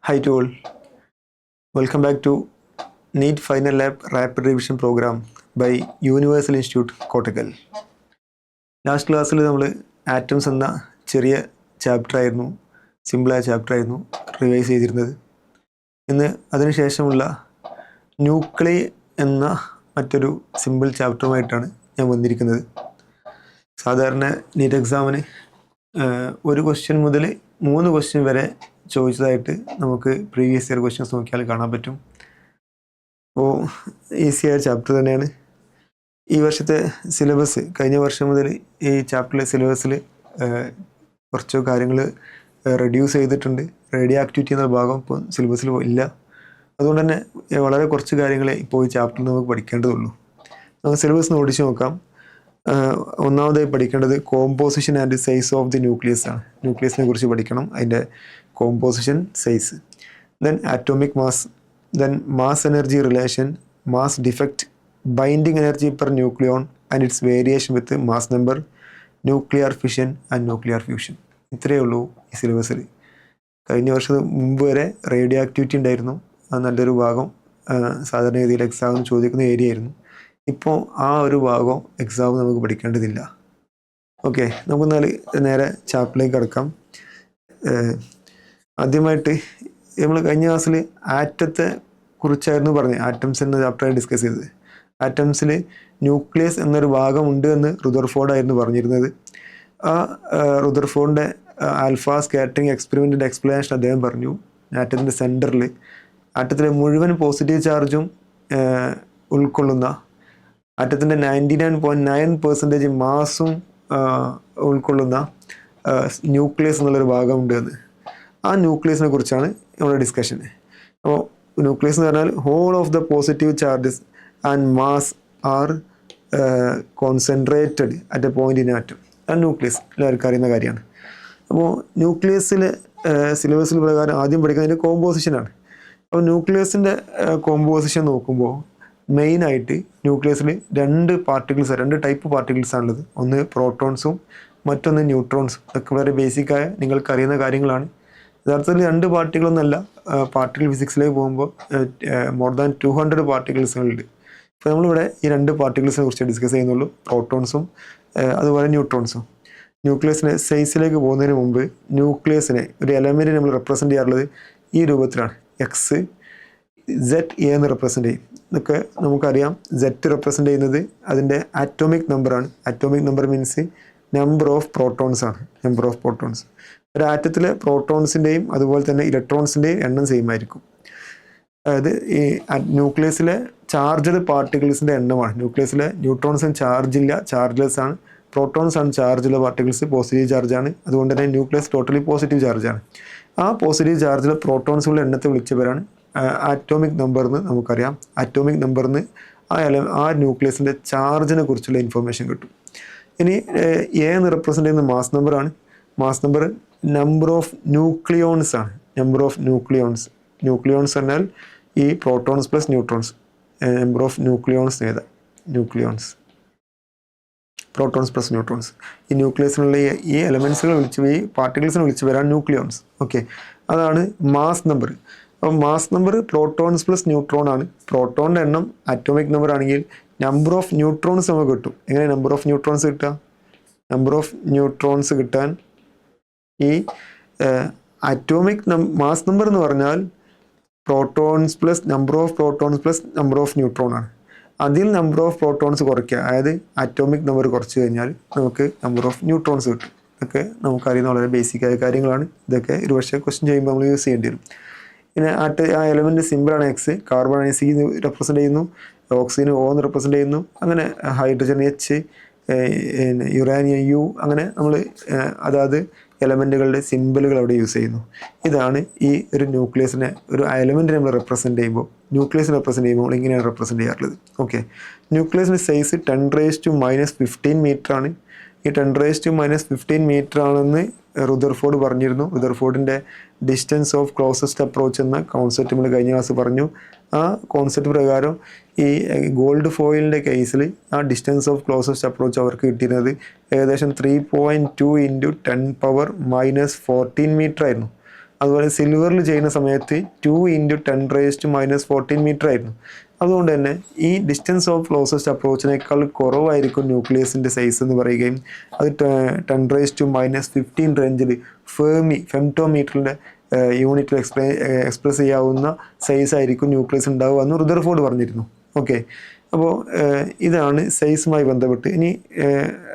Hi to all. Welcome back to NEET Final Lab Rapid Revision Program by Universal Institute Kottakkal. Last ക്ലാസ്സിൽ നമ്മൾ atoms എന്ന ചെറിയ ചാപ്റ്ററായിരുന്നു, സിമ്പിളായ ചാപ്റ്ററായിരുന്നു revise ചെയ്തിരുന്നത്. ഇന്ന് അതിനുശേഷമുള്ള ന്യൂക്ലിയർ എന്ന മറ്റൊരു സിമ്പിൾ ചാപ്റ്ററുമായിട്ടാണ് ഞാൻ വന്നിരിക്കുന്നത്. സാധാരണ നീറ്റ് എക്സാമിന് ഒരു ക്വസ്റ്റ്യൻ മുതൽ 3 ക്വസ്റ്റ്യൻ വരെ ചോദിച്ചതായിട്ട് നമുക്ക് പ്രീവിയസ് ഇയർ ക്വസ്റ്റ്യൻസ് നോക്കിയാൽ കാണാൻ പറ്റും. അപ്പോൾ ഈസിയായ ചാപ്റ്റർ തന്നെയാണ്. ഈ വർഷത്തെ സിലബസ് കഴിഞ്ഞ വർഷം മുതൽ ഈ ചാപ്റ്ററിലെ സിലബസിൽ കുറച്ച് കാര്യങ്ങൾ റെഡ്യൂസ് ചെയ്തിട്ടുണ്ട്. റേഡിയോ ആക്ടിവിറ്റി എന്ന ഭാഗം ഇപ്പോൾ സിലബസിൽ ഇല്ല. അതുകൊണ്ട് തന്നെ വളരെ കുറച്ച് കാര്യങ്ങളെ ഇപ്പോൾ ഈ ചാപ്റ്ററിൽ നമുക്ക് പഠിക്കേണ്ടതുള്ളൂ. നമുക്ക് സിലബസ് ഓടിച്ച് നോക്കാം. ഒന്നാമതായി പഠിക്കേണ്ടത് composition and size of the nucleus ആണ്. ന്യൂക്ലിയസിനെ കുറിച്ച് പഠിക്കണം, അതിൻ്റെ composition, size. Then atomic mass, then mass energy relation, mass defect, binding energy per nucleon and it's variation with mass number, nuclear fission and nuclear fusion. ഇത്രയേ ഉള്ളൂ ഈ സിലബസിൽ. കഴിഞ്ഞ വർഷം മുമ്പ് വരെ റേഡിയോ ആക്ടിവിറ്റി ഉണ്ടായിരുന്നു. അത് നല്ലൊരു ഭാഗം സാധാരണ രീതിയിൽ എക്സാമിന് ചോദിക്കുന്ന ഏരിയ ആയിരുന്നു. ഇപ്പോൾ ആ ഒരു ഭാഗം എക്സാം നമുക്ക് പഠിക്കേണ്ടതില്ല. ഓക്കെ, നമുക്കെന്നാൽ നേരെ ചാപ്റ്ററിലേക്ക് കിടക്കാം. ആദ്യമായിട്ട് നമ്മൾ കഴിഞ്ഞ ക്ലാസ്സിൽ ആറ്റത്തെ കുറിച്ചായിരുന്നു പറഞ്ഞത്. ആറ്റംസ് എന്ന ചാപ്റ്ററായി ഡിസ്കസ് ചെയ്തത്. ആറ്റംസിൽ ന്യൂക്ലിയസ് എന്നൊരു ഭാഗമുണ്ട് എന്ന് റുദർഫോർഡ് ആയിരുന്നു പറഞ്ഞിരുന്നത്. ആ റുദർഫോർഡിൻ്റെ ആൽഫ സ്കാറ്ററിംഗ് എക്സ്പെരിമെൻറ്റിൻ്റെ എക്സ്പ്ലനേഷൻ അദ്ദേഹം പറഞ്ഞു. ആറ്റത്തിൻ്റെ സെൻറ്ററിൽ ആറ്റത്തിലെ മുഴുവൻ പോസിറ്റീവ് ചാർജും ഉൾക്കൊള്ളുന്ന, ആറ്റത്തിൻ്റെ 99.9% മാസും ഉൾക്കൊള്ളുന്ന ന്യൂക്ലിയസ് എന്നുള്ളൊരു ഭാഗമുണ്ട് എന്ന്. ആ ന്യൂക്ലിയസിനെ കുറിച്ചാണ് നമ്മുടെ ഡിസ്കഷൻ. അപ്പോൾ ന്യൂക്ലിയസ് എന്ന് പറഞ്ഞാൽ whole of the positive charges and mass are concentrated at a point in atom. ആ ന്യൂക്ലിയസ് എല്ലാവർക്കും അറിയുന്ന കാര്യമാണ്. അപ്പോൾ ന്യൂക്ലിയസിലെ സിലബസിൽ പ്രകാരം ആദ്യം പഠിക്കുന്നതിൻ്റെ കോമ്പോസിഷനാണ്. അപ്പോൾ ന്യൂക്ലിയസിൻ്റെ കോമ്പോസിഷൻ നോക്കുമ്പോൾ മെയിനായിട്ട് ന്യൂക്ലിയസിൽ 2 ടൈപ്പ് പാർട്ടിക്കിൾസാണുള്ളത്. ഒന്ന് പ്രോട്ടോൺസും മറ്റൊന്ന് ന്യൂട്രോൺസും. ഇതൊക്കെ വളരെ ബേസിക്കായ നിങ്ങൾക്കറിയുന്ന കാര്യങ്ങളാണ്. യഥാർത്ഥത്തിൽ 2 പാർട്ടിക്കിളൊന്നല്ല. പാർട്ടിക്കിൾ ഫിസിക്സിലേക്ക് പോകുമ്പോൾ മോർ ദാൻ 200 പാർട്ടിക്കിൾസുകളുണ്ട്. ഇപ്പോൾ നമ്മളിവിടെ ഈ 2 പാർട്ടിക്കിൾസിനെ കുറിച്ച് ഡിസ്കസ് ചെയ്യുന്നുള്ളൂ, പ്രോട്ടോൺസും അതുപോലെ ന്യൂട്രോൺസും. ന്യൂക്ലിയസിനെ സൈസിലേക്ക് പോകുന്നതിന് മുമ്പ് ന്യൂക്ലിയസിനെ ഒരു എലമെൻറ്റ് നമ്മൾ റെപ്രസെൻ്റ് ചെയ്യാറുള്ളത് ഈ രൂപത്തിലാണ്. എക്സ്, സെഡ്, എ എന്ന് റെപ്രസെൻ്റ് ചെയ്യും. ഇതൊക്കെ നമുക്കറിയാം. സെഡ് റെപ്രസെൻ്റ് ചെയ്യുന്നത് അതിൻ്റെ ആറ്റോമിക് നമ്പറാണ്. Atomic number means number of protons ആണ്. Number of protons. ഒരു ആറ്റത്തിലെ പ്രോട്ടോൺസിൻ്റെയും അതുപോലെ തന്നെ ഇലക്ട്രോൺസിൻ്റെയും എണ്ണം സെയിം ആയിരിക്കും. അതായത് ഈ ന്യൂക്ലിയസിലെ ചാർജഡ് പാർട്ടിക്കിൾസിൻ്റെ എണ്ണമാണ്. ന്യൂക്ലിയസിലെ ന്യൂട്രോൺസിന് ചാർജില്ല, ചാർജ്ലെസ് ആണ്. പ്രോട്ടോൺസ് ആണ് ചാർജുള്ള പാർട്ടിക്കിൾസ്, പോസിറ്റീവ് ചാർജാണ്. അതുകൊണ്ട് തന്നെ ന്യൂക്ലിയസ് ടോട്ടലി പോസിറ്റീവ് ചാർജാണ്. ആ പോസിറ്റീവ് ചാർജിലെ പ്രോട്ടോൺസുകളുടെ എണ്ണത്തെ വിളിച്ചവരാണ് ആറ്റോമിക് നമ്പർ എന്ന് നമുക്കറിയാം. ആറ്റോമിക് നമ്പറിന് ആ ന്യൂക്ലിയസിൻ്റെ ചാർജിനെ കുറിച്ചുള്ള ഇൻഫർമേഷൻ കിട്ടും. ഇനി എ എന്ന് റെപ്രസെൻ്റ് ചെയ്യുന്ന മാസ് നമ്പറാണ്. Mass number number of nucleons ആണ്. Number of nucleons. ന്യൂക്ലിയോൺസ് പറഞ്ഞാൽ ഈ protons plus neutrons. Number of nucleons ഏതാ? Nucleons, protons plus neutrons. ഈ ന്യൂക്ലിയസിനുള്ള ഈ എലമെൻസുകൾ ഈ പാർട്ടിക്കിൾസിനെ വിളിച്ച് വരാൻ ന്യൂക്ലിയോൺസ്. ഓക്കെ, അതാണ് മാസ് നമ്പർ. അപ്പോൾ mass number protons plus neutron ആണ്. പ്രോട്ടോണിൻ്റെ എണ്ണം ആറ്റോമിക് നമ്പർ ആണെങ്കിൽ നമ്പർ ഓഫ് ന്യൂട്രോൺസ് നമുക്ക് കിട്ടും. എങ്ങനെ നമ്പർ ഓഫ് ന്യൂട്രോൺസ് കിട്ടുക? നമ്പർ ഓഫ് ന്യൂട്രോൺസ് കിട്ടാൻ ഈ ആറ്റോമിക് മാസ് നമ്പർ എന്ന് പറഞ്ഞാൽ protons plus number of protons plus number of neutron ആണ്. അതിൽ നമ്പർ ഓഫ് പ്രോട്ടോൺസ് കുറയ്ക്കുക, അതായത് ആറ്റോമിക് നമ്പർ കുറച്ച് കഴിഞ്ഞാൽ നമുക്ക് നമ്പർ ഓഫ് ന്യൂട്രോൺസ് കിട്ടും. ഇതൊക്കെ നമുക്കറിയുന്ന വളരെ ബേസിക്കായ കാര്യങ്ങളാണ്. ഇതൊക്കെ ഒരു പക്ഷേ ക്വസ്റ്റ്യൻ ചെയ്യുമ്പോൾ നമ്മൾ യൂസ് ചെയ്യേണ്ടി വരും. പിന്നെ ആ എലമെൻറ്റ് സിമ്പിളാണ് എക്സ്. കാർബൺ ആണെങ്കിൽ സി റെപ്രസെൻ്റ് ചെയ്യുന്നു, ഓക്സിജന് O എന്ന് റെപ്രസെൻ്റ് ചെയ്യുന്നു, അങ്ങനെ ഹൈഡ്രജൻ H, യുറാനിയം U, അങ്ങനെ നമ്മൾ അതാത് എലമെൻറ്റുകളുടെ സിമ്പിളുകൾ അവിടെ യൂസ് ചെയ്യുന്നു. ഇതാണ് ഈ ഒരു ന്യൂക്ലിയസിനെ, ഒരു എലമെൻറ്റ് നമ്മൾ റെപ്രസെൻ്റ് ചെയ്യുമ്പോൾ, ന്യൂക്ലിയസിനെ റെപ്രസെൻ്റ് ചെയ്യുമ്പോൾ ഇങ്ങനെയാണ് റെപ്രസെൻ്റ് ചെയ്യാറുള്ളത്. ഓക്കെ, ന്യൂക്ലിയസിൻ്റെ സൈസ് 10⁻⁻15 മീറ്റർ ആണ്. ഈ 10⁻⁻15 മീറ്റർ ആണെന്ന് റുദർഫോർഡ് പറഞ്ഞിരുന്നു. റുദർഫോർഡിൻ്റെ ഡിസ്റ്റൻസ് ഓഫ് ക്ലോസസ്റ്റ് അപ്രോച്ച് എന്ന കോൺസെപ്റ്റ് നമ്മൾ കഴിഞ്ഞ ക്ലാസ് പറഞ്ഞു. ആ കോൺസെപ്റ്റ് പ്രകാരം ഈ ഗോൾഡ് ഫോയിലിൻ്റെ കേസിൽ ആ ഡിസ്റ്റൻസ് ഓഫ് ക്ലോസസ്റ്റ് അപ്രോച്ച് അവർക്ക് കിട്ടിയിരുന്നത് ഏകദേശം 3.2 × 10⁻⁻14 മീറ്റർ ആയിരുന്നു. അതുപോലെ സിൽവറിൽ ചെയ്യുന്ന സമയത്ത് 2 × 10⁻⁻14 മീറ്റർ ആയിരുന്നു. അതുകൊണ്ട് തന്നെ ഈ ഡിസ്റ്റൻസ് ഓഫ് ക്ലോസസ്റ്റ് അപ്രോച്ചിനേക്കാൾ കുറവായിരിക്കും ന്യൂക്ലിയസിൻ്റെ സൈസ് എന്ന് പറയുകയും അത് 10⁻⁻15 റേഞ്ചിൽ ഫെംറ്റോമീറ്ററിൻ്റെ യൂണിറ്റിൽ എക്സ്പ്രസ് ചെയ്യാവുന്ന സൈസായിരിക്കും ന്യൂക്ലിയസ് ഉണ്ടാവുക എന്ന് റുദർഫോർഡ് പറഞ്ഞിരുന്നു. ഓക്കെ, അപ്പോൾ ഇതാണ് സൈസുമായി ബന്ധപ്പെട്ട്. ഇനി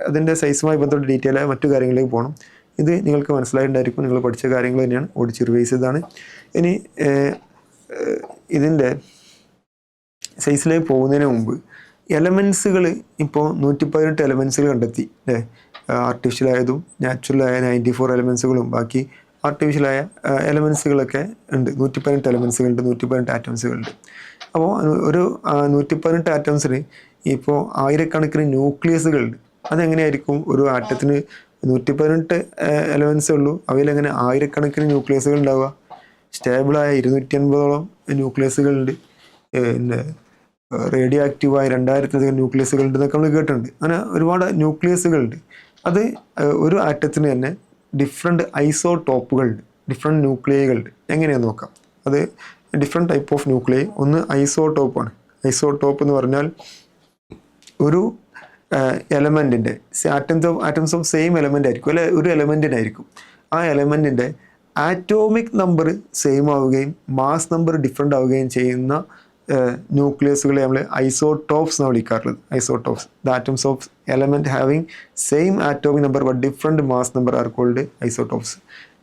അതിൻ്റെ സൈസുമായി ബന്ധപ്പെട്ട് ഡീറ്റെയിൽ ആയ മറ്റു കാര്യങ്ങളിലേക്ക് പോകണം. ഇത് നിങ്ങൾക്ക് മനസ്സിലായിട്ടുണ്ടായിരിക്കും, നിങ്ങൾ പഠിച്ച കാര്യങ്ങൾ തന്നെയാണ്, ഓടിച്ച് റിവൈസ് ചെയ്തതാണ്. ഇനി ഇതിൻ്റെ സൈസിലേക്ക് പോകുന്നതിന് മുമ്പ് എലമെൻസുകൾ ഇപ്പോൾ 118 എലമെൻസുകൾ കണ്ടെത്തി അല്ലേ. ആർട്ടിഫിഷ്യലായതും നാച്ചുറലായ 94 എലമെൻസുകളും ബാക്കി ആർട്ടിഫിഷ്യലായ എലമെൻസുകളൊക്കെ ഉണ്ട്. 118 എലമെൻസുകളുണ്ട്, 118 ആറ്റംസുകളുണ്ട്. അപ്പോൾ ഒരു 118 ആറ്റംസിന് ഇപ്പോൾ ആയിരക്കണക്കിന് ന്യൂക്ലിയസുകളുണ്ട്. അതെങ്ങനെയായിരിക്കും? ഒരു ആറ്റത്തിന് 118 എലമെൻസേ ഉള്ളൂ, അവയിലെങ്ങനെ ആയിരക്കണക്കിന് ന്യൂക്ലിയസുകൾ ഉണ്ടാവുക? സ്റ്റേബിളായ 250ഓളം ന്യൂക്ലിയസുകളുണ്ട്, പിന്നെ റേഡിയോ ആക്റ്റീവായ 2000-ലധികം ന്യൂക്ലിയസുകളുണ്ട് എന്നൊക്കെ നമ്മൾ കേട്ടിട്ടുണ്ട്. അങ്ങനെ ഒരുപാട് ന്യൂക്ലിയസുകളുണ്ട്. അത് ഒരു ആറ്റത്തിന് തന്നെ ഡിഫറെൻറ്റ് ഐസോടോപ്പുകളുണ്ട്, ഡിഫറെൻറ്റ് ന്യൂക്ലിയകളുണ്ട്. എങ്ങനെയാണെന്ന് നോക്കാം. അത് ഡിഫറെൻറ്റ് ടൈപ്പ് ഓഫ് ന്യൂക്ലിയ. ഒന്ന് ഐസോടോപ്പാണ്. ഐസോടോപ്പ് എന്ന് പറഞ്ഞാൽ ഒരു എലമെൻറ്റിൻ്റെ ആറ്റംസ് ഓഫ് സെയിം എലമെൻ്റ് ആയിരിക്കും, അല്ലെ ഒരു എലമെൻറ്റിനായിരിക്കും. ആ എലമെൻറ്റിൻ്റെ ആറ്റോമിക് നമ്പർ സെയിം ആവുകയും മാസ് നമ്പർ ഡിഫറെൻ്റ് ആവുകയും ചെയ്യുന്ന ന്യൂക്ലിയസുകളെ നമ്മൾ ഐസോടോപ്സ് എന്ന് വിളിക്കാറുള്ളത്. Isotopes, the atoms of element having same atomic number but different mass number are called isotopes.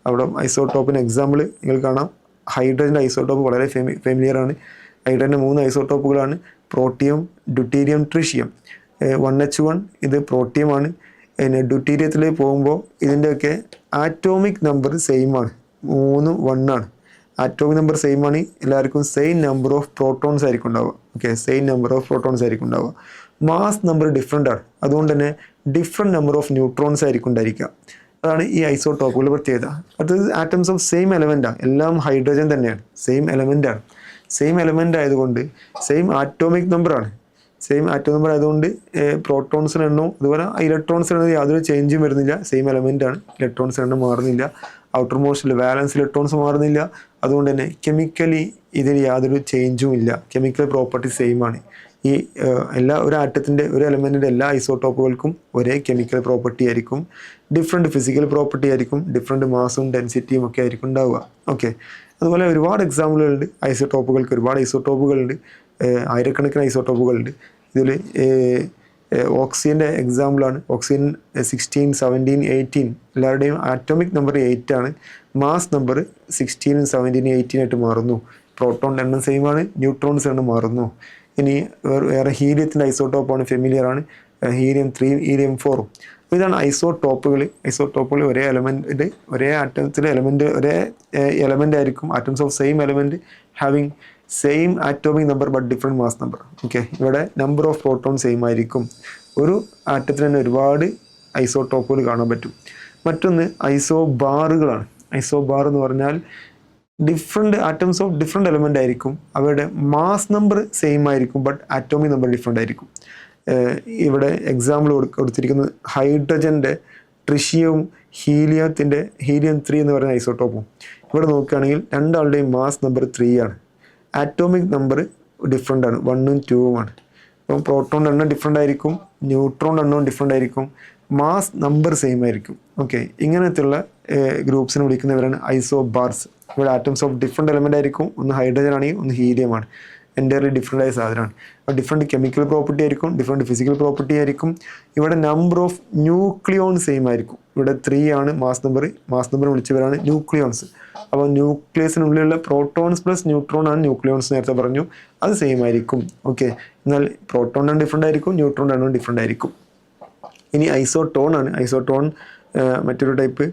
അവിടെ ഐസോടോപ്പിന് എക്സാമ്പിൾ നിങ്ങൾ കാണാം. ഹൈഡ്രജൻ്റെ ഐസോടോപ്പ് വളരെ ഫെമിലിയർ ആണ്. ഹൈഡ്രജൻ്റെ 3 ഐസോടോപ്പുകളാണ്: പ്രോട്ടിയം, ഡ്യൂട്ടീരിയം, ട്രിഷ്യം. 1H1 ഇത് പ്രോട്ടിയമാണ്. പിന്നെ ഡ്യൂട്ടീരിയത്തിലേക്ക് പോകുമ്പോൾ ഇതിൻ്റെയൊക്കെ ആറ്റോമിക് നമ്പർ സെയിം ആണ്, 3 1 ആണ്. ആറ്റോമിക് നമ്പർ സെയിം ആണ്, എല്ലാവർക്കും സെയിം നമ്പർ ഓഫ് പ്രോട്ടോൺസ് ആയിരിക്കും ഉണ്ടാവുക. Okay, same number of protons ആയിരിക്കും ഉണ്ടാവുക. മാസ് നമ്പർ ഡിഫറെൻ്റ് ആണ്, അതുകൊണ്ട് തന്നെ ഡിഫറെൻറ്റ് നമ്പർ ഓഫ് ന്യൂട്രോൺസ് ആയിരിക്കും ഉണ്ടായിരിക്കുക. അതാണ് ഈ ഐസോടോപ്പുകളുടെ പ്രത്യേകത. അടുത്തത് ആറ്റംസ് ഓഫ് സെയിം എലമെൻറ്റാണ്. എല്ലാം ഹൈഡ്രജൻ തന്നെയാണ്, സെയിം എലമെൻ്റാണ്. സെയിം എലമെൻ്റ് ആയതുകൊണ്ട് സെയിം ആറ്റോമിക് നമ്പറാണ്. സെയിം ആറ്റോമിക് നമ്പർ ആയതുകൊണ്ട് പ്രോട്ടോൺസിന് എണ്ണവും അതുപോലെ ഇലക്ട്രോൺസിന് എണ്ണം യാതൊരു ചേഞ്ചും വരുന്നില്ല. സെയിം എലമെൻ്റാണ്, ഇലക്ട്രോൺസിന് എണ്ണം മാറുന്നില്ല. ഔട്ടർ മോസ്റ്റിൽ വാലൻസ് ഇലക്ട്രോൺസ് മാറുന്നില്ല. അതുകൊണ്ട് തന്നെ കെമിക്കലി ഇതിൽ യാതൊരു ചേഞ്ചും ഇല്ല. കെമിക്കൽ പ്രോപ്പർട്ടി സെയിം ആണ്. ഈ ഒരു ആറ്റത്തിൻ്റെ ഒരു എലമെൻറ്റിൻ്റെ എല്ലാ ഐസോടോപ്പുകൾക്കും ഒരേ കെമിക്കൽ പ്രോപ്പർട്ടി ആയിരിക്കും, ഡിഫറെൻറ്റ് ഫിസിക്കൽ പ്രോപ്പർട്ടി ആയിരിക്കും, ഡിഫറെൻറ്റ് മാസും ഡെൻസിറ്റിയും ഒക്കെ ആയിരിക്കും ഉണ്ടാവുക. ഓക്കെ, അതുപോലെ ഒരുപാട് എക്സാമ്പിളുകളുണ്ട് ഐസോടോപ്പുകൾക്ക്. ഒരുപാട് ഐസോടോപ്പുകളുണ്ട്, ആയിരക്കണക്കിന് ഐസോടോപ്പുകളുണ്ട്. ഇതിൽ ഓക്സിജൻ്റെ എക്സാമ്പിളാണ്. ഓക്സിജൻ 16, 17, 18 എല്ലാവരുടെയും ആറ്റോമിക് നമ്പർ 8 ആണ്. മാസ് നമ്പർ 16, 17, 18 ആയിട്ട് മാറുന്നു. പ്രോട്ടോണിൻ്റെ എണ്ണം സെയിം ആണ്, ന്യൂട്രോൺസ് എണ്ണം മാറുന്നു. ഇനി വേറെ ഹീലിയത്തിൻ്റെ ഐസോടോപ്പാണ്, ഫെമിലിയർ ആണ്. Helium 3, helium 4. അപ്പോൾ ഇതാണ് ഐസോടോപ്പുകൾ. ഐസോടോപ്പുകൾ ഒരേ എലമെൻറ്റ്, ഒരേ ആറ്റത്തിലെ എലമെൻറ്റ്, ഒരേ എലമെൻ്റ് ആയിരിക്കും. Atoms of same element having same atomic number but different mass number. Okay, ഇവിടെ നമ്പർ ഓഫ് പ്രോട്ടോൺ സെയിം ആയിരിക്കും. ഒരു ആറ്റത്തിന് തന്നെ ഒരുപാട് ഐസോടോപ്പുകൾ കാണാൻ പറ്റും. മറ്റൊന്ന് ഐസോബാറുകളാണ്. ഐസോബാർ എന്ന് പറഞ്ഞാൽ different atoms of different element ആയിരിക്കും. അവരുടെ മാസ് നമ്പർ സെയിം ആയിരിക്കും ബട്ട് ആറ്റോമിക് നമ്പർ ഡിഫറെൻ്റ് ആയിരിക്കും. ഇവിടെ എക്സാമ്പിൾ കൊടുത്തിരിക്കുന്നത് ഹൈഡ്രജൻ്റെ ട്രിഷ്യവും ഹീലിയം 3 എന്ന് പറയുന്ന ഐസോടോപ്പും. ഇവിടെ നോക്കുകയാണെങ്കിൽ രണ്ടാളുടെയും മാസ് നമ്പർ 3 ആണ്. ആറ്റോമിക് നമ്പർ ഡിഫറെൻ്റ് ആണ്, 1ഉം 2ഉം ആണ്. അപ്പം പ്രോട്ടോണിൻ്റെ എണ്ണം ഡിഫറെൻ്റ് ആയിരിക്കും, ന്യൂട്രോണിൻ്റെ എണ്ണവും ഡിഫറെൻ്റ് ആയിരിക്കും, മാസ് നമ്പർ സെയിം ആയിരിക്കും. ഓക്കെ, ഇങ്ങനത്തെയുള്ള ഗ്രൂപ്പ്സിനെ വിളിക്കുന്നവരാണ് ഐസോബാർസ്. ഇവിടെ ആറ്റംസ് ഓഫ് ഡിഫറെൻറ്റ് എലമെൻ്റ് ആയിരിക്കും. ഒന്ന് ഹൈഡ്രജൻ ആണെങ്കിൽ ഒന്ന് ഹീലിയമാണ്. എൻ്റയർലി ഡിഫറെൻ്റ് ആയ സാധനമാണ്. അപ്പോൾ ഡിഫറെൻറ്റ് കെമിക്കൽ പ്രോപ്പർട്ടി ആയിരിക്കും, ഡിഫറെൻറ്റ് ഫിസിക്കൽ പ്രോപ്പർട്ടി ആയിരിക്കും. ഇവിടെ നമ്പർ ഓഫ് ന്യൂക്ലിയോൺ സെയിം ആയിരിക്കും. ഇവിടെ 3 ആണ് മാസ് നമ്പർ വിളിച്ചവരാണ് ന്യൂക്ലിയോൺസ്. അപ്പോൾ ന്യൂക്ലിയസിനുള്ളിലുള്ള പ്രോട്ടോൺസ് പ്ലസ് ന്യൂട്രോൺ ആണ് ന്യൂക്ലിയോൺസ്, നേരത്തെ പറഞ്ഞു, അത് സെയിം ആയിരിക്കും. ഓക്കെ, എന്നാൽ പ്രോട്ടോണിൻ്റെ എണ്ണം ഡിഫറെൻ്റ് ആയിരിക്കും, ന്യൂട്രോണിൻ്റെ എണ്ണം ഡിഫറെൻ്റ് ആയിരിക്കും. ഇനി ഐസോടോൺ ആണ്. ഐസോടോൺ മറ്റൊരു ടൈപ്പ്.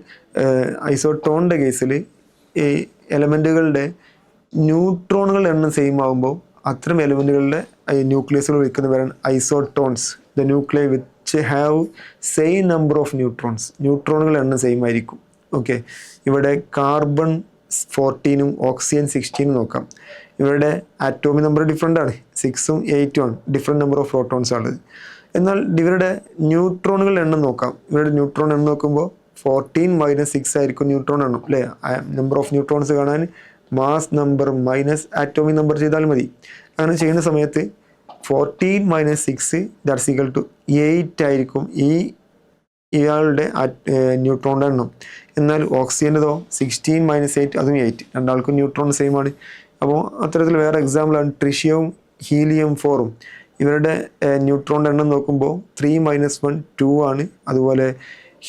ഐസോടോണിൻ്റെ കേസിൽ ഈ എലമെൻറ്റുകളുടെ ന്യൂട്രോണുകളുടെ എണ്ണം സെയിം ആകുമ്പോൾ അത്തരം എലമെൻറ്റുകളുടെ ന്യൂക്ലിയസുകൾ വിളിക്കുന്നവരാണ് isotones. The nuclear which have same number of ന്യൂട്രോണുകളുടെ എണ്ണം സെയിം ആയിരിക്കും. ഓക്കെ, ഇവിടെ കാർബൺ 14ഉം ഓക്സിജൻ 16ഉം നോക്കാം. ഇവരുടെ ആറ്റോമിക് നമ്പർ ഡിഫറെൻ്റ് ആണ്, 6ഉം 8ഉം ആണ്. ഡിഫറെൻറ്റ് നമ്പർ ഓഫ് പ്രോട്ടോൺസ് ആണ്. എന്നാൽ ഇവരുടെ ന്യൂട്രോണുകളുടെ എണ്ണം നോക്കാം. ഇവരുടെ ന്യൂട്രോൺ എണ്ണം നോക്കുമ്പോൾ 14 മൈനസ് 6 ആയിരിക്കും ന്യൂട്രോൺ എണ്ണം അല്ലേ. നമ്പർ ഓഫ് ന്യൂട്രോൺസ് കാണാൻ mass number minus atomic number ചെയ്താൽ മതി. അങ്ങനെ ചെയ്യുന്ന സമയത്ത് 14 മൈനസ് 6 ദാറ്റ്സ് ഈക്വൽ ടു 8 ആയിരിക്കും ഇയാളുടെ ന്യൂട്രോണിൻ്റെ എണ്ണം. എന്നാൽ ഓക്സിജൻ്റെതോ 16 മൈനസ് 8 അതും 8, രണ്ടാൾക്കും ന്യൂട്രോൺ സെയിം ആണ്. അപ്പോൾ അത്തരത്തിൽ വേറെ എക്സാമ്പിളാണ് ട്രിഷ്യവും ഹീലിയം 4ഉം. ഇവരുടെ ന്യൂട്രോണിൻ്റെ എണ്ണം നോക്കുമ്പോൾ 3 മൈനസ് 1 2 ആണ്. അതുപോലെ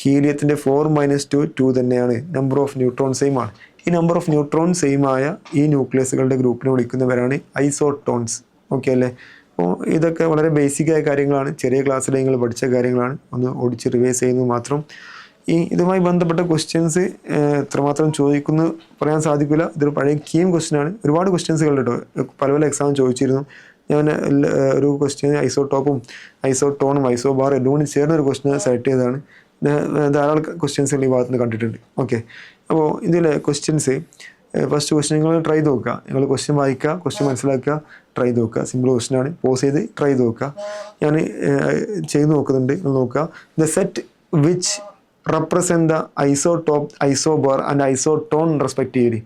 ഹീലിയത്തിൻ്റെ 4 മൈനസ് 2 2 തന്നെയാണ്. നമ്പർ ഓഫ് ന്യൂട്രോൺ സെയിം ആണ്. ഈ നമ്പർ ഓഫ് ന്യൂട്രോൺ സെയിം ആയ ഈ ന്യൂക്ലിയസുകളുടെ ഗ്രൂപ്പിനെ വിളിക്കുന്നവരാണ് ഐസോട്ടോൺസ്. ഓക്കെ അല്ലേ. അപ്പോൾ ഇതൊക്കെ വളരെ ബേസിക്കായ കാര്യങ്ങളാണ്, ചെറിയ ക്ലാസ്സിൽ നിങ്ങൾ പഠിച്ച കാര്യങ്ങളാണ്, ഒന്ന് ഓടിച്ച് റിവൈസ് ചെയ്യുന്നത് മാത്രം. ഇതുമായി ബന്ധപ്പെട്ട ക്വസ്റ്റ്യൻസ് എത്രമാത്രം ചോദിക്കുന്നു പറയാൻ സാധിക്കില്ല. ഇതൊരു പഴയ കീം ക്വസ്റ്റ്യനാണ്. ഒരുപാട് ക്വസ്റ്റ്യൻസുകൾ കേട്ടോ, പല പല എക്സാം ചോദിച്ചിരുന്നു. ഞാൻ ഒരു ക്വസ്റ്റ്യൻ ഐസോടോപ്പും ഐസോട്ടോണും ഐസോബാർ എല്ലാം കൂടി ചേർന്ന ഒരു ക്വസ്റ്റ്യൻ സെലക്ട് ചെയ്തതാണ്. ധാരാളം ക്വസ്റ്റ്യൻസുകൾ ഈ ഭാഗത്ത് നിന്ന് കണ്ടിട്ടുണ്ട്. ഓക്കെ, അപ്പോൾ ഇതിലെ ക്വസ്റ്റ്യൻസ് ഫസ്റ്റ് ക്വസ്റ്റ്യൻ നിങ്ങൾ ട്രൈ ചെയ്ത് നോക്കുക. നിങ്ങൾ ക്വസ്റ്റ്യൻ വായിക്കുക, ക്വസ്റ്റ്യൻ മനസ്സിലാക്കുക, ട്രൈ ചെയ്ത് നോക്കുക. സിമ്പിൾ ക്വസ്റ്റ്യനാണ്, പോസ് ചെയ്ത് ട്രൈ ചെയ്ത് നോക്കുക. ഞാൻ ചെയ്ത് നോക്കുന്നുണ്ട്, നിങ്ങൾ നോക്കുക. The set which represent the isotope, isobar and isotone respectively.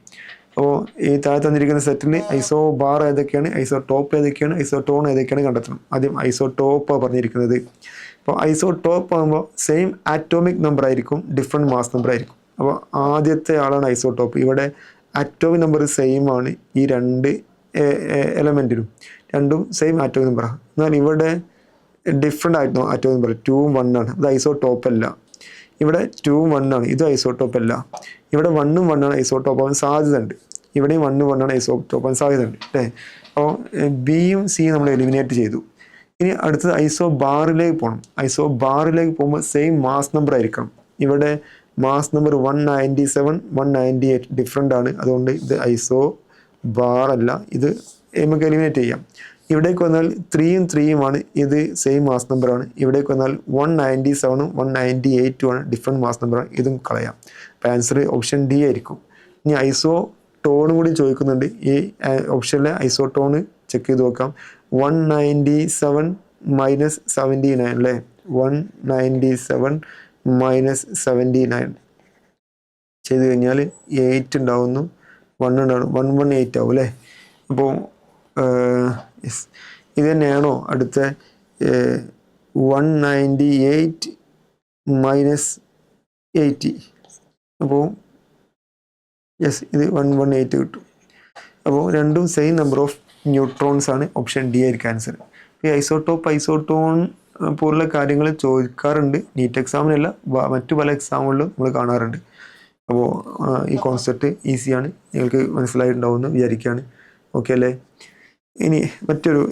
അപ്പോൾ ഈ താഴെ തന്നിരിക്കുന്ന സെറ്റിൽ ഐസോബാർ ഏതൊക്കെയാണ്, ഐസോടോപ്പ് ഏതൊക്കെയാണ്, ഐസോട്ടോൺ ഏതൊക്കെയാണ് കണ്ടെത്തണം. ആദ്യം ഐസോടോപ്പാണ് പറഞ്ഞിരിക്കുന്നത്. അപ്പോൾ ഐസോടോപ്പ് ആകുമ്പോൾ സെയിം ആറ്റോമിക് നമ്പർ ആയിരിക്കും, ഡിഫറെൻറ്റ് മാസ് നമ്പർ ആയിരിക്കും. അപ്പോൾ ആദ്യത്തെ ആളാണ് ഐസോടോപ്പ്. ഇവിടെ ആറ്റോമിക് നമ്പർ സെയിം ആണ് ഈ രണ്ട് എലമെൻറ്റിനും, രണ്ടും സെയിം ആറ്റോമിക് നമ്പറാണ്. എന്നാൽ ഇവിടെ ഡിഫറെൻ്റ് ആയിരുന്നു ആറ്റോമിക് നമ്പർ, 2ഉം 1 ആണ്. ഇത് ഐസോടോപ്പ് അല്ല. ഇവിടെ 2ഉം 1 ആണ്, ഇത് ഐസോടോപ്പ് അല്ല. ഇവിടെ 1ഉം 1 ആണ്, ഐസോടോപ്പ് ആവാൻ സാധ്യത ഉണ്ട്. ഇവിടെയും 1ഉം 1 ആണ്, ഐസോടോപ്പ് ആവാൻ സാധ്യത ഉണ്ട് അല്ലേ. അപ്പോൾ ബിയും സിയും നമ്മൾ എലിമിനേറ്റ് ചെയ്തു. ഇനി അടുത്തത് ഐസോബാറിലേക്ക് പോകണം. ഐസോബാറിലേക്ക് പോകുമ്പോൾ സെയിം മാസ് നമ്പർ ആയിരിക്കണം. ഇവിടെ മാസ് നമ്പർ 197 198 ഡിഫറെൻ്റ് ആണ്. അതുകൊണ്ട് ഇത് ഐസോ ബാർ അല്ല, ഇത് നമുക്ക് എലിമിനേറ്റ് ചെയ്യാം. ഇവിടേക്ക് വന്നാൽ 3ഉം 3ഉം ആണ്, ഇത് സെയിം മാസ് നമ്പറാണ്. ഇവിടേക്ക് വന്നാൽ 197ഉം 198ഉം ആണ്, ഡിഫറെൻറ്റ് മാസ് നമ്പറാണ്, ഇതും കളയാം. അപ്പോൾ ആൻസർ ഓപ്ഷൻ ഡി ആയിരിക്കും. ഇനി ഐസോ ടോണും കൂടി ചോദിക്കുന്നുണ്ട്. ഈ ഓപ്ഷനിലെ ഐസോ ടോണ് ചെക്ക് ചെയ്ത് നോക്കാം. 197 മൈനസ് 79 അല്ലേ. 197 മൈനസ് 79 ചെയ്ത് കഴിഞ്ഞാൽ 8 ഉണ്ടാവുന്നു, 1 ഉണ്ടാവും, 118 ആവും അല്ലേ. അപ്പോൾ ഇത് തന്നെയാണോ അടുത്ത 198 മൈനസ് 80? അപ്പോൾ യെസ്, ഇത് 118 കിട്ടും. അപ്പോൾ രണ്ടും സെയിം നമ്പർ ഓഫ് ന്യൂട്രോൺസ് ആണ്. ഓപ്ഷൻ ഡി ആയിരിക്കും ആൻസർ. ഈ ഐസോടോപ്പ് ഐസോട്ടോൺ പോലുള്ള കാര്യങ്ങൾ ചോദിക്കാറുണ്ട്. നീറ്റ് എക്സാമിനല്ല, മറ്റു പല എക്സാമുകളിലും നമ്മൾ കാണാറുണ്ട്. അപ്പോൾ ഈ കോൺസെപ്റ്റ് ഈസിയാണ്, നിങ്ങൾക്ക് മനസ്സിലായിട്ടുണ്ടാവുമെന്ന് വിചാരിക്കുകയാണ്. ഓക്കെ അല്ലേ.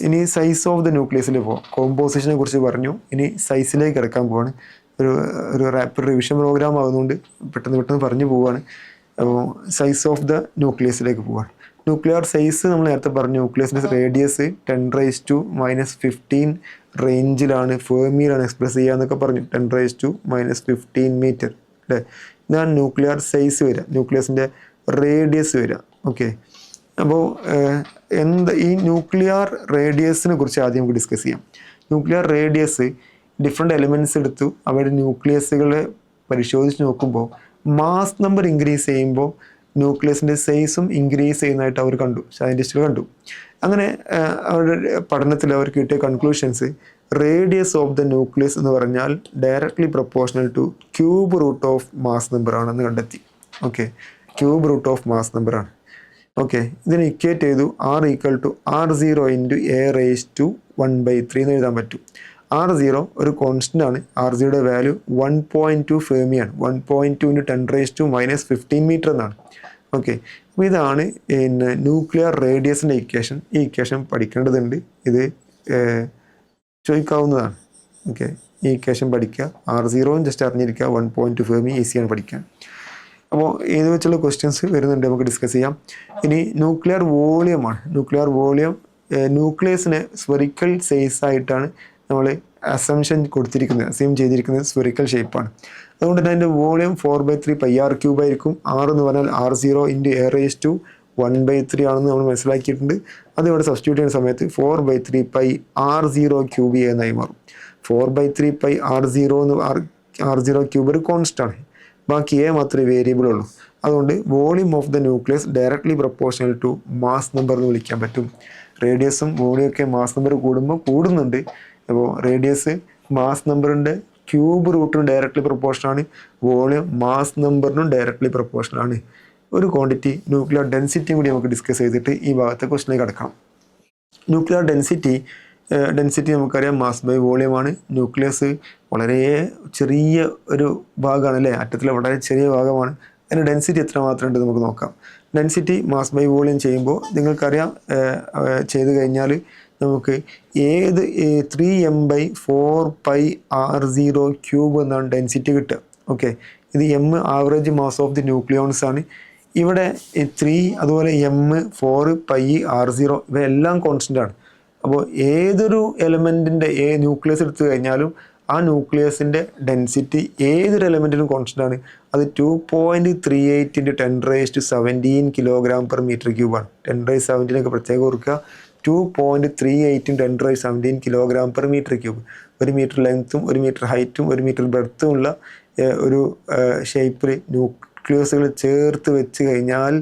ഇനി സൈസ് ഓഫ് ദ ന്യൂക്ലിയസിൽ പോകാം. കോമ്പോസിഷനെ കുറിച്ച് പറഞ്ഞു, ഇനി സൈസിലേക്ക് കിടക്കാൻ പോവാണ്. ഒരു റാപ്പിഡ് റിവിഷൻ പ്രോഗ്രാം ആകുന്നതുകൊണ്ട് പെട്ടെന്ന് പറഞ്ഞു പോവുകയാണ്. അപ്പോൾ സൈസ് ഓഫ് ദ ന്യൂക്ലിയസിലേക്ക് പോവാണ്. ന്യൂക്ലിയർ സൈസ് നമ്മൾ നേരത്തെ പറഞ്ഞു. ന്യൂക്ലിയസിൻ്റെ റേഡിയസ് 10⁻⁻15 റേഞ്ചിലാണ്, ഫെർമിയിലാണ് എക്സ്പ്രസ് ചെയ്യുക എന്നൊക്കെ പറഞ്ഞു. 10⁻⁻15 മീറ്റർ അല്ലേ. ഇതാണ് ന്യൂക്ലിയർ സൈസ് വരിക, ന്യൂക്ലിയസിൻ്റെ റേഡിയസ് വരിക. ഓക്കെ, അപ്പോൾ ഈ ന്യൂക്ലിയർ റേഡിയസിനെ കുറിച്ച് ആദ്യം നമുക്ക് ഡിസ്കസ് ചെയ്യാം. ന്യൂക്ലിയർ റേഡിയസ് ഡിഫറെൻ്റ് എലിമെൻറ്റ്സ് എടുത്തു അവരുടെ ന്യൂക്ലിയസുകളെ പരിശോധിച്ച് നോക്കുമ്പോൾ മാസ് നമ്പർ ഇൻക്രീസ് ചെയ്യുമ്പോൾ ന്യൂക്ലിയസിൻ്റെ സൈസും ഇൻക്രീസ് ചെയ്യുന്നതായിട്ട് അവർ കണ്ടു, സയൻറ്റിസ്റ്റുകൾ കണ്ടു. അങ്ങനെ അവരുടെ പഠനത്തിൽ അവർക്ക് കിട്ടിയ conclusions radius of the nucleus എന്ന് പറഞ്ഞാൽ directly proportional to cube root of mass number ആണെന്ന് കണ്ടെത്തി. Okay, cube root of mass number ആണ്. ഓക്കെ, ഇതിനെ ഇക്വേറ്റ് ചെയ്തു. R=R0 × A⁻1/3 എന്ന് എഴുതാൻ പറ്റും. R0 ഒരു കോൺസ്റ്റൻ്റ് ആണ്. R0യുടെ വാല്യൂ 1.2 ഫെർമിയാണ്. 1.2 × 10⁻⁻15 മീറ്റർ എന്നാണ്. ഓക്കെ, അപ്പോൾ ഇതാണ് ന്യൂക്ലിയർ റേഡിയസിൻ്റെ ഇക്വേഷൻ. ഈ ഇക്വേഷൻ പഠിക്കേണ്ടതുണ്ട്, ഇത് ചോദിക്കാവുന്നതാണ്. ഓക്കെ, ഈ ഇക്വേഷൻ പഠിക്കുക. R0 ജസ്റ്റ് അറിഞ്ഞിരിക്കുക, 1.2 ഫെർമി ഈസിയാണ് പഠിക്കാൻ. അപ്പോൾ ഇത് വെച്ചുള്ള ക്വസ്റ്റ്യൻസ് വരുന്നുണ്ട്, നമുക്ക് ഡിസ്കസ് ചെയ്യാം. ഇനി ന്യൂക്ലിയർ വോളിയമാണ്. ന്യൂക്ലിയർ വോളിയം ന്യൂക്ലിയസിനെ സ്ഫെറിക്കൽ സൈസ് ആയിട്ടാണ് നമ്മൾ അസംഷൻ അസ്യൂം ചെയ്തിരിക്കുന്നത്. സ്ഫെറിക്കൽ ഷേപ്പാണ്. അതുകൊണ്ട് തന്നെ അതിൻ്റെ വോളിയം 4/3 πr³ ആയിരിക്കും. R എന്ന് പറഞ്ഞാൽ R0 × A⁻1/3 ആണെന്ന് നമ്മൾ മനസ്സിലാക്കിയിട്ടുണ്ട്. അത് ഇവിടെ സബ്സ്റ്റിറ്റ്യൂട്ട് ചെയ്യുന്ന സമയത്ത് 4/3 πr0³ എന്നായി മാറും. 4/3 πr0 എന്ന് R0³ ഒരു കോൺസ്റ്റൻ്റ് ആണ്. ബാക്കി എ മാത്രമേ വേരിയബിൾ ഉള്ളൂ. അതുകൊണ്ട് volume of the nucleus directly proportional to mass number എന്ന് വിളിക്കാൻ പറ്റും. റേഡിയസും വോളിയം ഒക്കെ മാസ് നമ്പർ കൂടുമ്പോൾ കൂടുന്നുണ്ട്. അപ്പോൾ റേഡിയസ് മാസ് നമ്പറിൻ്റെ ക്യൂബ് റൂട്ടിന് ഡയറക്ട്ലി പ്രൊപ്പോർഷനാണ്, വോളിയം മാസ് നമ്പറിനും ഡയറക്ട്ലി പ്രൊപ്പോർഷനാണ്. ഒരു ക്വാണ്ടിറ്റി ന്യൂക്ലിയർ ഡെൻസിറ്റിയും കൂടി നമുക്ക് ഡിസ്കസ് ചെയ്തിട്ട് ഈ ഭാഗത്തെ ക്വസ്റ്റിലേക്ക് കടക്കാം. ന്യൂക്ലിയർ ഡെൻസിറ്റി നമുക്കറിയാം മാസ് ബൈ വോളിയമാണ്. ന്യൂക്ലിയസ് വളരെ ചെറിയ ഒരു ഭാഗമാണ് അല്ലേ, അറ്റത്തിലെ വളരെ ചെറിയ ഭാഗമാണ്. അതിന് ഡെൻസിറ്റി എത്ര മാത്രം ഉണ്ട് നമുക്ക് നോക്കാം. ഡെൻസിറ്റി മാസ് ബൈ വോളിയം ചെയ്യുമ്പോൾ നിങ്ങൾക്കറിയാം, ചെയ്ത് കഴിഞ്ഞാൽ നമുക്ക് ഏത് 3m/4πr0³ എന്നാണ് ഡെൻസിറ്റി കിട്ടുക. ഓക്കെ, ഇത് M average mass of the nucleons ആണ്. ഇവിടെ 3 അതുപോലെ m 4 π r0 ഇവയെല്ലാം കോൺസ്റ്റൻ്റ് ആണ്. അപ്പോൾ ഏതൊരു എലമെൻറ്റിൻ്റെ ന്യൂക്ലിയസ് എടുത്തു കഴിഞ്ഞാലും ആ ന്യൂക്ലിയസിൻ്റെ ഡെൻസിറ്റി ഏതൊരു എലമെൻറ്റിനും കോൺസ്റ്റൻ്റ് ആണ്. അത് 2.38 × 10⁻17 kg/m3 ആണ്. 10⁻17 പ്രത്യേകം ഓർക്കുക. 2.38 × 10⁻17 kg/m3. 1 മീറ്റർ ലെങ്ത്തും 1 മീറ്റർ ഹൈറ്റും 1 മീറ്റർ ബ്രെഡ്ത്തും ഉള്ള ഒരു ഷേപ്പിൽ ന്യൂക്ലിയസുകൾ ചേർത്ത് വെച്ച് കഴിഞ്ഞാൽ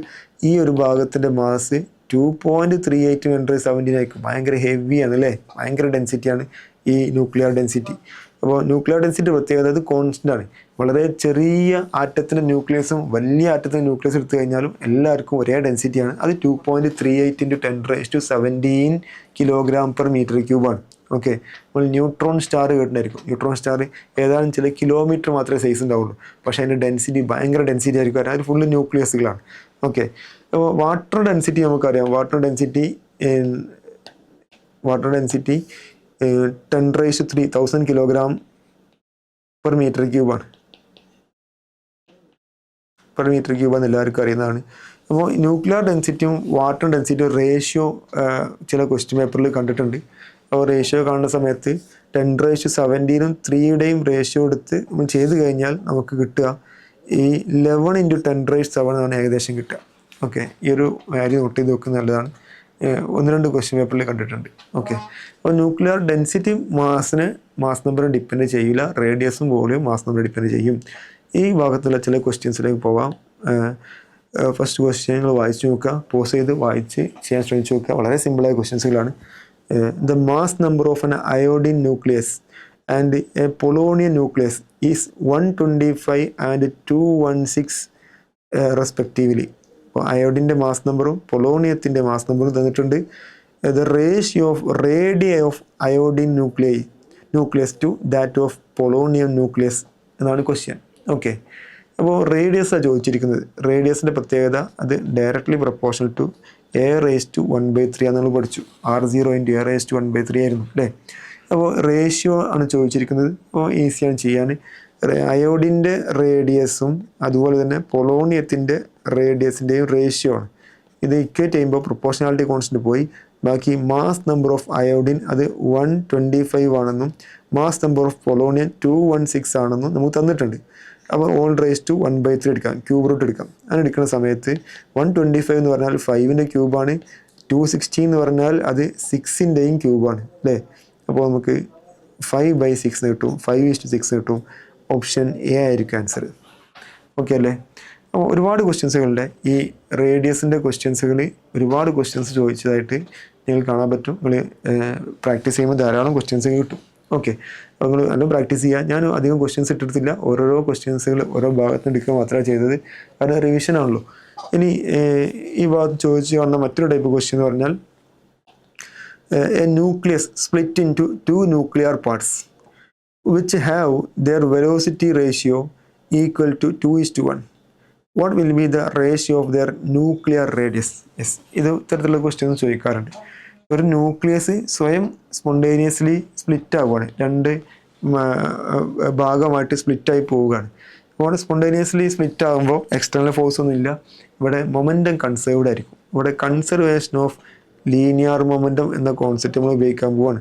ഈ ഒരു ഭാഗത്തിൻ്റെ മാസ് 2.38 × 10⁻17 ആയിരിക്കും. ഭയങ്കര ഹെവിയാണ് അല്ലേ, ഭയങ്കര ഡെൻസിറ്റിയാണ് ഈ ന്യൂക്ലിയർ ഡെൻസിറ്റി. അപ്പോൾ ന്യൂക്ലിയർ ഡെൻസിറ്റി പ്രത്യേകത അത് കോൺസ്റ്റൻ്റ് ആണ്. വളരെ ചെറിയ ആറ്റത്തിൻ്റെ ന്യൂക്ലിയസും വലിയ ആറ്റത്തിൻ്റെ ന്യൂക്ലിയസ് എടുത്തു കഴിഞ്ഞാലും എല്ലാവർക്കും ഒരേ ഡെൻസിറ്റിയാണ്. അത് 2.38 × 10⁻17 kg/m3 ആണ്. ഓക്കെ, നമ്മൾ ന്യൂട്രോൺ സ്റ്റാർ കേട്ടിട്ടുണ്ടായിരിക്കും. ന്യൂട്രോൺ സ്റ്റാർ ഏതാനും ചില കിലോമീറ്റർ മാത്രമേ സൈസ് ഉണ്ടാവുള്ളൂ, പക്ഷേ അതിൻ്റെ ഡെൻസിറ്റി ഭയങ്കര ഡെൻസിറ്റി ആയിരിക്കും. അത് ഫുള്ള് ന്യൂക്ലിയസുകളാണ്. ഓക്കെ, അപ്പോൾ വാട്ടർ ഡെൻസിറ്റി നമുക്കറിയാം. വാട്ടർ ഡെൻസിറ്റി 10⁻³ 1000 kg/m3 ആണ്. എന്ന് എല്ലാവർക്കും അറിയുന്നതാണ്. അപ്പോൾ ന്യൂക്ലിയർ ഡെൻസിറ്റിയും വാട്ടർ ഡെൻസിറ്റിയും റേഷ്യോ ചില ക്വസ്റ്റ്യൻ പേപ്പറിൽ കണ്ടിട്ടുണ്ട്. അപ്പോൾ റേഷ്യോ കാണുന്ന സമയത്ത് 10⁻17 3യുടെയും റേഷ്യോ എടുത്ത് നമ്മൾ ചെയ്ത് കഴിഞ്ഞാൽ നമുക്ക് കിട്ടുക ഈ 11 × 10⁻7 ആണ് ഏകദേശം കിട്ടുക. ഓക്കെ, ഈ ഒരു വാല്യൂ നോട്ട് ചെയ്ത് വെക്കുന്നത് നല്ലതാണ്. 1-2 ക്വസ്റ്റ്യൻ പേപ്പറിൽ കണ്ടിട്ടുണ്ട്. ഓക്കെ, അപ്പോൾ ന്യൂക്ലിയർ ഡെൻസിറ്റി മാസ് നമ്പറിനെ ഡിപ്പെൻഡ് ചെയ്യില്ല, റേഡിയസും വോളിയം മാസ് നമ്പർ ഡിപ്പെൻഡ് ചെയ്യും. ഈ ഭാഗത്തുള്ള ചില ക്വസ്റ്റ്യൻസിലേക്ക് പോവാം. ഫസ്റ്റ് ക്വസ്റ്റ്യൻ വായിച്ച് നോക്കുക, പോസ് ചെയ്ത് വായിച്ച് ചെയ്യാൻ ശ്രമിച്ച് നോക്കുക. വളരെ സിമ്പിളായ ക്വസ്റ്റ്യൻസുകളാണ്. The mass number of an iodine nucleus and a polonium nucleus is 125 and 216 respectively. അപ്പോൾ അയോഡിൻ്റെ മാസ് നമ്പറും പൊളോണിയത്തിൻ്റെ മാസ് നമ്പറും തന്നിട്ടുണ്ട്. The ratio of radii of iodine nucleus to that of polonium nucleus എന്നാണ് ക്വസ്റ്റ്യൻ. ഓക്കെ, അപ്പോൾ റേഡിയസാണ് ചോദിച്ചിരിക്കുന്നത്. റേഡിയസിൻ്റെ പ്രത്യേകത അത് ഡയറക്ട്ലി പ്രൊപ്പോർഷണൽ ടു a⁻1/3 നമ്മൾ പഠിച്ചു. r0 × a⁻1/3 ആയിരുന്നു അല്ലേ. അപ്പോൾ റേഷ്യോ ആണ് ചോദിച്ചിരിക്കുന്നത്. അപ്പോൾ ഈസിയാണ് ചെയ്യാൻ. അയോഡിൻ്റെ റേഡിയസും അതുപോലെ തന്നെ പൊളോണിയത്തിൻ്റെ റേഡിയസിൻ്റെയും റേഷ്യോ ആണ്. ഇത് ഇക്വേറ്റ് ചെയ്യുമ്പോൾ പ്രൊപ്പോർഷണാലിറ്റി കോൺസ്റ്റൻറ്റ് പോയി. ബാക്കി മാസ് നമ്പർ ഓഫ് അയോഡിൻ അത് 125 ആണെന്നും മാസ് നമ്പർ ഓഫ് പൊളോണിയം 216 ആണെന്നും നമുക്ക് തന്നിട്ടുണ്ട്. അപ്പോൾ ഓൾ റേസ് ടു 1/3 എടുക്കാം, ക്യൂബ് റൂട്ട് എടുക്കാം. അങ്ങനെ എടുക്കുന്ന സമയത്ത് 125 എന്ന് പറഞ്ഞാൽ 5ൻ്റെ ക്യൂബാണ്, 216 എന്ന് പറഞ്ഞാൽ അത് 6ൻ്റെയും ക്യൂബാണ് അല്ലേ. അപ്പോൾ നമുക്ക് 5/6 കിട്ടും, 5:6 കിട്ടും. ഓപ്ഷൻ എ ആയിരിക്കും ആൻസർ. ഓക്കെ അല്ലേ. അപ്പോൾ ഒരുപാട് ക്വസ്റ്റ്യൻസുകളുടെ ഈ റേഡിയസിൻ്റെ ഒരുപാട് ക്വസ്റ്റ്യൻസ് ചോദിച്ചതായിട്ട് നിങ്ങൾ കാണാൻ പറ്റും. നിങ്ങൾ പ്രാക്ടീസ് ചെയ്യുമ്പോൾ ധാരാളം ക്വസ്റ്റ്യൻസ് കിട്ടും. ഓക്കെ, അപ്പോൾ നിങ്ങൾ നല്ല പ്രാക്ടീസ് ചെയ്യുക. ഞാൻ അധികം ക്വസ്റ്റ്യൻസ് ഇട്ടെടുത്തില്ല, ഓരോരോ ക്വസ്റ്റ്യൻസുകൾ ഓരോ ഭാഗത്ത് എടുക്കുക മാത്രമേ ചെയ്തത്, കാരണം റിവിഷൻ ആണല്ലോ. ഇനി ഈ ഭാഗത്ത് ചോദിച്ച് കാണുന്ന മറ്റൊരു ടൈപ്പ് ക്വസ്റ്റ്യൻ എന്ന് പറഞ്ഞാൽ a nucleus split into 2 nuclear parts which have their velocity ratio equal to 2:1. What will be the ratio of their nuclear radius? Yes, ഇത് ഇത്തരത്തിലുള്ള ക്വസ്റ്റ്യൻസ് ചോദിക്കാറുണ്ട്. ഒരു ന്യൂക്ലിയസ് സ്വയം സ്പോണ്ടേനിയസ്ലി സ്പ്ലിറ്റ് ആവുകയാണ്, 2 ഭാഗമായിട്ട് സ്പ്ലിറ്റായി പോവുകയാണ്. അപ്പോൾ സ്പോണ്ടേനിയസ്ലി സ്പ്ലിറ്റ് ആകുമ്പോൾ എക്സ്റ്റേണൽ ഫോഴ്സ് ഒന്നും ഇല്ല, ഇവിടെ മൊമെൻറ്റം കൺസേർവ്ഡ് ആയിരിക്കും. ഇവിടെ കൺസർവേഷൻ ഓഫ് ലീനിയർ മൊമെൻറ്റം എന്ന കോൺസെപ്റ്റ് നമ്മൾ ഉപയോഗിക്കാൻ പോവാണ്.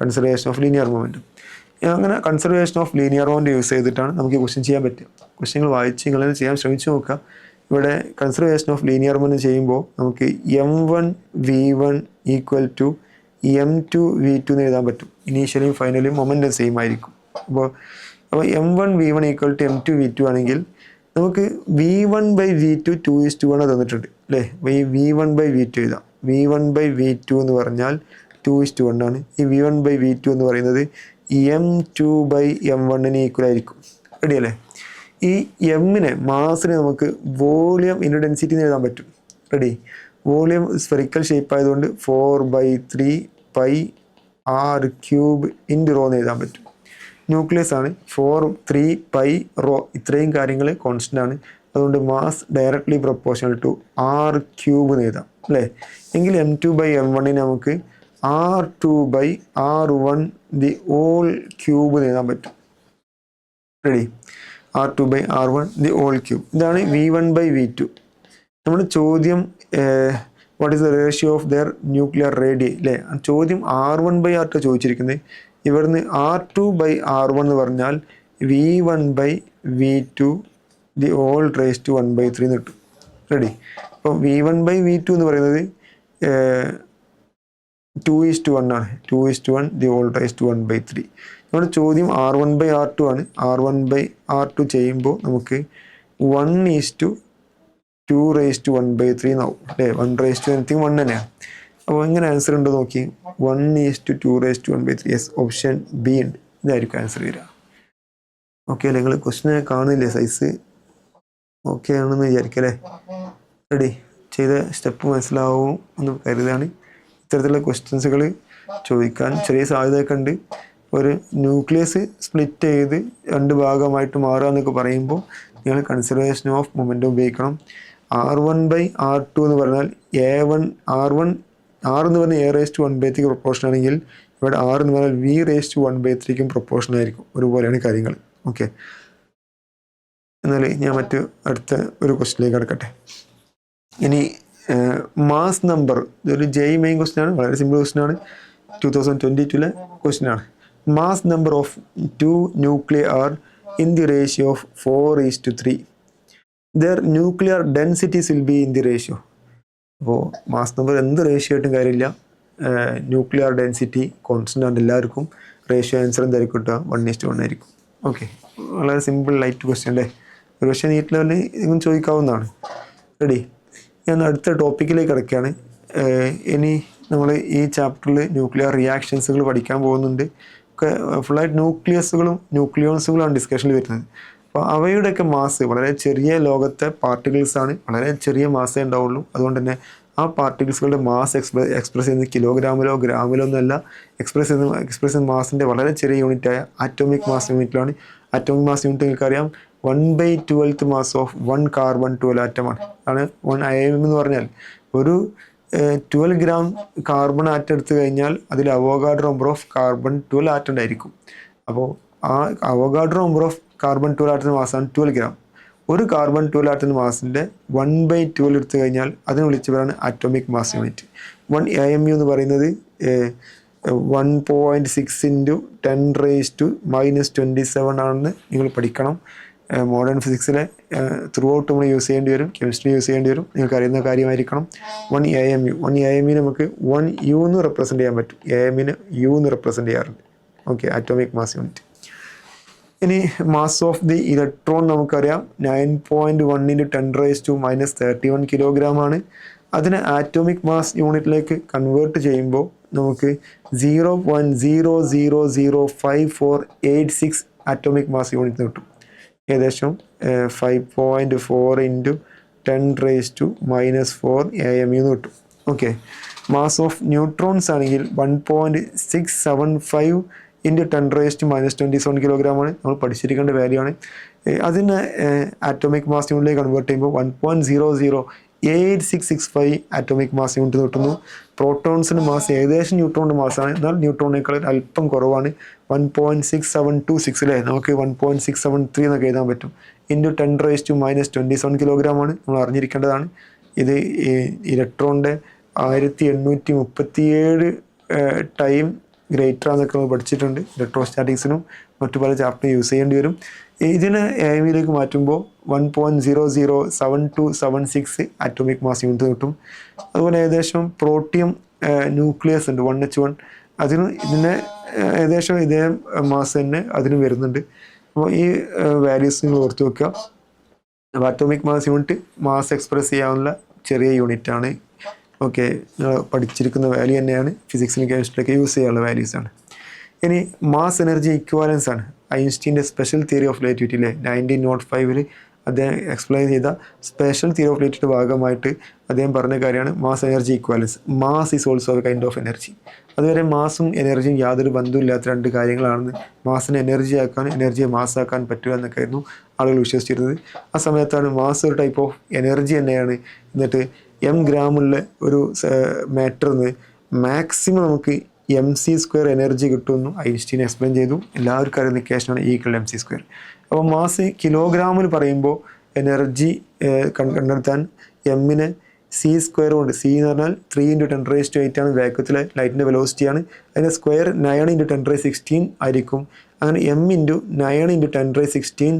Conservation of linear momentum. അങ്ങനെ conservation of linear momentum use ചെയ്തിട്ടാണ് നമുക്ക് ക്വസ്റ്റ്യൻ ചെയ്യാൻ പറ്റുക. ക്വസ്റ്റ്യങ്ങൾ വായിച്ച് നിങ്ങളത് ചെയ്യാൻ ശ്രമിച്ചു നോക്കുക. ഇവിടെ കൺസർവേഷൻ ഓഫ് ലീനിയർ മൊമെൻറ്റം ചെയ്യുമ്പോൾ നമുക്ക് m1v1 = m2v2 എന്ന് എഴുതാൻ പറ്റും. ഇനീഷ്യലിയും ഫൈനലിയും മൊമെൻറ്റം സെയിം ആയിരിക്കും. അപ്പോൾ m1v1 = m2v2 ആണെങ്കിൽ നമുക്ക് V1/V2 2:1 തന്നിട്ടുണ്ട് അല്ലേ. V1/V2 എഴുതാം. V1/V2 എന്ന് പറഞ്ഞാൽ 2:1 ആണ്. ഈ V1/V2 എന്ന് പറയുന്നത് M2/M1 ഈക്വൽ ആയിരിക്കും. റെഡി അല്ലേ. ഈ എമ്മിനെ മാസിനെ നമുക്ക് വോളിയം ഇൻറ്റു ഡെൻസിറ്റി എന്ന് എഴുതാൻ പറ്റും. റെഡി. വോളിയം സ്ഫെറിക്കൽ ഷേപ്പ് ആയതുകൊണ്ട് 4/3πr³ ഇൻറ്റു റോ എന്ന് എഴുതാൻ പറ്റും. ന്യൂക്ലിയസ് ആണ് 4/3πρ. ഇത്രയും കാര്യങ്ങൾ കോൺസ്റ്റൻ്റ് ആണ്. അതുകൊണ്ട് mass directly proportional to r³ എന്ന് എഴുതാം അല്ലേ. എങ്കിൽ M2/M1 നമുക്ക് R2/R1 ദി ഹോൾ ക്യൂബ് എന്ന് എഴുതാൻ പറ്റും. Ready. R2/R1 the whole cube. ഇതാണ് V1/V2. നമ്മുടെ ചോദ്യം what is the ratio of their nuclear radii അല്ലേ. ചോദ്യം R1/R2 ചോദിച്ചിരിക്കുന്നത്. ഇവിടുന്ന് R2/R1 എന്ന് പറഞ്ഞാൽ V1/V2 the whole raise to 1/3 എന്ന് കിട്ടും. റെഡി. അപ്പോൾ V1/V2 എന്ന് പറയുന്നത് 2:1 ആണ്. 2:1 ദി ഹോൾ റേസ് ടു 1/3. നമ്മുടെ ചോദ്യം R1/R2 ആണ്. R1/R2 ചെയ്യുമ്പോൾ നമുക്ക് 1:2 റേസ് ടു 1/3 എന്നാവും അല്ലേ. 1 റേസ് ടു എനിത്തിങ് 1 തന്നെയാണ്. അപ്പോൾ എങ്ങനെ ആൻസർ ഉണ്ട് നോക്കി. 1:2 raise to 1/3. Yes, option B ഉണ്ട്. ഇതായിരിക്കും ആൻസർ വരിക. ഓക്കെ അല്ലേ. നിങ്ങൾ ക്വസ്റ്റിനെ കാണില്ലേ, സൈസ് ഓക്കെ ആണെന്ന് വിചാരിക്കല്ലേ. റെഡി. ചെയ്ത സ്റ്റെപ്പ് മനസ്സിലാവും എന്ന് കരുതാണ്. ഇത്തരത്തിലുള്ള ക്വസ്റ്റ്യൻസുകൾ ചോദിക്കാൻ ചെറിയ സാധ്യതയൊക്കെ ഉണ്ട്. ഒരു ന്യൂക്ലിയസ് സ്പ്ലിറ്റ് ചെയ്ത് 2 ഭാഗമായിട്ട് മാറുക എന്നൊക്കെ പറയുമ്പോൾ നിങ്ങൾ കൺസിഡറേഷൻ ഓഫ് മൊമെൻറ്റം ഉപയോഗിക്കണം. R1/R2 എന്ന് പറഞ്ഞാൽ R എന്ന് പറഞ്ഞാൽ A⁻1/3 പ്രൊപ്പോർഷൻ ആണെങ്കിൽ ഇവിടെ R എന്ന് പറഞ്ഞാൽ V⁻1/3 പ്രൊപ്പോർഷൻ ആയിരിക്കും. ഒരുപോലെയാണ് കാര്യങ്ങൾ. ഓക്കെ. എന്നാൽ ഞാൻ അടുത്ത ഒരു ക്വസ്റ്റിലേക്ക് കടക്കട്ടെ. ഇനി മാസ് നമ്പർ, ഇതൊരു മെയിൻ ക്വസ്റ്റ്യൻ ആണ്. വളരെ സിമ്പിൾ ക്വസ്റ്റ്യൻ ആണ്. 2022 ക്വസ്റ്റ്യൻ ആണ്. Mass number of 2 nuclear are in the ratio of 4:3. There nuclear densities will be in the ratio. അപ്പോൾ മാസ് നമ്പർ എന്ത് റേഷ്യോ ആയിട്ടും കാര്യമില്ല. ന്യൂക്ലിയർ ഡെൻസിറ്റി കോൺസ്റ്റൻ്റ് ആണ് എല്ലാവർക്കും. റേഷ്യോ ആൻസർ എന്തായിരിക്കും കിട്ടുക? 1:1 ആയിരിക്കും. ഓക്കെ. വളരെ സിമ്പിൾ ലൈറ്റ് ക്വസ്റ്റ്യൻ അല്ലേ. ഒരു പക്ഷേ നീറ്റ് ലെവലിൽ ഇങ്ങനെ ചോദിക്കാവുന്നതാണ്. റെഡി. ഞാൻ അടുത്ത ടോപ്പിക്കിലേക്ക് കിടക്കുകയാണ്. ഇനി നമ്മൾ ഈ ചാപ്റ്ററിൽ ന്യൂക്ലിയർ റിയാക്ഷൻസുകൾ പഠിക്കാൻ പോകുന്നുണ്ട്. ഒക്കെ ഫുള്ളായിട്ട് ന്യൂക്ലിയസുകളും ന്യൂക്ലിയോൺസുകളാണ് ഡിസ്കഷനിൽ വരുന്നത്. അപ്പോൾ അവയുടെയൊക്കെ മാസ് വളരെ ചെറിയ ലോകത്തെ പാർട്ടിക്കിൾസാണ്. വളരെ ചെറിയ മാസേ ഉണ്ടാവുള്ളൂ. അതുകൊണ്ട് തന്നെ ആ പാർട്ടിക്കിൾസുകളുടെ മാസ് എക്സ്പ്രസ് ചെയ്യുന്നത് കിലോഗ്രാമിലോ ഗ്രാമിലോ ഒന്നുമല്ല. എക്സ്പ്രസ് ചെയ്യുന്ന മാസിൻ്റെ വളരെ ചെറിയ യൂണിറ്റായ ആറ്റോമിക് മാസ് യൂണിറ്റിലാണ്. ആറ്റോമിക് മാസ് യൂണിറ്റ് നിങ്ങൾക്കറിയാം 1/12 മാസ് ഓഫ് 1 കാർബൺ-12 ആറ്റമാണ്. ആണ് 1 IM എന്ന് പറഞ്ഞാൽ. ഒരു 12 ഗ്രാം കാർബൺ ആറ്റം എടുത്തു കഴിഞ്ഞാൽ അതിൽ അവോഗാഡ്രോ നമ്പർ ഓഫ് കാർബൺ-12 ആറ്റം ഉണ്ടായിരിക്കും. അപ്പോൾ ആ അവോഗാഡ്രോ നമ്പർ ഓഫ് കാർബൺ-12 ആറ്റത്തിൻ്റെ മാസമാണ് 12 ഗ്രാം. ഒരു കാർബൺ-12 ആറ്റത്തിൻ്റെ മാസിൻ്റെ 1/12 എടുത്തു കഴിഞ്ഞാൽ അതിന് വിളിച്ച പേരാണ് ആറ്റോമിക് മാസ് യൂണിറ്റ്. 1 IMU എന്ന് പറയുന്നത് 1.6 × 10⁻⁻27 ആണെന്ന് നിങ്ങൾ പഠിക്കണം. മോഡേൺ ഫിസിക്സിലെ ത്രൂ ഔട്ട് നമ്മൾ യൂസ് ചെയ്യേണ്ടി വരും. കെമിസ്ട്രി യൂസ് ചെയ്യേണ്ടി വരും. നിങ്ങൾക്ക് അറിയുന്ന കാര്യമായിരിക്കണം. 1 IMU നമുക്ക് 1U എന്ന് റെപ്രസെൻറ്റ് ചെയ്യാൻ പറ്റും. AMന് U എന്ന് റെപ്രസെൻറ്റ് ചെയ്യാറുണ്ട്. ഓക്കെ. Atomic mass unit. ഇനി മാസ് ഓഫ് ദി ഇലക്ട്രോൺ നമുക്കറിയാം 9.1 × 10⁻31 കിലോഗ്രാം ആണ്. അതിനെ ആറ്റോമിക് മാസ് യൂണിറ്റിലേക്ക് കൺവേർട്ട് ചെയ്യുമ്പോൾ നമുക്ക് 0.000548 ആറ്റോമിക് മാസ് യൂണിറ്റ് കിട്ടും. ഏകദേശം 5.4 × 10⁻⁻4 AMU എന്ന് കിട്ടും. ഓക്കെ. മാസ് ഓഫ് ന്യൂട്രോൺസ് ആണെങ്കിൽ 1.675 × 10⁻⁻27 കിലോഗ്രാം ആണ്. നമ്മൾ പഠിച്ചിരിക്കേണ്ട വാല്യൂ ആണ്. അതിനെ ആറ്റോമിക് മാസ് യൂണിറ്റിലേക്ക് കൺവേർട്ട് ചെയ്യുമ്പോൾ 1.008665 ആറ്റോമിക് മാസ് യൂണിറ്റ് കിട്ടുന്നു. പ്രോട്ടോൺസിൻ്റെ മാസ് ഏകദേശം ന്യൂട്രോണിൻ്റെ മാസമാണ്. എന്നാൽ ന്യൂട്രോണിനേക്കാൾ അല്പം കുറവാണ്. 1.6726 അല്ലേ. നമുക്ക് 1.673 എന്നൊക്കെ എഴുതാൻ പറ്റും. × 10⁻⁻27 കിലോഗ്രാം ആണ്. നമ്മൾ അറിഞ്ഞിരിക്കേണ്ടതാണ്. ഇത് ഇലക്ട്രോണിൻ്റെ 1837 ടൈം ഗ്രേറ്റർ എന്നൊക്കെ നമ്മൾ പഠിച്ചിട്ടുണ്ട്. ഇലക്ട്രോസ്റ്റാറ്റിക്സിനും മറ്റു പല ചാപ്റ്റർ യൂസ് ചെയ്യേണ്ടി വരും. ഇതിനെ AMയിലേക്ക് മാറ്റുമ്പോൾ 1.007276 ആറ്റോമിക് മാസ് യൂണിറ്റ് കിട്ടും. അതുപോലെ ഏകദേശം പ്രോട്ടിയം ന്യൂക്ലിയസ് ഉണ്ട് 1H1. ഇതിനെ ഏകദേശം ഇതേ മാസ് തന്നെ അതിന് വരുന്നുണ്ട്. അപ്പോൾ ഈ വാല്യൂസ് നിങ്ങൾ ഓർത്ത് വെക്കുക. അപ്പോൾ atomic mass unit mass express ചെയ്യാനുള്ള ചെറിയ യൂണിറ്റാണ്. ഓക്കെ, നിങ്ങൾ പഠിച്ചിരിക്കുന്ന വാല്യൂ തന്നെയാണ് ഫിസിക്സിലും കെമിസ്ട്രിയിലൊക്കെ യൂസ് ചെയ്യാനുള്ള വാല്യൂസാണ്. ഇനി മാസ് എനർജി ഇക്വാലൻസ് ആണ് ഐൻസ്റ്റീൻ്റെ സ്പെഷ്യൽ തിയറി ഓഫ് റിലേറ്റിവിറ്റിയിലെ 1905 അദ്ദേഹം എക്സ്പ്ലെയിൻ ചെയ്ത സ്പെഷ്യൽ തിയറി ഓഫ് റിലേറ്റിവിറ്റിയുടെ ഭാഗമായിട്ട് അദ്ദേഹം പറഞ്ഞ കാര്യമാണ് mass energy equivalence. Mass is also A kind of energy. അതുവരെ മാസും എനർജിയും യാതൊരു ബന്ധമില്ലാത്ത രണ്ട് കാര്യങ്ങളാണെന്ന്, മാസിനെ എനർജി ആക്കാൻ എനർജിയെ മാസ്സാക്കാൻ പറ്റുക എന്നൊക്കെ ആയിരുന്നു ആളുകൾ വിശ്വസിച്ചിരുന്നത്. ആ സമയത്താണ് മാസ് ഒരു ടൈപ്പ് ഓഫ് എനർജി തന്നെയാണ്. എന്നിട്ട് ഗ്രാമുള്ള ഒരു മാറ്ററിന് മാക്സിമം നമുക്ക് mc² എനർജി കിട്ടുമെന്നും ഐൻസ്റ്റീൻ എക്സ്പ്ലെയിൻ ചെയ്തു. എല്ലാവർക്കും അറിയുന്ന ഇക്വേഷനാണ് E=mc². അപ്പോൾ മാസ് കിലോഗ്രാമിൽ പറയുമ്പോൾ എനർജി കണ്ടെത്താൻ എമ്മിനെ c² കൊണ്ട്, c എന്ന് പറഞ്ഞാൽ 3 × 10⁸ ആണ് വേഗത്തിലെ ലൈറ്റിൻ്റെ വെലോസിറ്റിയാണ്. അതിൻ്റെ സ്ക്വയർ 9 × 10⁻16 ആയിരിക്കും. അങ്ങനെ m × 9 × 10⁻16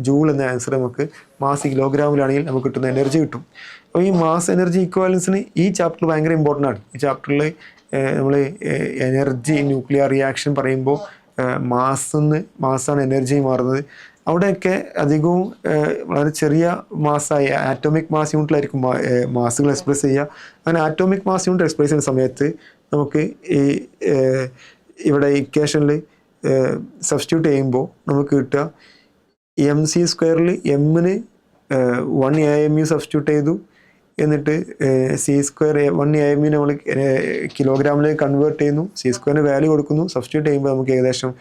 ജൂൾ എന്ന ആൻസർ നമുക്ക് മാസ് കിലോഗ്രാമിലാണെങ്കിൽ നമുക്ക് കിട്ടുന്ന എനർജി കിട്ടും. അപ്പോൾ ഈ മാസ് എനർജി ഇക്വാലൻസിന് ഈ ചാപ്റ്റർ ഭയങ്കര ഇമ്പോർട്ടൻ്റ് ആണ്. ഈ ചാപ്റ്ററിൽ നമ്മൾ എനർജി ന്യൂക്ലിയർ റിയാക്ഷൻ പറയുമ്പോൾ മാസാണ് എനർജി മാറുന്നത്. അവിടെയൊക്കെ അധികവും വളരെ ചെറിയ മാസ്സായി ആറ്റോമിക് മാസ് യൂണിറ്റിലായിരിക്കും മാസുകൾ എക്സ്പ്രസ് ചെയ്യുക. അങ്ങനെ ആറ്റോമിക് മാസ് യൂണിറ്റ് എക്സ്പ്രസ് ചെയ്യുന്ന സമയത്ത് നമുക്ക് ഈ ഇവിടെ ഇക്വേഷനിൽ സബ്സ്റ്റിറ്റ്യൂട്ട് ചെയ്യുമ്പോൾ നമുക്ക് കിട്ടുക mc² എമ്മിന് 1 AMU സബ്സ്റ്റിറ്റ്യൂട്ട് ചെയ്തു. എന്നിട്ട് c² 1 AMU നമ്മൾ കിലോഗ്രാമിലേക്ക് കൺവേർട്ട് ചെയ്യുന്നു. c² വാല്യൂ കൊടുക്കുന്നു. സബ്സ്റ്റിറ്റ്യൂട്ട് ചെയ്യുമ്പോൾ നമുക്ക് ഏകദേശം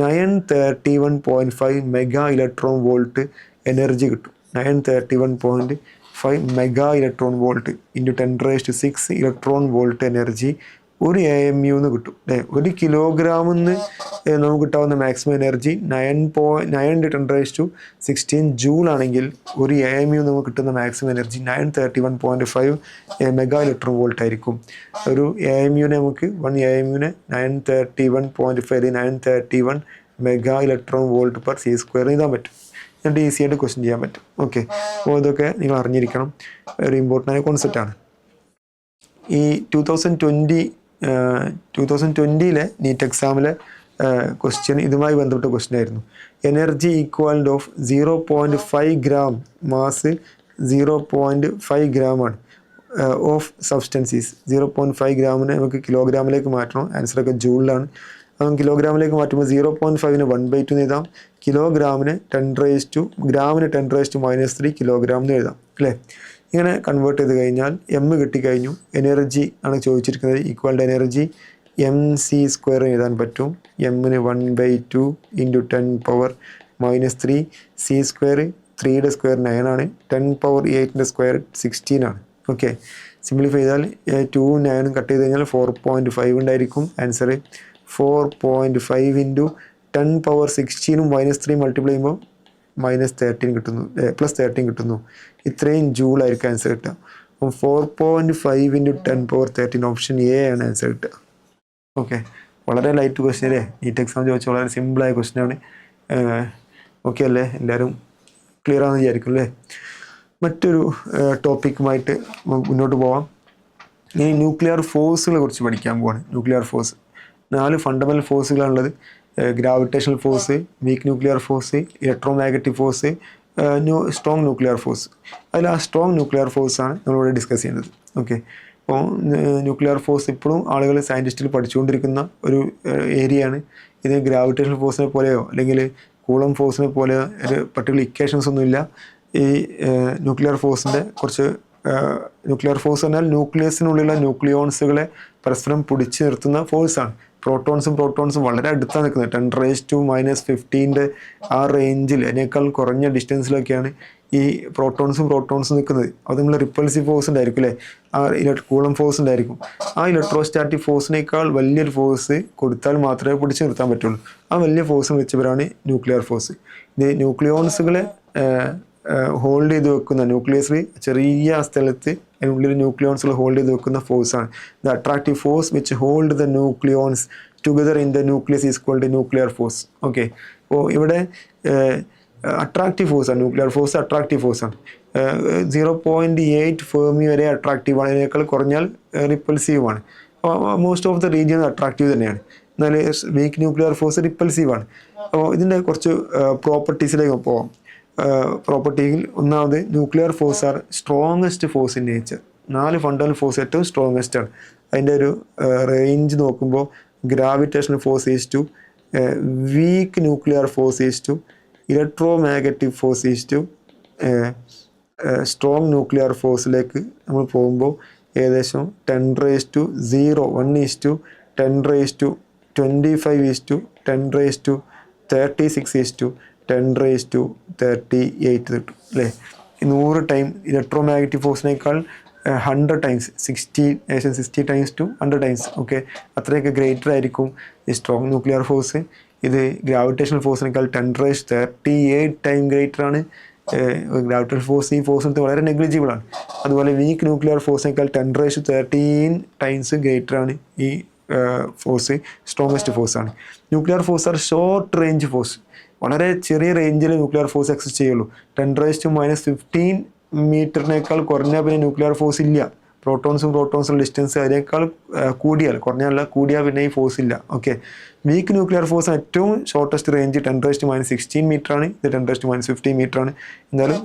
931.5 മെഗാ ഇലക്ട്രോൺ വോൾട്ട് എനർജി കിട്ടും. 931.5 mega electron volt into 10⁻6 electron volt energy ഒരു AMU എന്ന് കിട്ടും അല്ലേ. 1 കിലോഗ്രാമിൽ നിന്ന് നമുക്ക് കിട്ടാവുന്ന മാക്സിമം എനർജി 9 × 10⁻16 ജൂൾ ആണെങ്കിൽ 1 AMU നമുക്ക് കിട്ടുന്ന maximum energy 931.5 mega electron volt ആയിരിക്കും. ഒരു AMUനെ നമുക്ക് 1 AMUനെ 931.5 931 mega electron volt per c² എഴുതാൻ പറ്റും. എന്നിട്ട് ഈസി ആയിട്ട് ക്വസ്റ്റ്യൻ ചെയ്യാൻ പറ്റും. ഓക്കെ, അപ്പോൾ ഇതൊക്കെ നിങ്ങൾ അറിഞ്ഞിരിക്കണം, ഒരു ഇമ്പോർട്ടൻ്റ് ആയ കോൺസെപ്റ്റാണ്. ഈ 2020 നീറ്റ് എക്സാമിലെ ക്വസ്റ്റ്യൻ ഇതുമായി ബന്ധപ്പെട്ട ക്വസ്റ്റ്യൻ ആയിരുന്നു. Energy equivalent of 0.5 gram mass 0.5 ഗ്രാമാണ് ഓഫ് സബ്സ്റ്റൻസീസ്. 0.5 ഗ്രാമിനെ നമുക്ക് കിലോഗ്രാമിലേക്ക് മാറ്റണം. ആൻസറൊക്കെ ജൂളിലാണ്. അപ്പം കിലോഗ്രാമിലേക്ക് മാറ്റുമ്പോൾ 0.5നെ 1/2 എഴുതാം. കിലോഗ്രാമിന് 10⁻³ കിലോഗ്രാം എന്ന് എഴുതാം അല്ലേ. ഇങ്ങനെ കൺവേർട്ട് ചെയ്ത് കഴിഞ്ഞാൽ എം കിട്ടിക്കഴിഞ്ഞു. എനർജി ആണ് ചോദിച്ചിരിക്കുന്നത്. ഈക്വൽഡ് എനർജി mc² എഴുതാൻ പറ്റും. എമ്മിന് 1/2 × 10⁻³ c², 3യുടെ സ്ക്വയർ 9 ആണ്. 10⁻8ൻ്റെ സ്ക്വയർ 16 ആണ്. ഓക്കെ, സിംപ്ലിഫൈ ചെയ്താൽ 2 9 കട്ട് ചെയ്ത് കഴിഞ്ഞാൽ 4.5 ഉണ്ടായിരിക്കും. ആൻസർ 4.5 × 10⁻16 -3 മൾട്ടിപ്ലൈ ചെയ്യുമ്പോൾ -13 കിട്ടുന്നു, +13 കിട്ടുന്നു. ഇത്രയും ജൂളായിരിക്കും ആൻസർ കിട്ടുക. അപ്പം 4.5 × 10⁻13 ഓപ്ഷൻ എ ആണ് ആൻസർ കിട്ടുക. ഓക്കെ, വളരെ ലൈറ്റ് ക്വസ്റ്റ്യൻ അല്ലേ. നീറ്റ് എക്സാം ചോദിച്ചാൽ വളരെ സിമ്പിളായ ക്വസ്റ്റ്യനാണ്. ഓക്കെ അല്ലേ, എല്ലാവരും ക്ലിയർ ആണെന്ന് വിചാരിക്കും അല്ലേ. മറ്റൊരു ടോപ്പിക്കുമായിട്ട് മുന്നോട്ട് പോവാം. ഇനി ന്യൂക്ലിയർ ഫോഴ്സുകളെ കുറിച്ച് പഠിക്കാൻ പോവാണ്. ന്യൂക്ലിയർ ഫോഴ്സ് 4 ഫണ്ടമെൻ്റൽ ഫോഴ്സുകളാണുള്ളത്. Gravitational force, weak nuclear force, electromagnetic force, strong nuclear force. അതിൽ ആ സ്ട്രോങ് ന്യൂക്ലിയർ ഫോഴ്സാണ് നമ്മളിവിടെ ഡിസ്കസ് ചെയ്യുന്നത്. ഓക്കെ, അപ്പോൾ ന്യൂക്ലിയർ ഫോഴ്സ് ഇപ്പോഴും ആളുകൾ സയൻറ്റിസ്റ്റിൽ പഠിച്ചുകൊണ്ടിരിക്കുന്ന ഒരു ഏരിയയാണ്. ഇത് ഗ്രാവിറ്റേഷണൽ ഫോഴ്സിനെ പോലെയോ അല്ലെങ്കിൽ കൂളം ഫോഴ്സിനെ പോലെയോ ഒരു പർട്ടിക്കുലർ ഇക്വേഷൻസ് ഒന്നുമില്ല. ഈ ന്യൂക്ലിയർ ഫോഴ്സിൻ്റെ കുറച്ച് ന്യൂക്ലിയർ ഫോഴ്സ് പറഞ്ഞാൽ ന്യൂക്ലിയസിനുള്ളിലുള്ള ന്യൂക്ലിയോൺസുകളെ പരസ്പരം പിടിച്ചു നിർത്തുന്ന ഫോഴ്സാണ്. പ്രോട്ടോൺസും വളരെ അടുത്താണ് നിൽക്കുന്നത്. 10⁻⁻15 ആ റേഞ്ചിൽ, അതിനേക്കാൾ കുറഞ്ഞ ഡിസ്റ്റൻസിലൊക്കെയാണ് ഈ പ്രോട്ടോൺസും നിൽക്കുന്നത്. അത് നമ്മൾ റിപ്പൾസീവ് ഫോഴ്സ് ഉണ്ടായിരിക്കും അല്ലേ, ആ കൂളം ഫോഴ്സ് ഉണ്ടായിരിക്കും. ആ ഇലക്ട്രോസ്റ്റാറ്റിക് ഫോഴ്സിനേക്കാൾ വലിയൊരു ഫോഴ്സ് കൊടുത്താൽ മാത്രമേ പിടിച്ചു നിർത്താൻ പറ്റുള്ളൂ. ആ വലിയ ഫോഴ്സ് വെച്ചവരാണ് ന്യൂക്ലിയർ ഫോഴ്സ്. ഇത് ന്യൂക്ലിയോൺസുകളെ ഹോൾഡ് ചെയ്ത് വെക്കുന്ന, ന്യൂക്ലിയസിൽ ചെറിയ സ്ഥലത്ത് അതിനുള്ളിൽ ന്യൂക്ലിയോൺസുകൾ ഹോൾഡ് ചെയ്ത് വെക്കുന്ന ഫോഴ്സാണ്. The attractive force which hold the nucleons together in the nucleus is called nuclear force. Okay, അപ്പോൾ ഇവിടെ അട്രാക്റ്റീവ് ഫോഴ്സാണ് ന്യൂക്ലിയർ ഫോഴ്സ്. അട്രാക്റ്റീവ് ഫോഴ്സാണ്. 0.8 ഫെർമി വരെ അട്രാക്റ്റീവാണ്. അതിനേക്കാൾ കുറഞ്ഞാൽ റിപ്പൾസീവാണ്. Most of the region attractive തന്നെയാണ്. എന്നാൽ വീക്ക് ന്യൂക്ലിയർ ഫോഴ്സ് റിപ്പൾസീവാണ്. അപ്പോൾ ഇതിൻ്റെ കുറച്ച് പ്രോപ്പർട്ടീസിലേക്ക് പോകാം. പ്രോപ്പർട്ടിയിൽ ഒന്നാമത് nuclear force are strongest force in nature. 4 fundamental force ഏറ്റവും സ്ട്രോങ്ങസ്റ്റ് ആണ്. അതിൻ്റെ ഒരു റേഞ്ച് നോക്കുമ്പോൾ gravitational force is to weak nuclear force is to electromagnetic force is to strong nuclear ഫോഴ്സിലേക്ക് നമ്മൾ പോകുമ്പോൾ ഏകദേശം 10⁻0 1:10⁻25 10⁻36 10⁻38 കിട്ടും അല്ലേ. 100 ടൈം ഇലക്ട്രോ മാഗ്നറ്റിക് ഫോഴ്സിനേക്കാൾ 100 times 60 times to 100 times okay, അത്രയൊക്കെ ഗ്രേറ്റർ ആയിരിക്കും ഈ സ്ട്രോങ് ന്യൂക്ലിയർ ഫോഴ്സ്. ഇത് ഗ്രാവിറ്റേഷണൽ ഫോഴ്സിനേക്കാൾ 10⁻38 ടൈം ഗ്രേറ്റർ ആണ്. ഗ്രാവിറ്റേഷണൽ ഫോഴ്സ് ഈ ഫോഴ്സ് വളരെ നെഗ്ലിജിബിൾ ആണ്. അതുപോലെ വീക്ക് ന്യൂക്ലിയർ ഫോഴ്സിനേക്കാൾ 10⁻13 ടൈംസ് ഗ്രേറ്റർ ആണ് ഈ ഫോഴ്സ്. സ്ട്രോങ്ങസ്റ്റ് ഫോഴ്സ് ആണ്. Nuclear force are short range force. വളരെ ചെറിയ റേഞ്ചിൽ ന്യൂക്ലിയർ ഫോഴ്സ് എക്സിസ്റ്റ് ചെയ്യുള്ളൂ. 10⁻⁻15 മീറ്ററിനേക്കാൾ കുറഞ്ഞാൽ പിന്നെ ന്യൂക്ലിയർ ഫോഴ്സ് ഇല്ല. പ്രോട്ടോൺസും ഡിസ്റ്റൻസ് അതിനേക്കാൾ കൂടിയാൽ പിന്നെ ഈ ഫോഴ്സ് ഇല്ല. ഓക്കെ, വീക്ക് ന്യൂക്ലിയർ ഫോഴ്സ് ഏറ്റവും ഷോർട്ടസ്റ്റ് റേഞ്ച് 10⁻16 മീറ്റർ ആണ്. ഇത് 10⁻15 മീറ്റർ ആണ്. എന്തായാലും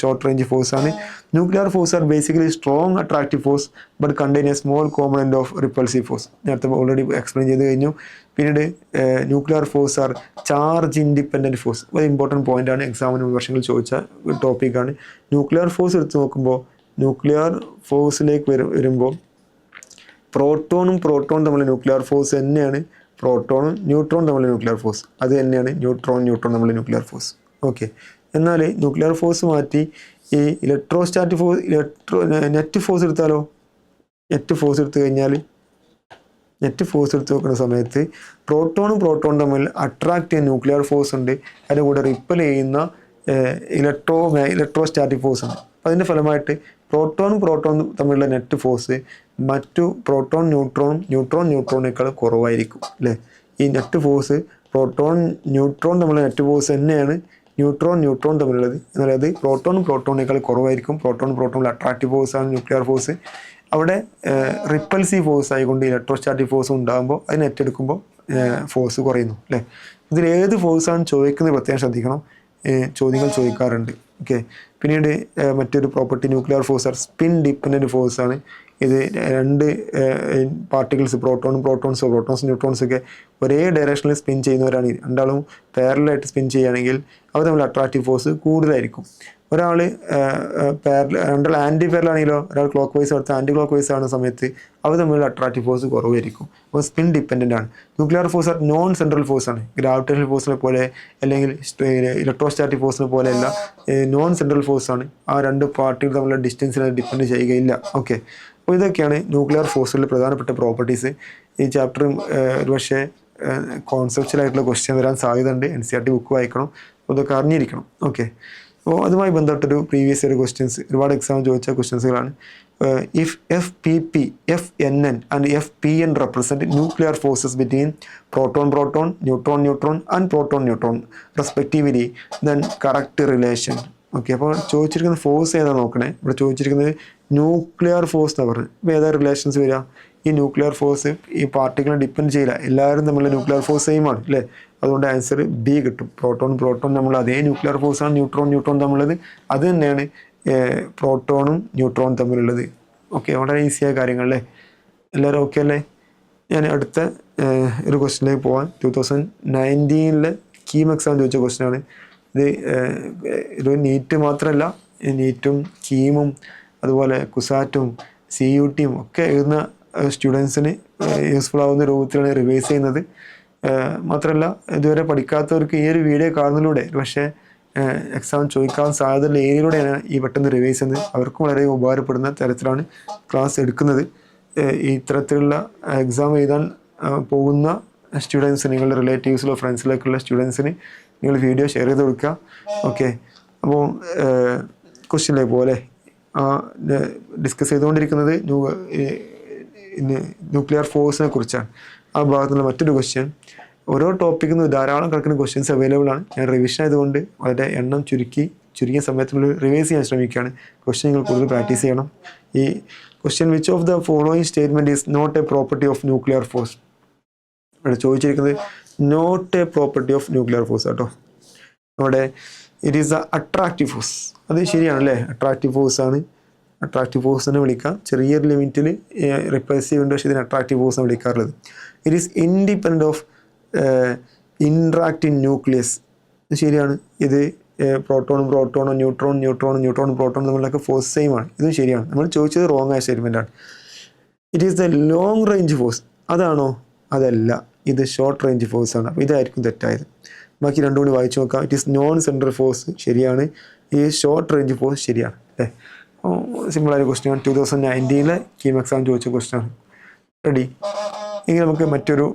ഷോർട്ട് റേഞ്ച് ഫോഴ്സ് ആണ്. Nuclear force are basically strong attractive force but contain a small component of repulsive force. നേരത്തെ ഓൾറെഡി എക്സ്പ്ലെയിൻ ചെയ്ത് കഴിഞ്ഞു. പിന്നീട് nuclear force are charge independent force. ഒരു ഇമ്പോർട്ടൻറ്റ് പോയിന്റ് ആണ്, എക്സാമിന് വർഷങ്ങളിൽ ചോദിച്ച ടോപ്പിക്കാണ്. ന്യൂക്ലിയർ ഫോഴ്സ് എടുത്ത് നോക്കുമ്പോൾ ന്യൂക്ലിയർ ഫോഴ്സിലേക്ക് വരുമ്പോൾ പ്രോട്ടോണും തമ്മിലുള്ള ന്യൂക്ലിയർ ഫോഴ്സ് തന്നെയാണ് പ്രോട്ടോണും ന്യൂട്രോൺ തമ്മിലുള്ള ന്യൂക്ലിയർ ഫോഴ്സ്. അത് തന്നെയാണ് ന്യൂട്രോൺ തമ്മിലുള്ള ന്യൂക്ലിയർ ഫോഴ്സ്. ഓക്കെ, എന്നാൽ ന്യൂക്ലിയർ ഫോഴ്സ് മാറ്റി ഈ ഇലക്ട്രോസ്റ്റാറ്റിക് ഫോഴ്സ് നെറ്റ് ഫോഴ്സ് എടുത്താലോ? നെറ്റ് ഫോഴ്സ് എടുത്ത് നോക്കുന്ന സമയത്ത് പ്രോട്ടോണും തമ്മിൽ അട്രാക്ട് ചെയ്യുന്ന ന്യൂക്ലിയർ ഫോഴ്സ് ഉണ്ട്. അതിൻ്റെ കൂടെ റിപ്പൽ ചെയ്യുന്ന ഇലക്ട്രോസ്റ്റാറ്റിക് ഫോഴ്സ് ഉണ്ട്. അതിൻ്റെ ഫലമായിട്ട് പ്രോട്ടോണും തമ്മിലുള്ള നെറ്റ് ഫോഴ്സ് മറ്റു ന്യൂട്രോണിനേക്കാൾ കുറവായിരിക്കും അല്ലേ. ഈ നെറ്റ് ഫോഴ്സ് ന്യൂട്രോൺ തമ്മിലുള്ള നെറ്റ് ഫോഴ്സ് തന്നെയാണ് ന്യൂട്രോൺ തമ്മിലുള്ളത്. എന്നാൽ അത് പ്രോട്ടോണിനേക്കാൾ കുറവായിരിക്കും. പ്രോട്ടോണിൽ അട്രാക്റ്റീവ് ഫോഴ്സ് ആണ് ന്യൂക്ലിയർ ഫോഴ്സ്. അവിടെ റിപ്പൽസീവ് ഫോഴ്സ് ആയിക്കൊണ്ട് ഇലക്ട്രോസ്റ്റാറ്റിക് ഫോഴ്സ് ഉണ്ടാകുമ്പോൾ അത് നെറ്റ് എടുക്കുമ്പോൾ ഫോഴ്സ് കുറയുന്നു അല്ലേ. ഇതിൽ ഏത് ഫോഴ്സാണ് ചോദിക്കുന്നത് പ്രത്യേകം ശ്രദ്ധിക്കണം. ചോദ്യങ്ങൾ ചോദിക്കാറുണ്ട്. ഓക്കെ, പിന്നീട് മറ്റൊരു property nuclear force are spin dependent force ആണ്. ഇത് രണ്ട് പാർട്ടിക്കിൾസ് പ്രോട്ടോൺസ് ന്യൂട്രോൺസൊക്കെ ഒരേ ഡയറക്ഷനിൽ സ്പിൻ ചെയ്യുന്നവരാണ്. രണ്ടാളും പാരലായിട്ട് സ്പിൻ ചെയ്യുകയാണെങ്കിൽ അവർ തമ്മിൽ അട്രാക്റ്റീവ് ഫോഴ്സ് കൂടുതലായിരിക്കും. ഒരാൾ രണ്ടാൾ ആൻറ്റി പാരലാണെങ്കിലോ, ഒരാൾ ക്ലോക്ക് വൈസ് അടുത്ത് ആൻറ്റി ക്ലോക്ക് വൈസ് ആകുന്ന സമയത്ത് അവർ തമ്മിലുള്ള അട്രാക്റ്റീവ് ഫോഴ്സ് കുറവായിരിക്കും. അപ്പോൾ സ്പിൻ ഡിപ്പെൻഡൻ്റ് ആണ്. Nuclear force are non central force ആണ്. ഗ്രാവിറ്റേഷണൽ ഫോഴ്സിനെ പോലെ അല്ലെങ്കിൽ ഇലക്ട്രോസ്റ്റാറ്റിക് ഫോഴ്സിനെ പോലെയല്ല, നോൺ സെൻട്രൽ ഫോഴ്സ് ആണ്. ആ രണ്ട് പാർട്ടികൾ തമ്മിലുള്ള ഡിസ്റ്റൻസിനെ ഡിപ്പെൻഡ് ചെയ്യുകയില്ല. ഓക്കെ, അപ്പോൾ ഇതൊക്കെയാണ് ന്യൂക്ലിയർ ഫോഴ്സിലെ പ്രധാനപ്പെട്ട പ്രോപ്പർട്ടീസ്. ഈ ചാപ്റ്റർ ഒരുപക്ഷെ കോൺസെപ്ച്വലായിട്ടുള്ള ക്വസ്റ്റ്യൻ വരാൻ സാധ്യതയുണ്ട്. NCERT ബുക്ക് വായിക്കണം, അപ്പോൾ ഇതൊക്കെ അറിഞ്ഞിരിക്കണം. ഓക്കെ, അപ്പോൾ അതുമായി ബന്ധപ്പെട്ടൊരു പ്രീവിയസ് ഇയർ ക്വസ്റ്റ്യൻസ് ഒരുപാട് എക്സാം ചോദിച്ച ക്വസ്റ്റ്യൻസുകളാണ്. If FPP, FNN and FPN represent nuclear forces between proton neutron and proton respectively then correct relation. Okay, അപ്പോൾ ചോദിച്ചിരിക്കുന്ന ഫോഴ്സ് ഏതാണ് നോക്കണേ. ഇവിടെ ചോദിച്ചിരിക്കുന്നത് ന്യൂക്ലിയർ ഫോഴ്സ് എന്നാണ് പറഞ്ഞത്. ഇപ്പോൾ ഏതാ റിലേഷൻസ് വരിക? ഈ ന്യൂക്ലിയർ ഫോഴ്സ് ഈ പാർട്ടിക്കിളിനെ ഡിപ്പെൻഡ് ചെയ്യില്ല. എല്ലാവരും തമ്മിലുള്ള ന്യൂക്ലിയർ ഫോഴ്സ് സെയിം ആണ് അല്ലേ. അതുകൊണ്ട് ആൻസർ B കിട്ടും. പ്രോട്ടോൺ നമ്മൾ അതേ ന്യൂക്ലിയർ ഫോഴ്സാണ് ന്യൂട്രോൺ തമ്മിലുള്ളത്. അത് തന്നെയാണ് പ്രോട്ടോണും ന്യൂട്രോൺ തമ്മിലുള്ളത്. ഓക്കെ, വളരെ ഈസിയായ കാര്യങ്ങളല്ലേ. എല്ലാവരും ഓക്കെ അല്ലേ? ഞാൻ അടുത്ത ഒരു ക്വസ്റ്റ്യനിലേക്ക് പോകാൻ 2019 കീം എക്സാം ചോദിച്ച ക്വസ്റ്റ്യനാണ് ഇത്. ഒരു നീറ്റ് മാത്രമല്ല, നീറ്റും കീമും അതുപോലെ കുസാറ്റും CUTയും ഒക്കെ എഴുതുന്ന സ്റ്റുഡൻസിന് യൂസ്ഫുൾ ആവുന്ന രൂപത്തിലാണ് റിവൈസ് ചെയ്യുന്നത്. മാത്രമല്ല ഇതുവരെ പഠിക്കാത്തവർക്ക് ഈ ഒരു വീഡിയോ കാണുന്നതിലൂടെ പക്ഷേ എക്സാം ചോദിക്കാൻ സാധ്യതയുള്ള ഏരിയയിലൂടെയാണ് ഈ പെട്ടെന്ന് റിവൈസ് ചെയ്യുന്നത്. അവർക്കും വളരെ ഉപകാരപ്പെടുന്ന തരത്തിലാണ് ക്ലാസ് എടുക്കുന്നത്. ഇത്തരത്തിലുള്ള എക്സാം എഴുതാൻ പോകുന്ന സ്റ്റുഡൻസ്, നിങ്ങളുടെ റിലേറ്റീവ്സിലോ ഫ്രണ്ട്സിലേക്കുള്ള സ്റ്റുഡൻസിന് നിങ്ങൾ വീഡിയോ ഷെയർ ചെയ്ത് കൊടുക്കുക. ഓക്കെ, അപ്പോൾ ക്വസ്റ്റ്യനിലേക്ക് പോലെ ഡിസ്കസ് ചെയ്തുകൊണ്ടിരിക്കുന്നത് ന്യൂക്ലിയർ ഫോഴ്സിനെ കുറിച്ചാണ്. ആ ഭാഗത്തുള്ള മറ്റൊരു ക്വസ്റ്റ്യൻ, ഓരോ ടോപ്പിക്കിൽ നിന്ന് ധാരാളം കണക്കിന് ക്വസ്റ്റ്യൻസ് അവൈലബിൾ ആണ്. ഞാൻ റിവിഷൻ ആയതുകൊണ്ട് വളരെ എണ്ണം ചുരുങ്ങിയ സമയത്തിനുള്ളിൽ റിവൈസ് ചെയ്യാൻ ശ്രമിക്കുകയാണ്. ക്വസ്റ്റ്യൻ നിങ്ങൾ കൂടുതൽ പ്രാക്ടീസ് ചെയ്യണം. ഈ question which of the following statement is not a property of nuclear force. ഇവിടെ ചോദിച്ചിരിക്കുന്നത് not a property of nuclear force കേട്ടോ. അവിടെ it is the attractive force. അത് ശരിയാണല്ലേ, അട്രാക്റ്റീവ് ഫോഴ്സ് ആണ്. അട്രാക്റ്റീവ് ഫോഴ്സ് എന്ന് വിളിക്കാം. ചെറിയൊരു ലിമിറ്റിൽ റിപ്രസീവ് ഉണ്ട്, പക്ഷേ ഇതിന് അട്രാക്റ്റീവ് ഫോഴ്സ് ആണ് വിളിക്കാറുള്ളത്. It is independent of interacting nucleus. ശരിയാണ്. ഇത് പ്രോട്ടോണും ന്യൂട്രോണും പ്രോട്ടോണും തമ്മിലൊക്കെ ഫോഴ്സ് സെയിം ആണ്. ഇതും ശരിയാണ്. നമ്മൾ ചോദിച്ചത് റോങ് ആയ സ്റ്റേറ്റ്മെൻ്റ് ആണ്. It is the long range force. അതാണോ? അതല്ല, ഇത് ഷോർട്ട് റേഞ്ച് ഫോഴ്സ് ആണ്. അപ്പോൾ ഇതായിരിക്കും തെറ്റായത്. ബാക്കി രണ്ടും കൂടി വായിച്ചു നോക്കാം. It is known central force ശരിയാണ്. ഈ ഷോർട്ട് റേഞ്ച് ഫോഴ്സ് ശരിയാണ് അല്ലേ. സിമ്പിളായ ക്വസ്റ്റ്യൻ ആണ്. 2019 കീം എക്സാം ചോദിച്ച ക്വസ്റ്റ്യൻ ആണ്. റെഡി. ഇനി നമുക്ക് മറ്റൊരു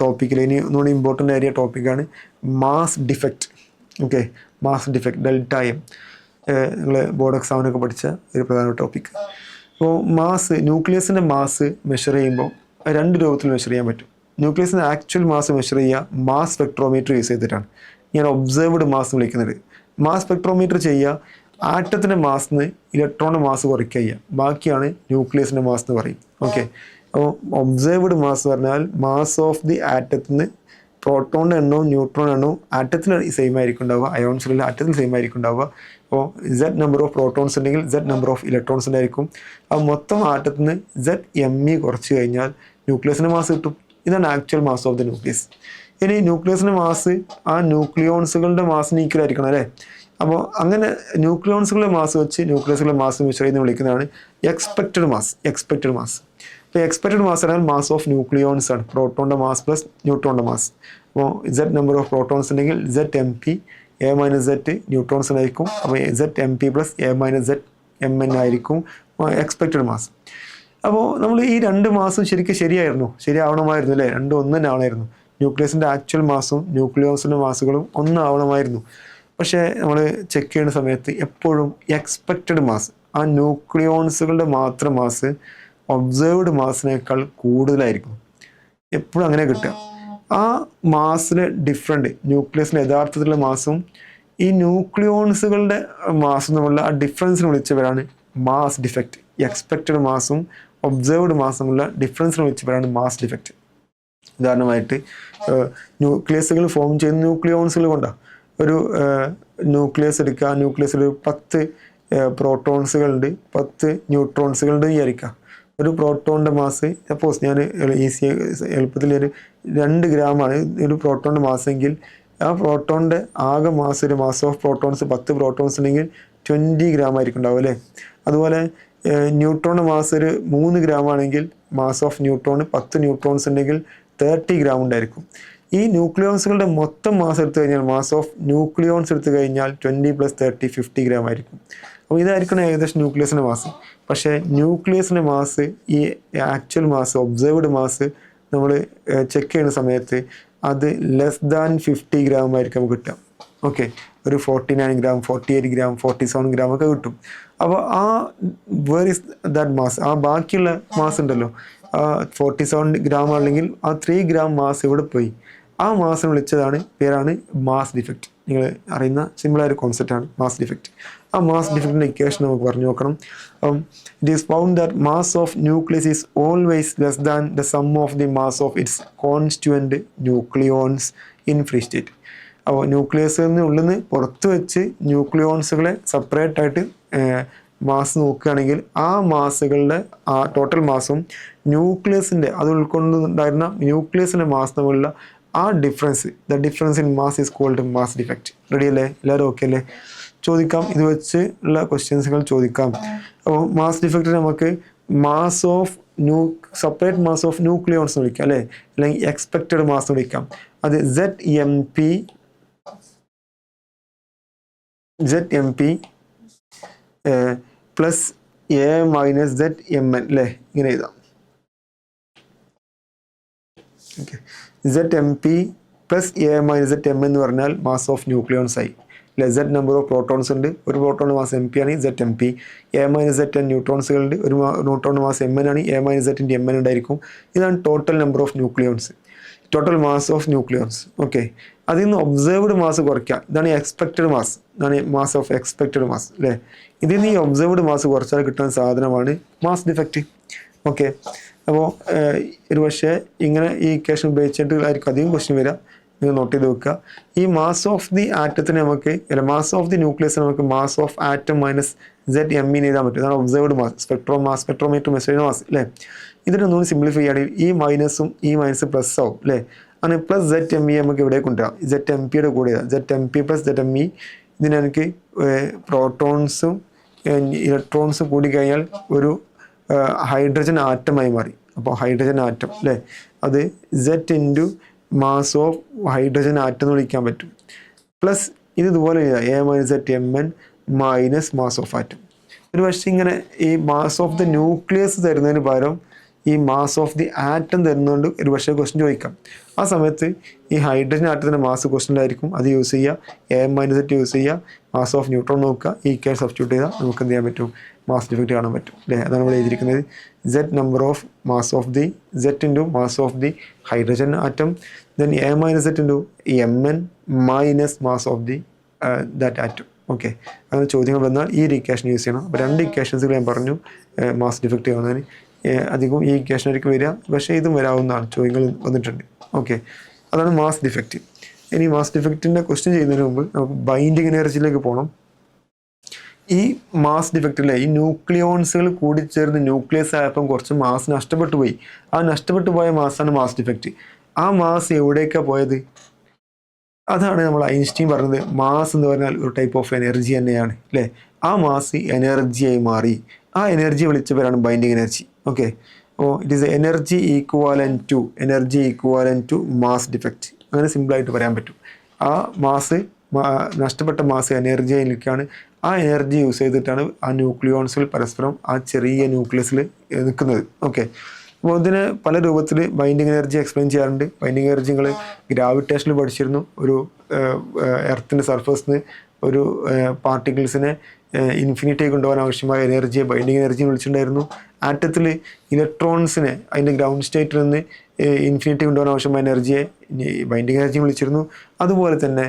ടോപ്പിക്കിൽ, ഇനി ഒന്നുകൂടി ഇമ്പോർട്ടൻ്റ് ആയ ടോപ്പിക്കാണ് mass defect. Okay, mass defect delta M. നിങ്ങൾ ബോർഡ് എക്സാമിനൊക്കെ പഠിച്ച ഒരു പ്രധാന ടോപ്പിക്. അപ്പോൾ മാസ്, ന്യൂക്ലിയസിൻ്റെ മാസ് മെഷർ ചെയ്യുമ്പോൾ രണ്ട് രൂപത്തിൽ മെഷർ ചെയ്യാൻ പറ്റും. ന്യൂക്ലിയസിൻ്റെ ആക്ച്വൽ മാസ് മെഷർ ചെയ്യുക മാസ് സ്പെക്ട്രോമീറ്റർ യൂസ് ചെയ്തിട്ടാണ്. ഞാൻ ഒബ്സർവ്ഡ് മാസ് വിളിക്കുന്നത്. മാസ് സ്പെക്ട്രോമീറ്റർ ചെയ്യുക ആറ്റത്തിൻ്റെ മാസിന് ഇലക്ട്രോണിൻ്റെ മാസ് കുറയ്ക്കുക ചെയ്യുക. ബാക്കിയാണ് ന്യൂക്ലിയസിൻ്റെ മാസ് എന്ന് പറയും. ഓക്കെ, അപ്പോൾ ഒബ്സർവ്ഡ് മാസ് പറഞ്ഞാൽ മാസ് ഓഫ് ദി ആറ്റത്തിന് പ്രോട്ടോണിൻ്റെ എണ്ണവും ന്യൂട്രോണിൻ്റെ എണ്ണവും ആറ്റത്തിൽ സെയിം ആയിരിക്കും ഉണ്ടാവുക, അയോൺസിലുള്ള ആറ്റത്തിൽ സെയിം ആയിരിക്കും ഉണ്ടാവുക. അപ്പോൾ Z നമ്പർ ഓഫ് പ്രോട്ടോൺസ് ഉണ്ടെങ്കിൽ Z നമ്പർ ഓഫ് ഇലക്ട്രോൺസ് ഉണ്ടായിരിക്കും. അപ്പോൾ മൊത്തം ആറ്റത്തിന് ZMe കുറച്ച് കഴിഞ്ഞാൽ ന്യൂക്ലിയസിൻ്റെ മാസ് കിട്ടും. ഇതാണ് actual mass of the nucleus. ഇനി ന്യൂക്ലിയസിൻ്റെ മാസ് ആ ന്യൂക്ലിയോൺസുകളുടെ മാസിന് ഈക്വൽ ആയിരിക്കണം അല്ലേ. അപ്പോൾ അങ്ങനെ ന്യൂക്ലിയോൺസുകളുടെ മാസ് വെച്ച് ന്യൂക്ലിയസുകളുടെ മാസ് മെഷർ ചെയ്യുന്ന വിളിക്കുന്നതാണ് എക്സ്പെക്റ്റഡ് മാസ്. അപ്പോൾ എക്സ്പെക്റ്റഡ് മാസ് പറഞ്ഞാൽ മാസ് ഓഫ് ന്യൂക്ലിയോൺസ് ആണ്. പ്രോട്ടോണിൻ്റെ മാസ് പ്ലസ് ന്യൂട്രോണിൻ്റെ മാസ്. അപ്പോൾ Z നമ്പർ ഓഫ് പ്രോട്ടോൺസ് ഉണ്ടെങ്കിൽ ZMp, A-Z ന്യൂട്രോൺസ് ആയിരിക്കും. അപ്പോൾ ZMp പ്ലസ് A-ZMn ആയിരിക്കും എക്സ്പെക്റ്റഡ് മാസ്. അപ്പോൾ നമ്മൾ ഈ രണ്ട് മാസും ശരിയാവണമായിരുന്നു അല്ലേ. രണ്ടും ഒന്ന് തന്നെ ആവണമായിരുന്നു. ന്യൂക്ലിയസിൻ്റെ ആക്ച്വൽ മാസും ന്യൂക്ലിയോൺസിൻ്റെ മാസുകളും ഒന്നാവണമായിരുന്നു. പക്ഷേ നമ്മൾ ചെക്ക് ചെയ്യുന്ന സമയത്ത് എപ്പോഴും എക്സ്പെക്റ്റഡ് മാസ്, ആ ന്യൂക്ലിയോൺസുകളുടെ മാത്രം മാസ് ഒബ്സർവ്ഡ് മാസിനേക്കാൾ കൂടുതലായിരിക്കും. എപ്പോഴും അങ്ങനെ കിട്ടുക. ആ മാസിന് ഡിഫറൻറ്റ്, ന്യൂക്ലിയസിൻ്റെ യഥാർത്ഥത്തിലുള്ള മാസും ഈ ന്യൂക്ലിയോൺസുകളുടെ മാസും തമ്മിലുള്ള ആ ഡിഫറൻസിന് വിളിച്ചവരാണ് മാസ് ഡിഫക്റ്റ്. എക്സ്പെക്റ്റഡ് മാസും ഒബ്സർവ്ഡ് മാസുമുള്ള ഡിഫറൻസിന് വിളിച്ചവരാണ് മാസ് ഡിഫക്റ്റ്. ഉദാഹരണമായിട്ട് ന്യൂക്ലിയസുകൾ ഫോം ചെയ്യുന്ന ന്യൂക്ലിയോൺസുകൾ കൊണ്ടാണ്. ഒരു ന്യൂക്ലിയസ് എടുക്കുക, ആ ന്യൂക്ലിയസിൽ 10 പ്രോട്ടോൺസുകളുണ്ട്, 10 ന്യൂട്രോൺസുകളുണ്ട് വിചാരിക്കുക. ഒരു പ്രോട്ടോണിൻ്റെ മാസ് സപ്പോസ് ഞാൻ എളുപ്പത്തിൽ ഒരു 2 ഗ്രാമാണ് ഒരു പ്രോട്ടോണിൻ്റെ മാസെങ്കിൽ ആ പ്രോട്ടോണിൻ്റെ ആകെ മാസ്, ഒരു മാസ് ഓഫ് പ്രോട്ടോൺസ് 10 പ്രോട്ടോൺസ് ഉണ്ടെങ്കിൽ 20 ഗ്രാം ആയിരിക്കും ഉണ്ടാവും അല്ലേ. അതുപോലെ ന്യൂട്രോണിൻ്റെ മാസ് ഒരു 3 ഗ്രാം ആണെങ്കിൽ മാസ് ഓഫ് ന്യൂട്രോണ് 10 ന്യൂട്രോൺസ് ഉണ്ടെങ്കിൽ 30 ഗ്രാം ഉണ്ടായിരിക്കും. ഈ ന്യൂക്ലിയോൺസുകളുടെ മൊത്തം മാസ് എടുത്തു കഴിഞ്ഞാൽ, മാസ് ഓഫ് ന്യൂക്ലിയോൺസ് എടുത്തു കഴിഞ്ഞാൽ 20 + 30 50 ഗ്രാം ആയിരിക്കും. അപ്പോൾ ഇതായിരിക്കണം ഏകദേശം ന്യൂക്ലിയസിൻ്റെ മാസ്. പക്ഷേ ന്യൂക്ലിയസിൻ്റെ മാസ്, ഈ ആക്ച്വൽ മാസ്, ഒബ്സർവ്ഡ് മാസ് നമ്മൾ ചെക്ക് ചെയ്യുന്ന സമയത്ത് അത് <50 ഗ്രാം ആയിരിക്കും നമുക്ക് കിട്ടുക. ഓക്കെ, ഒരു 49 ഗ്രാം, 48 ഗ്രാം, 47 ഗ്രാം ഒക്കെ കിട്ടും. അപ്പോൾ ആ വേർ ഇസ് ദാറ്റ് മാസ്, ആ ബാക്കിയുള്ള മാസ് ഉണ്ടല്ലോ, 47 ഗ്രാം അല്ലെങ്കിൽ ആ 3 ഗ്രാം മാസ് ഇവിടെ പോയി. ആ മാസിനെ വിളിച്ചതാണ് പേരാണ് മാസ് ഡിഫക്റ്റ്. നിങ്ങൾ അറിയുന്ന സിമ്പിളായൊരു കോൺസെപ്റ്റാണ് മാസ് ഡിഫക്റ്റ്. ആ മാസ് ഡിഫക്റ്റിൻ്റെ ഇക്വേഷൻ നമുക്ക് പറഞ്ഞു നോക്കണം. It is found that mass of nucleus is always less than the sum of the mass of its constituent nucleons in free state. അപ്പോൾ ന്യൂക്ലിയസിൽ ഉള്ളിൽ നിന്ന് പുറത്ത് വെച്ച് ന്യൂക്ലിയോൺസുകളെ സെപ്പറേറ്റ് ആയിട്ട് മാസ് നോക്കുകയാണെങ്കിൽ ആ മാസുകളുടെ ആ ടോട്ടൽ മാസും ന്യൂക്ലിയസിൻ്റെ അത് ഉൾക്കൊണ്ടുണ്ടായിരുന്ന ന്യൂക്ലിയസിൻ്റെ മാസ് തമ്മിലുള്ള ആ difference, the difference in mass is called mass defect. Ready അല്ലേ? എല്ലാവരും ഓക്കെ അല്ലേ? ചോദിക്കാം, ഇത് വെച്ച് ഉള്ള ക്വസ്റ്റ്യൻസുകൾ ചോദിക്കാം. അപ്പോൾ മാസ് ഡിഫക്റ്റ് നമുക്ക് mass of separate mass of nucleons എന്ന് വിളിക്കാം അല്ലേ, അല്ലെങ്കിൽ എക്സ്പെക്റ്റഡ് മാസ് എന്ന് വിളിക്കാം. അത് ZMp പ്ലസ് A-ZMn അല്ലേ, ഇങ്ങനെ എഴുതാം. ഓക്കെ, ZMp പ്ലസ് A-ZMn എന്ന് പറഞ്ഞാൽ മാസ് ഓഫ് ന്യൂക്ലിയോൺസ് ആയി അല്ലെ. Z നമ്പർ ഓഫ് പ്രോട്ടോൺസ് ഉണ്ട്, ഒരു പ്രോട്ടോണിൻ്റെ മാസ് MP ആണ് ZMp. A-ZN ന്യൂട്രോൺസുകളുണ്ട്, ഒരു ന്യൂട്രോണിൻ്റെ മാസ് Mn ആണ്. A-Zൻ്റെ Mn ഉണ്ടായിരിക്കും. ഇതാണ് total number of nucleons, total mass of nucleons. Okay, അതിൽ നിന്ന് ഒബ്സർവ്ഡ് മാസ് കുറയ്ക്കുക, ഇതാണ് എക്സ്പെക്റ്റഡ് മാസ്, ഇതാണ് മാസ് ഓഫ് എക്സ്പെക്റ്റഡ് മാസ് അല്ലേ. ഇതിൽ നിന്ന് ഈ ഒബ്സർവ്ഡ് മാസ് കുറച്ചാൽ കിട്ടുന്ന സാധനമാണ് മാസ് ഡിഫക്റ്റ്. ഓക്കെ, അപ്പോൾ ഒരു പക്ഷേ ഇങ്ങനെ ഈ ഇക്വേഷൻ ഉപയോഗിച്ചിട്ട് ആയിരിക്കും അധികം ക്വസ്റ്റ്യൻ വരിക. നിങ്ങൾ നോട്ട് ചെയ്ത് വെക്കുക. ഈ മാസ് ഓഫ് ദി ആറ്റത്തിന് നമുക്ക് മാസ് ഓഫ് ദി ന്യൂക്ലിയസിന് നമുക്ക് mass of atom minus set M in എഴുതാൻ പറ്റും. ഇതാണ് observed mass, spectrometer measure mass അല്ലേ. ഇതിനൊന്നും സിംപ്ലിഫൈ ചെയ്യുകയാണെങ്കിൽ ഈ മൈനസും ഈ മൈനസ് പ്ലസ് ആവും അല്ലേ. അങ്ങനെ പ്ലസ് സെറ്റ് എം ഇ നമുക്ക് ഇവിടെ കൊണ്ടുവരാം. സെറ്റ് എം പിയുടെ കൂടെ set M P plus set M E. ഇതിന് എനിക്ക് പ്രോട്ടോൺസും ഇലക്ട്രോൺസും കൂടി കഴിഞ്ഞാൽ ഒരു ഹൈഡ്രജൻ ആറ്റമായി മാറി. അപ്പോൾ ഹൈഡ്രജൻ ആറ്റം അല്ലേ, അത് set into mass of hydrogen atom എന്ന് വിളിക്കാൻ പറ്റും. പ്ലസ് ഇതുപോലെ A minus set M N minus mass of atom. ഒരു പക്ഷേ ഇങ്ങനെ ഈ മാസ് ഓഫ് ദ ന്യൂക്ലിയസ് തരുന്നതിന് പകരം ഈ മാസ് ഓഫ് ദി ആറ്റം തരുന്നതുകൊണ്ട് ഒരു പക്ഷേ ക്വസ്റ്റ്യൻ ചോദിക്കാം. ആ സമയത്ത് ഈ ഹൈഡ്രജൻ ആറ്റത്തിൻ്റെ മാസ് ക്വസ്റ്റ്യനിലായിരിക്കും. അത് യൂസ് ചെയ്യുക, എ മൈനസ് സെറ്റ് യൂസ് ചെയ്യുക, മാസ് ഓഫ് ന്യൂട്രോൺ നോക്കുക, ഈ ക്യാൻ സബ്സ്റ്റിറ്റ്യൂട്ട് ചെയ്താൽ നമുക്ക് എന്ത് ചെയ്യാൻ പറ്റും, മാസ് ഡിഫക്റ്റ് കാണാൻ പറ്റും അല്ലേ. അതാണ് നമ്മൾ എഴുതിയിരിക്കുന്നത്. Set number of mass of the set into mass of the hydrogen atom, then A minus set into M N minus mass of the that atom. Okay, അങ്ങനെ ചോദ്യങ്ങൾ വന്നാൽ ഈ ഒരു ഇക്വേഷൻ യൂസ് ചെയ്യണം. അപ്പോൾ 2 ഇക്വേഷൻസുകൾ ഞാൻ പറഞ്ഞു മാസ് ഡിഫക്റ്റ് കാണുന്നതിന്. അധികം ഈ ഇക്വേഷനായിരിക്കും വരിക, പക്ഷേ ഇതും വരാവുന്നതാണ്, ചോദ്യങ്ങൾ വന്നിട്ടുണ്ട്. ഓക്കെ, അതാണ് മാസ് ഡിഫക്റ്റ്. ഇനി മാസ് ഡിഫക്റ്റിൻ്റെ ക്വസ്റ്റ്യൻ ചെയ്യുന്നതിന് മുമ്പ് നമുക്ക് ബൈൻഡിങ് എനർജിയിലേക്ക് പോകണം. ഈ മാസ് ഡിഫക്റ്റിലെ ഈ ന്യൂക്ലിയോൺസുകൾ കൂടിച്ചേർന്ന് ന്യൂക്ലിയസ് ആയപ്പം കുറച്ച് മാസ് നഷ്ടപ്പെട്ടു പോയി. ആ നഷ്ടപ്പെട്ടു പോയ മാസാണ് മാസ് ഡിഫക്റ്റ്. ആ മാസ് എവിടേക്കാണ് പോയത്? അതാണ് നമ്മൾ ഐൻസ്റ്റീൻ പറഞ്ഞത്, മാസ് എന്ന് പറഞ്ഞാൽ ഒരു ടൈപ്പ് ഓഫ് എനർജി തന്നെയാണ് അല്ലേ. ആ മാസ് എനർജിയായി മാറി. ആ എനർജി വിളിച്ച പേരാണ് ബൈൻഡിങ് എനർജി. ഓക്കെ, അപ്പോൾ it is energy equivalent to mass defect. അങ്ങനെ സിമ്പിളായിട്ട് പറയാൻ പറ്റും. ആ മാസ് നഷ്ടപ്പെട്ട മാസ് എനർജിയായി നിൽക്കുകയാണ്. ആ എനർജി യൂസ് ചെയ്തിട്ടാണ് ആ ന്യൂക്ലിയോൺസിൽ പരസ്പരം ആ ചെറിയ ന്യൂക്ലിയസിൽ നിൽക്കുന്നത്. ഓക്കെ, അപ്പോൾ ഇതിന് പല രൂപത്തിൽ ബൈൻഡിങ് എനർജി എക്സ്പ്ലെയിൻ ചെയ്യാറുണ്ട്. ബൈൻഡിങ് എനർജി നിങ്ങൾ ഗ്രാവിറ്റേഷനിൽ പഠിച്ചിരുന്നു. ഒരു എർത്തിൻ്റെ സർഫസിൽ നിന്ന് ഒരു പാർട്ടിക്കിൾസിനെ ഇൻഫിനിറ്റി കൊണ്ടുപോകാൻ ആവശ്യമായ എനർജിയെ ബൈൻഡിങ് എനർജി വിളിച്ചിട്ടുണ്ടായിരുന്നു. ആറ്റത്തിൽ ഇലക്ട്രോൺസിനെ അതിൻ്റെ ഗ്രൗണ്ട് സ്റ്റേറ്റിൽ നിന്ന് ഇൻഫിനിറ്റി കൊണ്ടുപോകാൻ ആവശ്യമായ എനർജിയെ ബൈൻഡിങ് എനർജി വിളിച്ചിരുന്നു. അതുപോലെ തന്നെ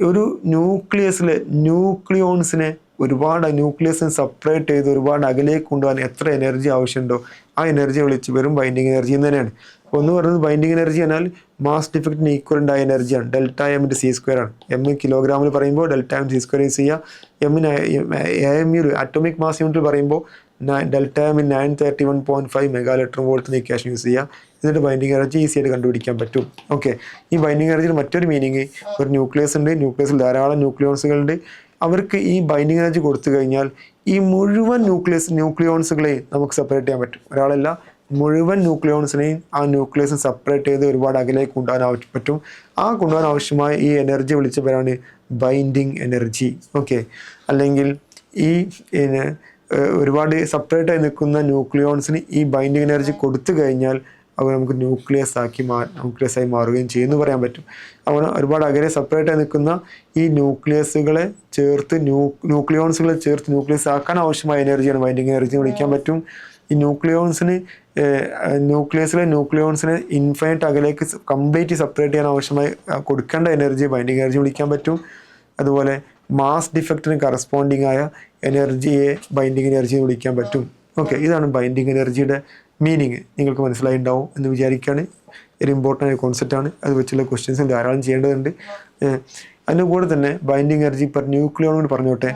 ഒരു ന്യൂക്ലിയസിലെ ന്യൂക്ലിയോൺസിനെ ന്യൂക്ലിയസിനെ സെപ്പറേറ്റ് ചെയ്ത് ഒരുപാട് അകലേക്ക് കൊണ്ടുപോകാൻ എത്ര എനർജി ആവശ്യമുണ്ടോ ആ എനർജി വിളിച്ച് വരും ബൈൻഡിങ് എനർജി എന്ന് തന്നെയാണ്. അപ്പോൾ ഒന്ന് പറയുന്നത് ബൈൻഡിങ് എനർജി എന്നാൽ മാസ് ഡിഫക്റ്റിന് ഈക്വലൻ്റ് ആയ എനർജിയാണ്. ഡെൽറ്റ എം ഇൻറ്റു c² ആണ്. എം കിലോഗ്രാമിൽ പറയുമ്പോൾ ഡെൽറ്റ എം c² യൂസ് ചെയ്യുക. എമ്മിന് AMU അറ്റോമിക് മാസ് യൂണിറ്റിൽ പറയുമ്പോൾ ഡെൽറ്റ എം 931.5 മെഗാ വോൾട്ട് എന്ന ഇക്വേഷൻ യൂസ് ചെയ്യുക. എന്നിട്ട് ബൈൻഡിങ് എനർജി ഈസി ആയിട്ട് കണ്ടുപിടിക്കാൻ പറ്റും. ഓക്കെ, ഈ ബൈൻഡിങ് എനർജിയുടെ മറ്റൊരു മീനിങ്, ഒരു ന്യൂക്ലിയസ് ഉണ്ട്, ന്യൂക്ലിയസിൽ ധാരാളം ന്യൂക്ലിയോൺസുകളുണ്ട്. അവർക്ക് ഈ ബൈൻഡിങ് എനർജി കൊടുത്തു കഴിഞ്ഞാൽ ഈ മുഴുവൻ ന്യൂക്ലിയോൺസുകളെയും നമുക്ക് സെപ്പറേറ്റ് ചെയ്യാൻ പറ്റും. ഒരാളല്ല, മുഴുവൻ ന്യൂക്ലിയോൺസിനെയും ആ ന്യൂക്ലിയസിനെ സെപ്പറേറ്റ് ചെയ്ത് ഒരുപാട് അകലേക്ക് കൊണ്ടുപോകാൻ പറ്റും. ആ കൊണ്ടുപോകാൻ ആവശ്യമായ ഈ എനർജി വിളിച്ച പേരാണ് ബൈൻഡിങ് എനർജി. ഓക്കെ, അല്ലെങ്കിൽ ഈ ഒരുപാട് സെപ്പറേറ്റ് ആയി നിൽക്കുന്ന ന്യൂക്ലിയോൺസിന് ഈ ബൈൻഡിങ് എനർജി കൊടുത്തു കഴിഞ്ഞാൽ അവർ നമുക്ക് ന്യൂക്ലിയസായി മാറുകയും ചെയ്യുമെന്ന് പറയാൻ പറ്റും. അങ്ങനെ ഒരുപാട് അകലെ സെപ്പറേറ്റ് ആയി നിൽക്കുന്ന ഈ ന്യൂക്ലിയോൺസുകളെ ചേർത്ത് ന്യൂക്ലിയസ് ആക്കാൻ ആവശ്യമായ എനർജിയാണ് ബൈൻഡിങ് എനർജി വിളിക്കാൻ പറ്റും. ഈ ന്യൂക്ലിയോൺസിനെ ഇൻഫൈനൈറ്റ് അകലേക്ക് കംപ്ലീറ്റ് സെപ്പറേറ്റ് ചെയ്യാൻ ആവശ്യമായി കൊടുക്കേണ്ട എനർജി ബൈൻഡിങ് എനർജി വിളിക്കാൻ പറ്റും. അതുപോലെ മാസ് ഡിഫക്റ്റിന് കറസ്പോണ്ടിങ് ആയ എനർജിയെ ബൈൻഡിങ് എനർജി വിളിക്കാൻ പറ്റും. ഓക്കെ, ഇതാണ് ബൈൻഡിങ് എനർജിയുടെ മീനിങ്. നിങ്ങൾക്ക് മനസ്സിലായിട്ടുണ്ടാവും എന്ന് വിചാരിക്കുകയാണ്. ഒരു ഇമ്പോർട്ടൻ്റ് ആയ കോൺസെപ്റ്റാണ്. അത് വെച്ചുള്ള ക്വസ്റ്റ്യൻസ് ധാരാളം ചെയ്യേണ്ടതുണ്ട്. അതിൻ്റെ കൂടെ തന്നെ ബൈൻഡിങ് എനർജി പെർ ന്യൂക്ലിയോൺ കൂടി പറഞ്ഞോട്ടെ.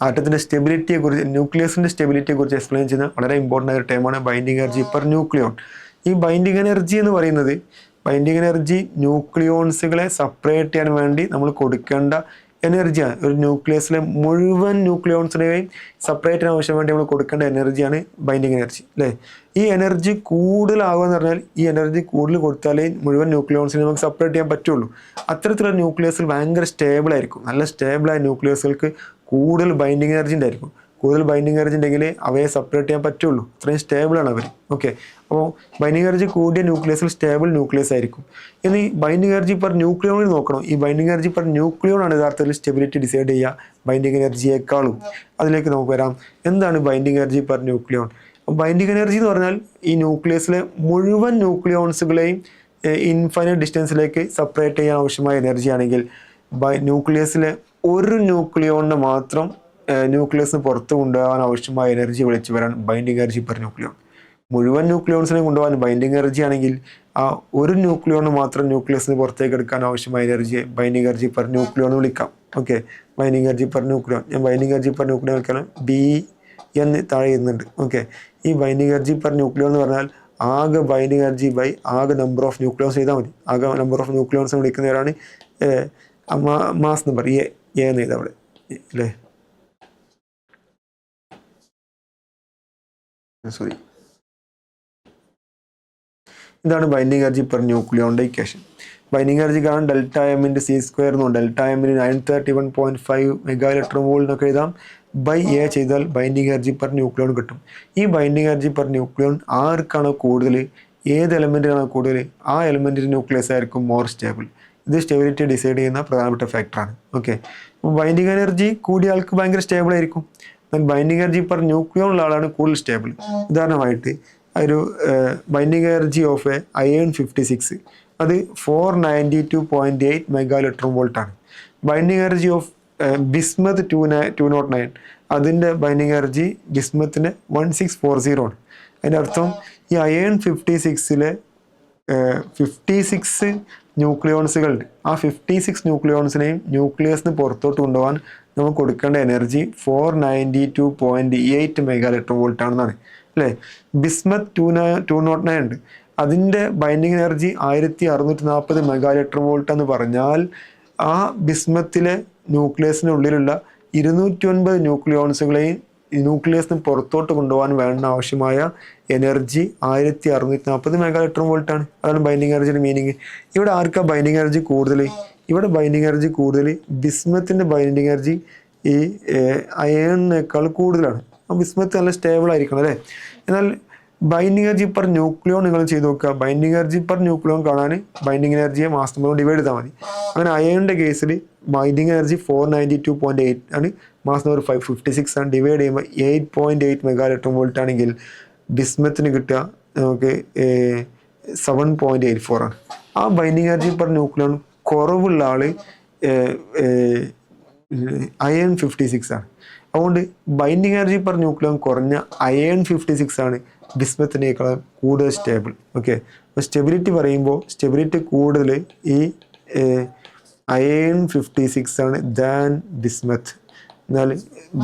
ആറ്റത്തിൻ്റെ സ്റ്റെബിലിറ്റിയെക്കുറിച്ച്, ന്യൂക്ലിയസിൻ്റെ സ്റ്റെബിലിറ്റിയെക്കുറിച്ച് എക്സ്പ്ലെയിൻ ചെയ്യുന്ന വളരെ ഇമ്പോർട്ടൻ്റ് ആയ ടൈമാണ് ബൈൻഡിങ് എനർജി പെർ ന്യൂക്ലിയോൺ. ഈ ബൈൻഡിങ് എനർജി എന്ന് പറയുന്നത്, ബൈൻഡിങ് എനർജി ന്യൂക്ലിയോൺസുകളെ സെപ്പറേറ്റ് ചെയ്യാൻ വേണ്ടി നമ്മൾ കൊടുക്കേണ്ട എനർജിയാണ്. ഒരു ന്യൂക്ലിയസിലെ മുഴുവൻ ന്യൂക്ലിയോൺസിനെയും സെപ്പറേറ്റ് ചെയ്യാൻ ആവശ്യം വേണ്ടി നമ്മൾ കൊടുക്കേണ്ട എനർജിയാണ് ബൈൻഡിങ് എനർജി അല്ലേ. ഈ എനർജി കൂടുതലാകുക എന്ന് പറഞ്ഞാൽ ഈ എനർജി കൂടുതൽ കൊടുത്താലേ മുഴുവൻ ന്യൂക്ലിയോൺസിനെ നമുക്ക് സെപ്പറേറ്റ് ചെയ്യാൻ പറ്റുള്ളൂ. അത്തരത്തിലുള്ള ന്യൂക്ലിയസിൽ ഭയങ്കര സ്റ്റേബിൾ ആയിരിക്കും. നല്ല സ്റ്റേബിളായ ന്യൂക്ലിയസുകൾക്ക് കൂടുതൽ ബൈൻഡിങ് എനർജി ഉണ്ടായിരിക്കും. കൂടുതൽ ബൈൻഡിങ് എനർജി ഉണ്ടെങ്കിൽ അവയെ സെപ്പറേറ്റ് ചെയ്യാൻ പറ്റുള്ളൂ. അത്രയും സ്റ്റേബിളാണ് അവർ. ഓക്കെ, അപ്പോൾ ബൈൻഡിങ് എനർജി കൂടിയ ന്യൂക്ലിയസിൽ സ്റ്റേബിൾ ന്യൂക്ലിയസ് ആയിരിക്കും. ഇനി ബൈൻഡിങ് എനർജി പെർ ന്യൂക്ലിയോണിൽ നോക്കണം. ഈ ബൈൻഡിങ് എനർജി പെർ ന്യൂക്ലിയോണാണ് യഥാർത്ഥത്തിൽ സ്റ്റെബിലിറ്റി ഡിസൈഡ് ചെയ്യുക ബൈൻഡിങ് എനർജിയേക്കാളും. അതിലേക്ക് നമുക്ക് വരാം. എന്താണ് binding energy per nucleon? Binding energy എന്ന് പറഞ്ഞാൽ ഈ ന്യൂക്ലിയസിലെ മുഴുവൻ ന്യൂക്ലിയോൺസുകളെയും ഇൻഫൈനൈറ്റ് ഡിസ്റ്റൻസിലേക്ക് സെപ്പറേറ്റ് ചെയ്യാൻ ആവശ്യമായ എനർജി ആണെങ്കിൽ ന്യൂക്ലിയസിലെ ഒരു ന്യൂക്ലിയോണിനെ മാത്രം ന്യൂക്ലിയസിന് പുറത്ത് കൊണ്ടുപോകാൻ ആവശ്യമായ എനർജി വിളിച്ചു വരാൻ ബൈൻഡിങ് എനർജി പെർ ന്യൂക്ലിയോൺ. മുഴുവൻ ന്യൂക്ലിയോൺസിനെ കൊണ്ടുപോകാൻ ബൈൻഡിങ് എനർജി ആണെങ്കിൽ ആ ഒരു ന്യൂക്ലിയോൺ മാത്രം ന്യൂക്ലിയസിന് പുറത്തേക്ക് എടുക്കാൻ ആവശ്യമായ എനർജിയെ ബൈൻഡിങ് എനർജി പെർ ന്യൂക്ലിയോൺ വിളിക്കാം. Okay, binding energy per nucleon. ഞാൻ ബൈൻഡിങ് എനർജി പെർ ന്യൂക്ലിയോൺ വിളിക്കണം ബി എന്ന് താഴെ ഇരുന്നുണ്ട്. ഓക്കെ, ഈ ബൈൻഡിങ് എനർജി പെർ ന്യൂക്ലിയോൺ എന്ന് പറഞ്ഞാൽ ആകെ ബൈൻഡിങ് എനർജി ബൈ ആകെ നമ്പർ ഓഫ് ന്യൂക്ലിയോൺസ് ചെയ്താൽ മതി. ആകെ നമ്പർ ഓഫ് ന്യൂക്ലിയോൺസ് വിളിക്കുന്നവരാണ് മാസ് നമ്പർ എ എന്ന് ചെയ്താൽ അവിടെ അല്ലേ. സോറി, ഇതാണ് ബൈൻഡിങ് എനർജി പെർ ന്യൂക്ലിയോണിൻ്റെ ഇക്വേഷൻ. ബൈൻഡിങ് എനർജി കാണാൻ ഡെൽറ്റ എമ്മിൻ്റെ സി സ്ക്വയർ എന്നുണ്ട്. ഡെൽറ്റ എമ്മിന് 931.5 മെഗാ എന്നൊക്കെ എഴുതാം. ബൈ എ ചെയ്താൽ ബൈൻഡിങ് എനർജി പെർ ന്യൂക്ലിയോൺ കിട്ടും. ഈ ബൈൻഡിങ് എനർജി പെർ ന്യൂക്ലിയോൺ ആർക്കാണോ കൂടുതൽ, ഏത് എലമെൻറ്റിനാണോ കൂടുതൽ, ആ എലമെൻറ്റിൻ്റെ ന്യൂക്ലിയസ് ആയിരിക്കും മോർ സ്റ്റേബിൾ. ഇത് സ്റ്റെബിലിറ്റി ഡിസൈഡ് ചെയ്യുന്ന പ്രധാനപ്പെട്ട ഫാക്ടറാണ്. ഓക്കെ, അപ്പോൾ ബൈൻഡിങ് എനർജി കൂടിയ ആൾക്ക് ഭയങ്കര സ്റ്റേബിൾ ആയിരിക്കും. എന്നാൽ ബൈൻഡിങ് എനർജി പെർ ന്യൂക്ലിയോൺ ഉള്ള ആളാണ് കൂടുതൽ സ്റ്റേബിൾ. ഉദാഹരണമായിട്ട് ഒരു binding energy of A iron 56 അത് 492.8 മെഗാ ആണ്. ബൈൻഡിങ് എനർജി ഓഫ് ബിസ്മത്ത് 209 അതിൻ്റെ ബൈൻഡിങ് എനർജി ബിസ്മത്തിന് 1640 ആണ്. അതിൻ്റെ അർത്ഥം ഈ അയേൺ 56-ലെ 56 ന്യൂക്ലിയോൺസുകളുണ്ട്. ആ 56 ന്യൂക്ലിയോൺസിനെയും ന്യൂക്ലിയസിന് പുറത്തോട്ട് കൊണ്ടുപോകാൻ നമുക്ക് കൊടുക്കേണ്ട എനർജി 492.8 മെഗാ ആണെന്നാണ് അല്ലേ. ബിസ്മത്ത് 209 ഉണ്ട്, അതിൻ്റെ ബൈൻഡിങ് എനർജി 1640 മെഗാ എന്ന് പറഞ്ഞാൽ ആ ബിസ്മത്തിലെ ന്യൂക്ലിയസിനുള്ളിലുള്ള 209 ന്യൂക്ലിയോൺസുകളെയും ന്യൂക്ലിയസിന് പുറത്തോട്ട് കൊണ്ടുപോകാൻ വേണ്ട ആവശ്യമായ എനർജി 1640 മെഗാ ആണ്. അതാണ് ബൈൻഡിങ് എനർജിയുടെ മീനിങ്. ഇവിടെ ആർക്കാ ബൈൻഡിങ് എനർജി കൂടുതൽ? ഇവിടെ ബൈൻഡിങ് എനർജി കൂടുതൽ ബിസ്മത്തിൻ്റെ ബൈൻഡിങ് എനർജി ഈ അയേണിനേക്കാൾ കൂടുതലാണ്. ആ ബിസ്മത്ത് നല്ല സ്റ്റേബിൾ ആയിരിക്കണം അല്ലേ. എന്നാൽ ബൈൻഡിങ് എനർജി പെർ ന്യൂക്ലിയോൺ നിങ്ങൾ ചെയ്ത് നോക്കുക. ബൈൻഡിങ് എനർജി പെർ ന്യൂക്ലിയോൺ കാണാൻ ബൈൻഡിങ് എനർജിയെ മാസ് നമ്പർ ഡിവൈഡ് ചെയ്താൽ മതി. അങ്ങനെ അയേണിൻ്റെ കേസിൽ ബൈൻഡിങ് എനർജി 492.8 ആണ്, മാസ് നമ്പർ 556 ആണ്. ഡിവൈഡ് ചെയ്യുമ്പോൾ 8.8 മെഗാ ആണെങ്കിൽ ബിസ്മത്തിന് കിട്ടുക നമുക്ക് 7.84 ആണ്. ആ ബൈൻഡിങ് എനർജി പെർ ന്യൂക്ലിയോൺ കുറവുള്ള ആള് അയേൺ 56 ആണ്. അതുകൊണ്ട് ബൈൻഡിങ് എനർജി പെർ ന്യൂക്ലിയോൺ കുറഞ്ഞ അയേൺ 56 ആണ് ബിസ്മത്തിനേക്കാൾ കൂടുതൽ സ്റ്റേബിൾ. ഓക്കെ, അപ്പോൾ സ്റ്റെബിലിറ്റി പറയുമ്പോൾ സ്റ്റെബിലിറ്റി കൂടുതൽ ഈ അയേൺ 56 ആണ് ദാൻ ബിസ്മത്ത്. എന്നാൽ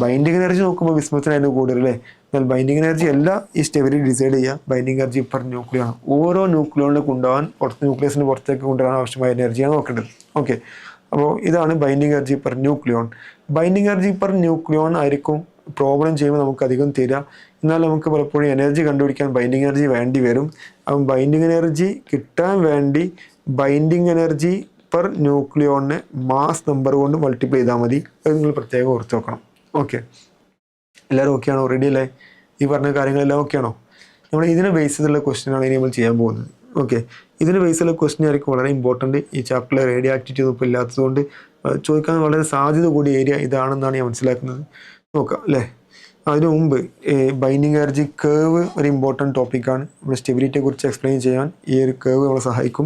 ബൈൻഡിങ് എനർജി നോക്കുമ്പോൾ ബിസ്മത്തിനായിരുന്നു കൂടുതൽ അല്ലേ. എന്നാൽ ബൈൻഡിങ് എനർജി അല്ല ഈ സ്റ്റെബിലിറ്റി ഡിസൈഡ് ചെയ്യുക, ബൈൻഡിങ് എനർജി പെർ ന്യൂക്ലിയോൺ. ഓരോ ന്യൂക്ലിയോണിനെ കൊണ്ടുപോകാൻ ന്യൂക്ലിയസിന് പുറത്തേക്ക് കൊണ്ടുവരാൻ ആവശ്യമായ എനർജിയാണ് നോക്കേണ്ടത്. ഓക്കെ, അപ്പോൾ ഇതാണ് binding energy per nucleon. Binding energy per nucleon ആയിരിക്കും പ്രോബ്ലം ചെയ്യുമ്പോൾ നമുക്ക് അധികം തരിക. എന്നാൽ നമുക്ക് പലപ്പോഴും എനർജി കണ്ടുപിടിക്കാൻ ബൈൻഡിങ് എനർജി വേണ്ടി വരും. അപ്പം ബൈൻഡിങ് എനർജി കിട്ടാൻ വേണ്ടി ബൈൻഡിങ് എനർജി പെർ ന്യൂക്ലിയോണിനെ മാസ് നമ്പർ കൊണ്ട് മൾട്ടിപ്ലൈ ചെയ്താൽ മതി. അത് നിങ്ങൾ പ്രത്യേകം ഓർത്ത് വെക്കണം. ഓക്കെ, എല്ലാവരും ഓക്കെ ആണോ? റെഡി അല്ലേ? ഈ പറഞ്ഞ കാര്യങ്ങളെല്ലാം ഓക്കെ ആണോ? നമ്മൾ ഇതിനെ ബേസ് ചെയ്തുള്ള ക്വസ്റ്റ്യനാണ് ഇനി നമ്മൾ ചെയ്യാൻ പോകുന്നത്. ഓക്കെ, ഇതിന് ബേസ് ചെയ്തുള്ള ക്വസ്റ്റ്യൻ ആയിരിക്കും വളരെ ഇമ്പോർട്ടൻറ്റ്. ഈ ചാപ്റ്ററിലെ റേഡിയോ ആക്ടിവിറ്റി ഒന്നും ഇപ്പോൾ ഇല്ലാത്തതുകൊണ്ട് ചോദിക്കാൻ വളരെ സാധ്യത കൂടിയ ഏരിയ ഇതാണെന്നാണ് ഞാൻ മനസ്സിലാക്കുന്നത്. നോക്കാം അല്ലേ. അതിനു മുമ്പ് ബൈൻഡിങ് എനർജി കേവ് ഒരു ഇമ്പോർട്ടൻറ്റ് ടോപ്പിക്കാണ്. നമ്മൾ സ്റ്റെബിലിറ്റിയെ കുറിച്ച് എക്സ്പ്ലെയിൻ ചെയ്യാൻ ഈ ഒരു കേവ് നമ്മളെ സഹായിക്കും.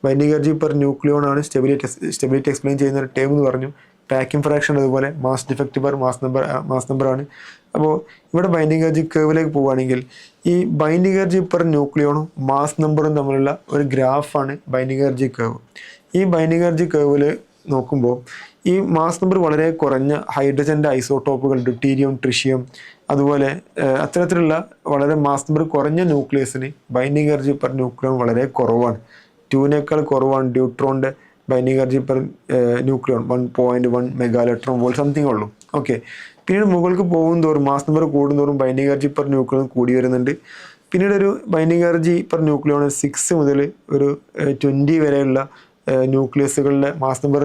ബൈൻഡിങ് എനർജി പെർ ന്യൂക്ലിയോൺ ആണ് സ്റ്റെബിലിറ്റി എക്സ്പ്ലെയിൻ ചെയ്യുന്ന ഒരു ടേം എന്ന് പറഞ്ഞു. പാക്കിംഗ് ഫ്രാക്ഷൻ അതുപോലെ മാസ് ഡിഫക്റ്റ് പെർ മാസ് നമ്പറാണ്. അപ്പോൾ ഇവിടെ ബൈൻഡിങ് എനർജി കേവിലേക്ക് പോവുകയാണെങ്കിൽ ഈ ബൈൻഡിങ് എനർജി പെർ ന്യൂക്ലിയോണും മാസ് നമ്പറും തമ്മിലുള്ള ഒരു ഗ്രാഫാണ് ബൈൻഡിങ് എനർജി കേവ്. ഈ ബൈൻഡിങ് എനർജി കേവിൽ നോക്കുമ്പോൾ ഈ മാസ് നമ്പർ വളരെ കുറഞ്ഞ ഹൈഡ്രജൻ്റെ ഐസോട്ടോപ്പുകൾ ഡ്യൂട്ടീരിയം, ട്രിഷ്യം അതുപോലെ അത്തരത്തിലുള്ള വളരെ മാസ് നമ്പർ കുറഞ്ഞ ന്യൂക്ലിയസിന് ബൈൻഡിങ് എനർജി പെർ ന്യൂക്ലിയോൺ വളരെ കുറവാണ്. 2 കുറവാണ് ഡ്യൂട്രോണിൻ്റെ binding energy per nucleon 1.1 mega something ഉള്ളൂ. ഓക്കെ, പിന്നീട് മുകൾക്ക് പോകും തോറും മാസ് നമ്പർ കൂടുന്തോറും ബൈൻഡിങ് എനർജി പെർ ന്യൂക്ലിയോൺ കൂടി വരുന്നുണ്ട്. പിന്നീട് ഒരു ബൈൻഡിങ് എനർജി പെർ ന്യൂക്ലിയോൺ 6 മുതൽ ഒരു 20 വരെയുള്ള ന്യൂക്ലിയസുകളുടെ മാസ് നമ്പർ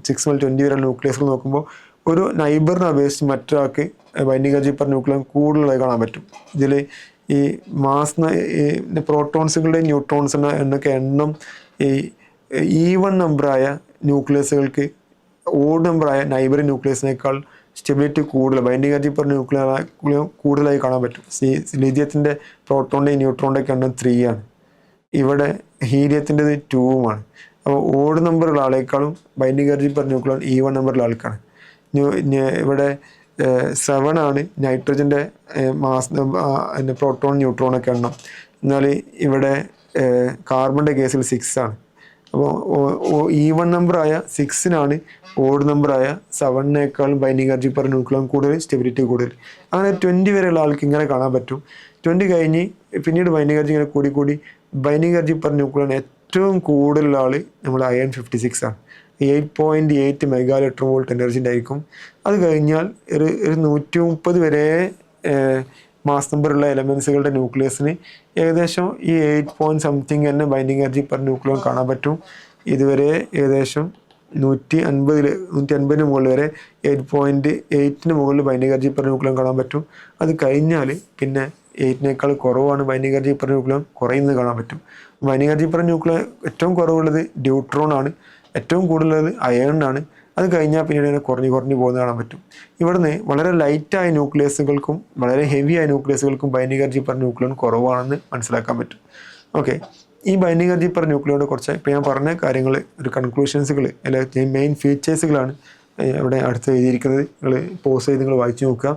6 മുതൽ 20 വരെയുള്ള ന്യൂക്ലിയസുകൾ നോക്കുമ്പോൾ ഒരു നൈബറിനെ അപേക്ഷിച്ച് മറ്റൊരാൾക്ക് ബൈൻഡിങ് എനർജി പെർ ന്യൂക്ലിയോൺ കൂടുതലായി കാണാൻ പറ്റും. ഇതിൽ ഈ പ്രോട്ടോൺസുകളുടെ ന്യൂട്രോൺസിൻ്റെ എന്നൊക്കെ എണ്ണം ഈ ഈവൺ നമ്പറായ ന്യൂക്ലിയസുകൾക്ക് ഓഡ് നമ്പറായ നൈബറി ന്യൂക്ലിയസിനേക്കാൾ സ്റ്റെബിലിറ്റി കൂടുതൽ ബൈൻഡിങ് എനർജി പെർ ന്യൂക്ലിയോൺ കൂടുതലായി കാണാൻ പറ്റും. ലിഥിയത്തിൻ്റെ പ്രോട്ടോണിൻ്റെയും ന്യൂട്രോണിൻ്റെയൊക്കെ എണ്ണം 3 ആണ്. ഇവിടെ ഹീലിയത്തിൻ്റെത് 2 അപ്പോൾ ഓഡ് നമ്പറുള്ള ആളേക്കാളും binding energy per nucleon even നമ്പറുള്ള ആൾക്കാണ്. ഇവിടെ 7 ആണ് നൈട്രജൻ്റെ മാസ്, പ്രോട്ടോൺ ന്യൂട്രോൺ ഒക്കെ എണ്ണം. എന്നാൽ ഇവിടെ കാർബണിൻ്റെ കേസിൽ 6 ആണ്. അപ്പോൾ ഈവൺ നമ്പറായ 6-നാണ് ഓഡ് നമ്പറായ 7-നേക്കാളും ബൈൻഡിങ് എനർജി പെർ ന്യൂക്ലിയോൺ കൂടുതൽ, സ്റ്റെബിലിറ്റി കൂടുതൽ. അങ്ങനെ 20 വരെയുള്ള ആൾക്ക് ഇങ്ങനെ കാണാൻ പറ്റും. 20 കഴിഞ്ഞ് പിന്നീട് ബൈൻഡിങ് എനർജി ഇങ്ങനെ കൂടി ബൈൻഡിങ് എനർജി പെർ ന്യൂക്ലിയോൺ ഏറ്റവും കൂടുതലുള്ള ആൾ നമ്മൾ അയൺ 56 ആണ്. 8.8 മെഗാ ഇലക്ട്രോൺ വോൾട്ട് എനർജിൻ്റെ ആയിരിക്കും. അത് കഴിഞ്ഞാൽ ഒരു 130 വരെ മാസ് നമ്പറുള്ള എലമെൻസുകളുടെ ന്യൂക്ലിയസിന് ഏകദേശം ഈ 8 സംതിങ് തന്നെ ബൈൻഡിങ് എനർജി പെർ ന്യൂക്ലിയോൺ കാണാൻ പറ്റും. ഇതുവരെ ഏകദേശം 150 മുകളിൽ വരെ 8.8 മുകളിൽ ബൈൻഡിങ് എനർജി പെർ ന്യൂക്ലിയോൺ കാണാൻ പറ്റും. അത് കഴിഞ്ഞാൽ പിന്നെ 8-നേക്കാൾ കുറവാണ് ബൈൻഡിങ് എനർജി പെർ ന്യൂക്ലിയോൺ കുറയുന്നത് കാണാൻ പറ്റും. ബൈൻഡിങ് എനർജി പെർ ന്യൂക്ലിയോൺ ഏറ്റവും കുറവുള്ളത് ഡ്യൂട്രോൺ ആണ്, ഏറ്റവും കൂടുതലുള്ളത് അയണിനാണ്. അത് കഴിഞ്ഞാൽ പിന്നീട് ഇങ്ങനെ കുറഞ്ഞ് പോകുന്നത് കാണാൻ പറ്റും. ഇവിടുന്ന് വളരെ ലൈറ്റായ ന്യൂക്ലിയസുകൾക്കും വളരെ ഹെവി ആയ ന്യൂക്ലിയസുകൾക്കും ബൈൻഡിങ് എനർജി പെർ ന്യൂക്ലിയോൺ കുറവാണെന്ന് മനസ്സിലാക്കാൻ പറ്റും. ഓക്കെ, ഈ ബൈൻഡിങ് എനർജി പെർ ന്യൂക്ലിയോടെ കുറച്ച് ഇപ്പോൾ ഞാൻ പറഞ്ഞ കാര്യങ്ങൾ ഒരു കൺക്ലൂഷൻസുകൾ അല്ലെങ്കിൽ മെയിൻ ഫീച്ചേഴ്സുകളാണ് ഇവിടെ അടുത്ത് എഴുതിയിരിക്കുന്നത്. നിങ്ങൾ പോസ് ചെയ്ത് നിങ്ങൾ വായിച്ചു നോക്കുക.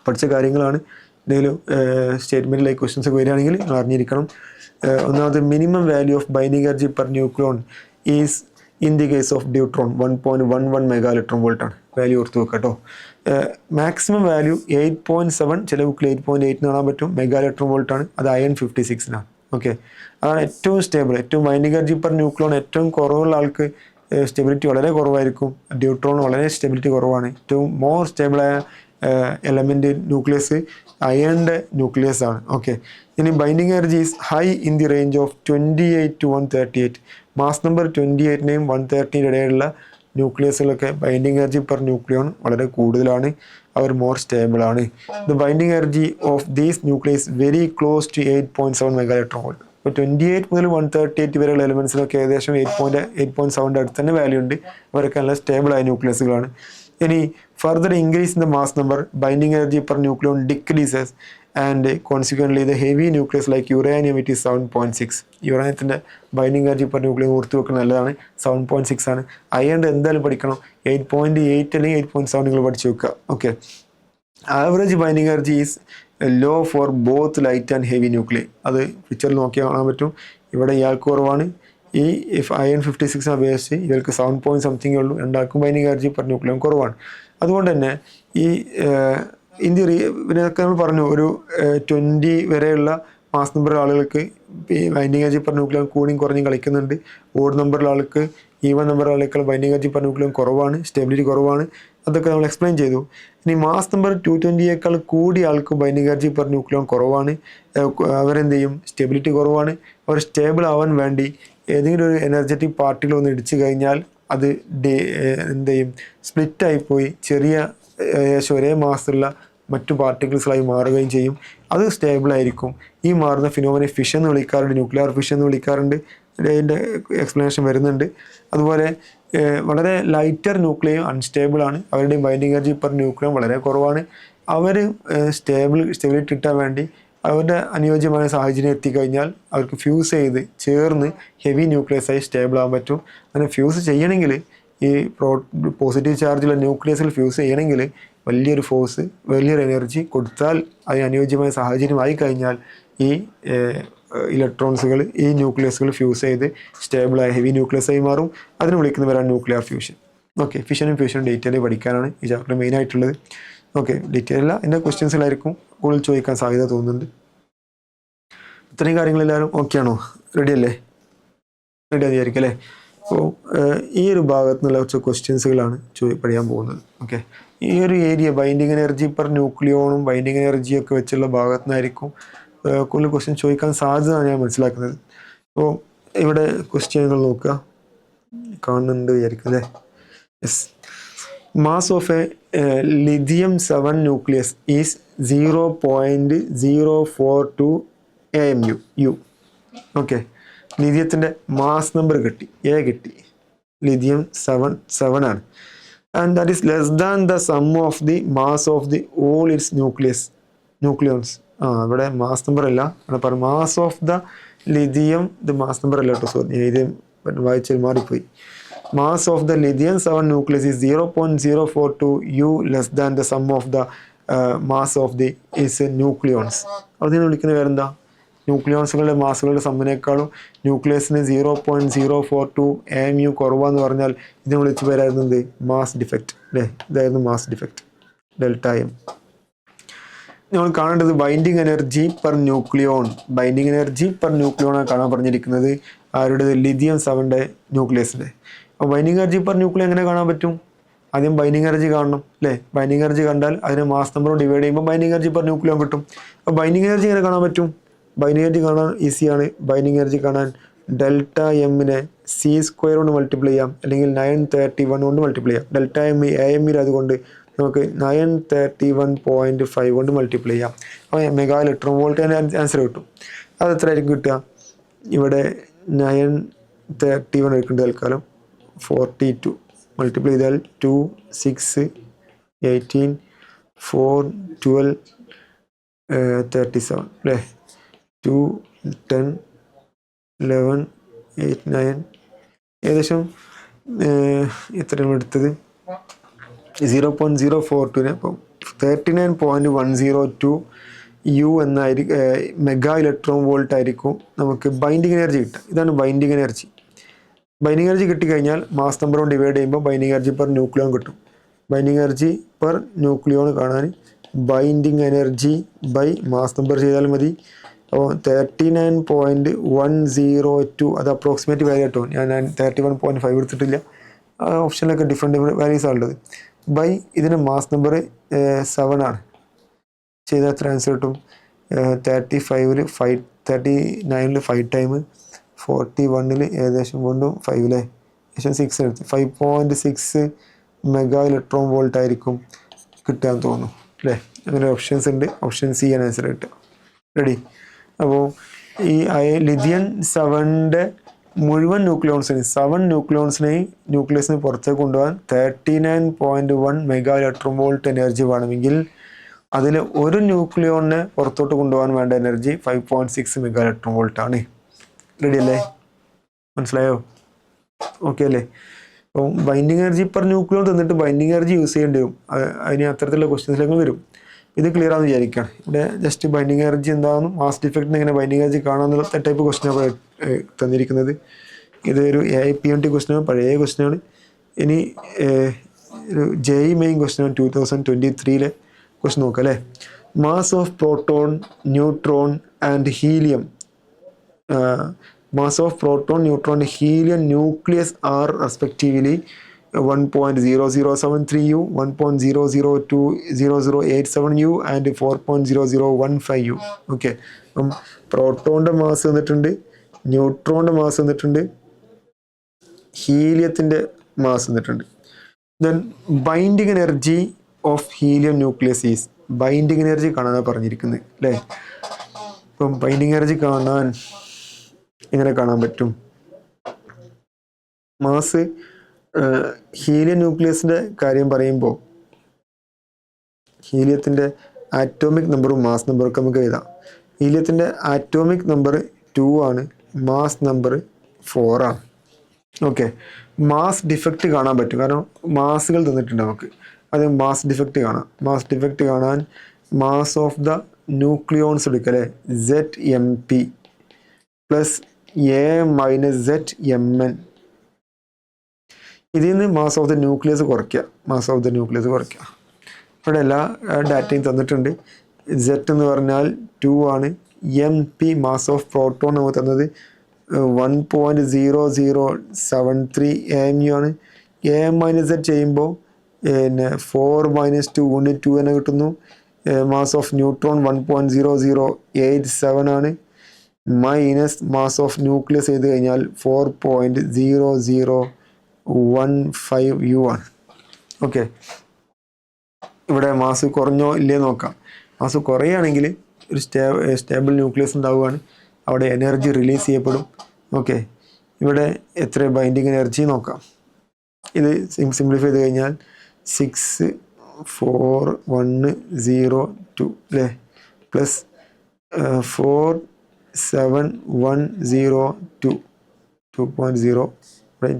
പഠിച്ച കാര്യങ്ങളാണ്. എന്തെങ്കിലും സ്റ്റേറ്റ്മെൻറ്റിലേക്ക് ക്വസ്റ്റ്യൻസ് ഒക്കെ വരികയാണെങ്കിൽ നിങ്ങൾ അറിഞ്ഞിരിക്കണം. ഒന്നാമത് minimum value of binding energy per nucleon is in the case of deuteron 1.11 mega electron വോൾട്ടാണ്. വാല്യൂ ഓർത്ത് വെക്കുക കേട്ടോ. മാക്സിമം വാല്യൂ 8.7, ചില ബുക്കിൽ 8.8 കാണാൻ പറ്റും, മെഗാ ഇലക്ട്രോൺ വോൾട്ടാണ്. അത് അയൺ 56-നാണ്. ഓക്കെ, അതാണ് ഏറ്റവും സ്റ്റേബിൾ. ഏറ്റവും ബൈൻഡിങ് എനർജി പെർ ന്യൂക്ലിയോൺ ഏറ്റവും കുറവുള്ള ആൾക്ക് സ്റ്റെബിലിറ്റി വളരെ കുറവായിരിക്കും. ഡ്യൂട്രോൺ വളരെ സ്റ്റെബിലിറ്റി കുറവാണ്. ഏറ്റവും മോർ സ്റ്റേബിളായ എലമെൻറ്റ് ന്യൂക്ലിയസ് അയണിൻ്റെ ന്യൂക്ലിയസ് ആണ്. ഓക്കെ, ഇനി binding energy is high in the range of 28 to 138. Mass number 28-നെയും 130-ൻ്റെ ഇടയിലുള്ള ന്യൂക്ലിയസുകളൊക്കെ ബൈൻഡിങ് എനർജി പെർ ന്യൂക്ലിയോൺ വളരെ കൂടുതലാണ്. അവർ മോർ സ്റ്റേബിൾ ആണ്. The binding energy of these nucleus very close to 8.7 mega electron volt. ഇപ്പോൾ 28 മുതൽ 138 വരെയുള്ള എലമെൻസിനൊക്കെ ഏകദേശം 8.7 അടുത്ത് തന്നെ വാല്യൂ ഉണ്ട്. അവരൊക്കെ നല്ല സ്റ്റേബിളായ ന്യൂക്ലിയസുകളാണ്. ഇനി further increase in the mass number binding energy per nucleon decreases and consequently the heavy nucleus like uranium it is 7.6. യുറേനിയത്തിൻ്റെ ബൈൻഡിങ് എനർജി പെർ ന്യൂക്ലിയോൺ ഓർത്ത് വെക്കുന്നത് നല്ലതാണ്. 7.6 ആണ്. അയണിൻ്റെ എന്തായാലും പഠിക്കണം. 8.8 അല്ലെങ്കിൽ 8.7 നിങ്ങൾ പഠിച്ചു വെക്കുക. Okay, average binding energy is low for both light and heavy nuclear. അത് പിക്ചറിൽ നോക്കിയാൽ കാണാൻ പറ്റും. ഇവിടെ ഇയാൾക്ക് കുറവാണ്. ഈ അയൺ 56 അപേക്ഷിച്ച് ഇവർക്ക് 7 സംതിങ് ഉള്ളൂ. രണ്ടാൾക്കും ബൈൻഡിങ് എനർജി പെർ ന്യൂക്ലിയോൺ കുറവാണ്. അതുകൊണ്ട് തന്നെ ഈ ഇതിനൊക്കെ നമ്മൾ പറഞ്ഞു ഒരു 20 വരെയുള്ള മാസ് നമ്പറുള്ള ആളുകൾക്ക് ഈ ബൈൻഡിങ് എനർജി പെർ ന്യൂക്ലിയോൺ കൂടിയും കുറഞ്ഞും കളിക്കുന്നുണ്ട്. ഓഡ് നമ്പറുള്ള ആൾക്ക് ഈവൻ നമ്പറുള്ള ആളുകൾ ബൈൻഡിങ് എനർജി പെർ ന്യൂക്ലിയോൺ കുറവാണ്, സ്റ്റെബിലിറ്റി കുറവാണ്. അതൊക്കെ നമ്മൾ എക്സ്പ്ലെയിൻ ചെയ്തു. ഇനി മാസ് നമ്പർ 220-യേക്കാൾ കൂടിയ ആൾക്ക് ബൈൻഡിങ് എനർജി പെർ ന്യൂക്ലിയോൺ കുറവാണ്. അവരെന്ത് ചെയ്യും? സ്റ്റെബിലിറ്റി കുറവാണ്. അവർ സ്റ്റേബിൾ ആവാൻ വേണ്ടി ഏതെങ്കിലും ഒരു എനർജറ്റിക് പാർട്ടിക്കിൾ ഒന്ന് ഇടിച്ചു കഴിഞ്ഞാൽ അത് എന്ത് ചെയ്യും? സ്പ്ലിറ്റായിപ്പോയി ചെറിയ ഏകദേശം ഒരേ മാസത്തിലുള്ള മറ്റു പാർട്ടിക്കിൾസായി മാറുകയും ചെയ്യും. അത് സ്റ്റേബിളായിരിക്കും. ഈ മാറുന്ന ഫിനോമിനെ ഫിഷൻ എന്ന് വിളിക്കാറുണ്ട്, ന്യൂക്ലിയർ ഫിഷൻ എന്ന് വിളിക്കാറുണ്ട്. അതിൻ്റെ എക്സ്പ്ലനേഷൻ വരുന്നുണ്ട്. അതുപോലെ വളരെ ലൈറ്റർ ന്യൂക്ലിയം അൺസ്റ്റേബിളാണ്. അവരുടെ ബൈൻഡിങ് എനർജി പെർ ന്യൂക്ലിയം വളരെ കുറവാണ്. അവർ സ്റ്റെബിലിറ്റി കിട്ടാൻ വേണ്ടി അവരുടെ അനുയോജ്യമായ സാഹചര്യം എത്തിക്കഴിഞ്ഞാൽ അവർക്ക് ഫ്യൂസ് ചെയ്ത് ചേർന്ന് ഹെവി ന്യൂക്ലിയസായി സ്റ്റേബിൾ ആകാൻ പറ്റും. അങ്ങനെ ഫ്യൂസ് ചെയ്യണമെങ്കിൽ ഈ പോസിറ്റീവ് ചാർജുള്ള ന്യൂക്ലിയസിൽ ഫ്യൂസ് ചെയ്യണമെങ്കിൽ വലിയൊരു ഫോഴ്സ്, വലിയൊരു എനർജി കൊടുത്താൽ അതിന് അനുയോജ്യമായ സാഹചര്യമായി കഴിഞ്ഞാൽ ഈ ഇലക്ട്രോൺസുകൾ ഈ ന്യൂക്ലിയസുകൾ ഫ്യൂസ് ചെയ്ത് സ്റ്റേബിളായ ഹെവി ന്യൂക്ലിയസായി മാറും. അതിന് വിളിക്കുന്നവരാണ് ന്യൂക്ലിയർ ഫ്യൂഷൻ. ഓക്കെ, ഫിഷനും ഫ്യൂഷനും ഡീറ്റെയിൽ പഠിക്കാനാണ് ഈ ചാപ്റ്റർ മെയിൻ ആയിട്ടുള്ളത്. ഓക്കെ, ഡീറ്റെയിൽ അല്ല, എൻ്റെ ക്വസ്റ്റ്യൻസിലായിരിക്കും കൂടുതൽ ചോദിക്കാൻ സാധ്യത തോന്നുന്നുണ്ട്. ഇത്രയും കാര്യങ്ങളെല്ലാവരും ഓക്കെ ആണോ? റെഡി അല്ലേ? റെഡി ആയിരിക്കും അല്ലേ? അപ്പോൾ ഈ ഒരു ഭാഗത്തു നിന്നുള്ള കുറച്ച് ക്വസ്റ്റ്യൻസുകളാണ് പഠിക്കാൻ പോകുന്നത്. ഓക്കെ, ഈ ഒരു ഏരിയ ബൈൻഡിങ് എനർജി പെർ ന്യൂക്ലിയോണും ബൈൻഡിങ് എനർജിയൊക്കെ വെച്ചുള്ള ഭാഗത്തു നിന്നായിരിക്കും കൂടുതൽ ക്വസ്റ്റ്യൻ ചോദിക്കാൻ സാധ്യതയാണ് ഞാൻ മനസ്സിലാക്കുന്നത്. അപ്പോൾ ഇവിടെ ക്വസ്റ്റ്യനുകൾ നോക്കുക, കാണുന്നുണ്ട് വിചാരിക്കും അല്ലേ? Yes. Mass of a lithium 7 nucleus is 0.042 AMU. Okay, ലിഥിയത്തിൻ്റെ മാസ് നമ്പർ കിട്ടി, എ കിട്ടി. ലിഥിയം 7 ആണ്. And that is less than the sum of the mass of the all its nucleons. ഇവിടെ മാസ് നമ്പർ അല്ല, ഇവിടെ പറഞ്ഞു മാസ് ഓഫ് ദ ലിഥിയം. ഇത് mass number അല്ല കേട്ടോ, സോറി, ഇത് വായിച്ചാൽ മാറിപ്പോയി. mass of the lithium 7 nucleus is 0.042 u less than the sum of the mass of the is nucleons. അതിനെ വിളിക്കുന്ന പേരെന്താ? ന്യൂക്ലിയോൺസുകളുടെ മാസുകളുടെ സമ്മിനേക്കാളും ന്യൂക്ലിയസിന് 0.042 AMU കുറവാന്ന് പറഞ്ഞാൽ ഇതിനെ വിളിച്ച പേരായിരുന്നു എന്ത്? മാസ് ഡിഫക്റ്റ് അല്ലേ? ഇതായിരുന്നു മാസ് ഡിഫക്റ്റ് ഡെൽറ്റ എം. നമ്മൾ കാണേണ്ടത് binding energy per nucleon. Binding energy per ന്യൂക്ലിയോണാണ് കാണാൻ പറഞ്ഞിരിക്കുന്നത് ആരുടെ? ലിഥിയം 7 ന്യൂക്ലിയസിൻ്റെ. അപ്പോൾ ബൈൻഡിങ് എനർജി പെർ ന്യൂക്ലിയോ എങ്ങനെ കാണാൻ പറ്റും? ആദ്യം ബൈൻഡിങ് എനർജി കാണണം അല്ലേ? ബൈൻഡിങ് എനർജി കണ്ടാൽ അതിനെ മാസ് നമ്പറും ഡിവൈഡ് ചെയ്യുമ്പോൾ ബൈൻഡിങ് എനർജി പെർ ന്യൂക്ലിയോ കിട്ടും. അപ്പോൾ ബൈൻഡിങ് എനർജി എങ്ങനെ കാണാൻ പറ്റും? ബൈൻഡിങ് എനർജി കാണാൻ ഈസിയാണ്. ബൈൻഡിങ് എനർജി കാണാൻ ഡെൽറ്റ എമ്മിനെ C² കൊണ്ട് മൾട്ടിപ്ലൈ ചെയ്യാം, അല്ലെങ്കിൽ 931 കൊണ്ട് മൾട്ടിപ്ലൈ ചെയ്യാം. ഡെൽറ്റ എം AMയിൽ അതുകൊണ്ട് നമുക്ക് 931.5 കൊണ്ട് മൾട്ടിപ്ലൈ ചെയ്യാം. അപ്പോൾ മെഗാ ഇലക്ട്രോൺ വോൾട്ട് ആൻസർ കിട്ടും. അത് എത്ര ആയിരിക്കും കിട്ടുക? ഇവിടെ 931 എടുക്കേണ്ട തൽക്കാലം 42 മൾട്ടിപ്ലൈ ചെയ്താൽ 2 6 18 4 12 37 അല്ലേ? 2 10 11 8 9 ഏകദേശം എത്രയാണ് എടുത്തത്? 0.042 അപ്പം 39.102 u എന്നായിരിക്കും മെഗാ ഇലക്ട്രോൺ വോൾട്ട് ആയിരിക്കും നമുക്ക് ബൈൻഡിങ് എനർജി കിട്ടുക. ഇതാണ് ബൈൻഡിങ് എനർജി. ബൈൻഡിങ് എനർജി കിട്ടിക്കഴിഞ്ഞാൽ മാസ് നമ്പറും ഡിവൈഡ് ചെയ്യുമ്പോൾ ബൈൻഡിങ് എനർജി പെർ ന്യൂക്ലിയോൺ കിട്ടും. ബൈൻഡിങ് എനർജി പെർ ന്യൂക്ലിയോൺ കാണാൻ binding energy by mass number ചെയ്താൽ മതി. അപ്പോൾ 39.102 അത് അപ്രോക്സിമേറ്റ് വാല്യൂ കേട്ടോ. ഞാൻ 31.5 എടുത്തിട്ടില്ല. ഓപ്ഷനിലൊക്കെ ഡിഫറെൻറ്റ് വാല്യൂസ് ആണ് ഉള്ളത്. ബൈ ഇതിന് മാസ് നമ്പർ 7 ആണ്. ചെയ്താൽ എത്ര ആൻസർ കിട്ടും? 35 5 39 5 ടൈം 41 ഏകദേശം വീണ്ടും 5 അല്ലേ? ഏകദേശം 6 എടുത്ത് 5.6 മെഗാ ഇലക്ട്രോൺ വോൾട്ട് ആയിരിക്കും കിട്ടാൻ തോന്നുന്നു അല്ലേ? അങ്ങനെ ഓപ്ഷൻസ് ഉണ്ട്. ഓപ്ഷൻ സി ആണ് ആൻസർ കിട്ടുക. റെഡി? അപ്പോൾ ഈ ലിഥിയം 7 മുഴുവൻ ന്യൂക്ലിയോൺസിനെ 7 ന്യൂക്ലിയസിന് പുറത്തേക്ക് കൊണ്ടുപോകാൻ 39.1 മെഗാ ഇലക്ട്രോൺ വോൾട്ട് എനർജി വേണമെങ്കിൽ അതിൽ ഒരു ന്യൂക്ലിയോണിനെ പുറത്തോട്ട് കൊണ്ടുപോകാൻ വേണ്ട എനർജി 5.6 മെഗാ ഇലക്ട്രോൺ വോൾട്ട് ആണ്. റെഡി അല്ലേ? മനസ്സിലായോ? ഓക്കെ അല്ലേ? അപ്പോൾ ബൈൻഡിങ് എനർജി പെർ ന്യൂക്ലിയോൺ തന്നിട്ട് ബൈൻഡിങ് എനർജി യൂസ് ചെയ്യേണ്ടി വരും. അതിന് അത്തരത്തിലുള്ള ക്വസ്റ്റ്യൻസിലേക്ക് വരും. ഇത് ക്ലിയർ ആണെന്ന് വിചാരിക്കുകയാണ്. ഇവിടെ ജസ്റ്റ് ബൈൻഡിങ് എനർജി എന്താണെന്നും മാസ് ഡിഫക്റ്റിന് എങ്ങനെ ബൈൻഡിങ് എനർജി കാണാമെന്നുള്ള ടൈപ്പ് ക്വസ്റ്റ്യനാണ് തന്നിരിക്കുന്നത്. ഇത് ഒരു AIPMT ക്വസ്റ്റ്യനാണ്, പഴയ ക്വസ്റ്റ്യനാണ്. ഇനി ഒരു JEE മെയിൻ ക്വസ്റ്റ്യനാണ് 2023 ക്വസ്റ്റ്യൻ നോക്കാം അല്ലേ? Mass of proton, neutron and helium mass of proton, neutron, helium nucleus are respectively 1.0073 u, 1.002087 u and 4.0015 u. Okay, അപ്പം പ്രോട്ടോണിൻ്റെ മാസ് തന്നിട്ടുണ്ട്, ന്യൂട്രോണിൻ്റെ മാസ് തന്നിട്ടുണ്ട്, ഹീലിയത്തിൻ്റെ മാസ് തന്നിട്ടുണ്ട്. Then binding energy of helium nucleus is, binding energy കാണാനാണ് പറഞ്ഞിരിക്കുന്നത് അല്ലേ? അപ്പം binding energy കാണാൻ എങ്ങനെ കാണാൻ പറ്റും? മാസ് ഹീലിയം ന്യൂക്ലിയസിൻ്റെ കാര്യം പറയുമ്പോൾ ഹീലിയത്തിൻ്റെ ആറ്റോമിക് നമ്പറും മാസ് നമ്പറൊക്കെ നമുക്ക് എഴുതാം. ഹീലിയത്തിൻ്റെ ആറ്റോമിക് നമ്പർ 2 ആണ്, മാസ് നമ്പർ 4 ആണ്. ഓക്കെ, മാസ് ഡിഫക്റ്റ് കാണാൻ പറ്റും, കാരണം മാസുകൾ തന്നിട്ടുണ്ട് നമുക്ക്. അത് മാസ് ഡിഫക്റ്റ് കാണാം. മാസ് ഡിഫക്റ്റ് കാണാൻ മാസ് ഓഫ് ദ ന്യൂക്ലിയോൺസ് എടുക്കുക അല്ലേ? ZMP plus A minus ZMN. ഇതിൽ നിന്ന് മാസ് ഓഫ് ദ ന്യൂക്ലിയസ് കുറയ്ക്കുക, മാസ് ഓഫ് ദ ന്യൂക്ലിയസ് കുറയ്ക്കുക. ഇവിടെ എല്ലാ ഡാറ്റയും തന്നിട്ടുണ്ട്. Z എന്ന് പറഞ്ഞാൽ 2 ആണ്. MP മാസ് ഓഫ് പ്രോട്ടോൺ നമുക്ക് തന്നത് 1.0073 AMU ആണ്. AM മൈനസ് Z ചെയ്യുമ്പോൾ പിന്നെ 4 - 2 കൊണ്ട് 2 തന്നെ കിട്ടുന്നു. മാസ് ഓഫ് ന്യൂട്രോൺ 1.0087 ആണ്. മൈനസ് മാസ് ഓഫ് ന്യൂക്ലിയസ് ചെയ്ത് കഴിഞ്ഞാൽ 4.0015 u ആണ്. ഓക്കെ, ഇവിടെ മാസ് കുറഞ്ഞോ ഇല്ലേ നോക്കാം. മാസ് കുറയുകയാണെങ്കിൽ ഒരു സ്റ്റേബിൾ ന്യൂക്ലിയസ് ഉണ്ടാവുകയാണ്, അവിടെ എനർജി റിലീസ് ചെയ്യപ്പെടും. ഓക്കെ, ഇവിടെ എത്ര ബൈൻഡിങ് എനർജി നോക്കാം. ഇത് സിംപ്ലിഫൈ ചെയ്ത് കഴിഞ്ഞാൽ 64102 അല്ലേ? പ്ലസ് 4710 2.0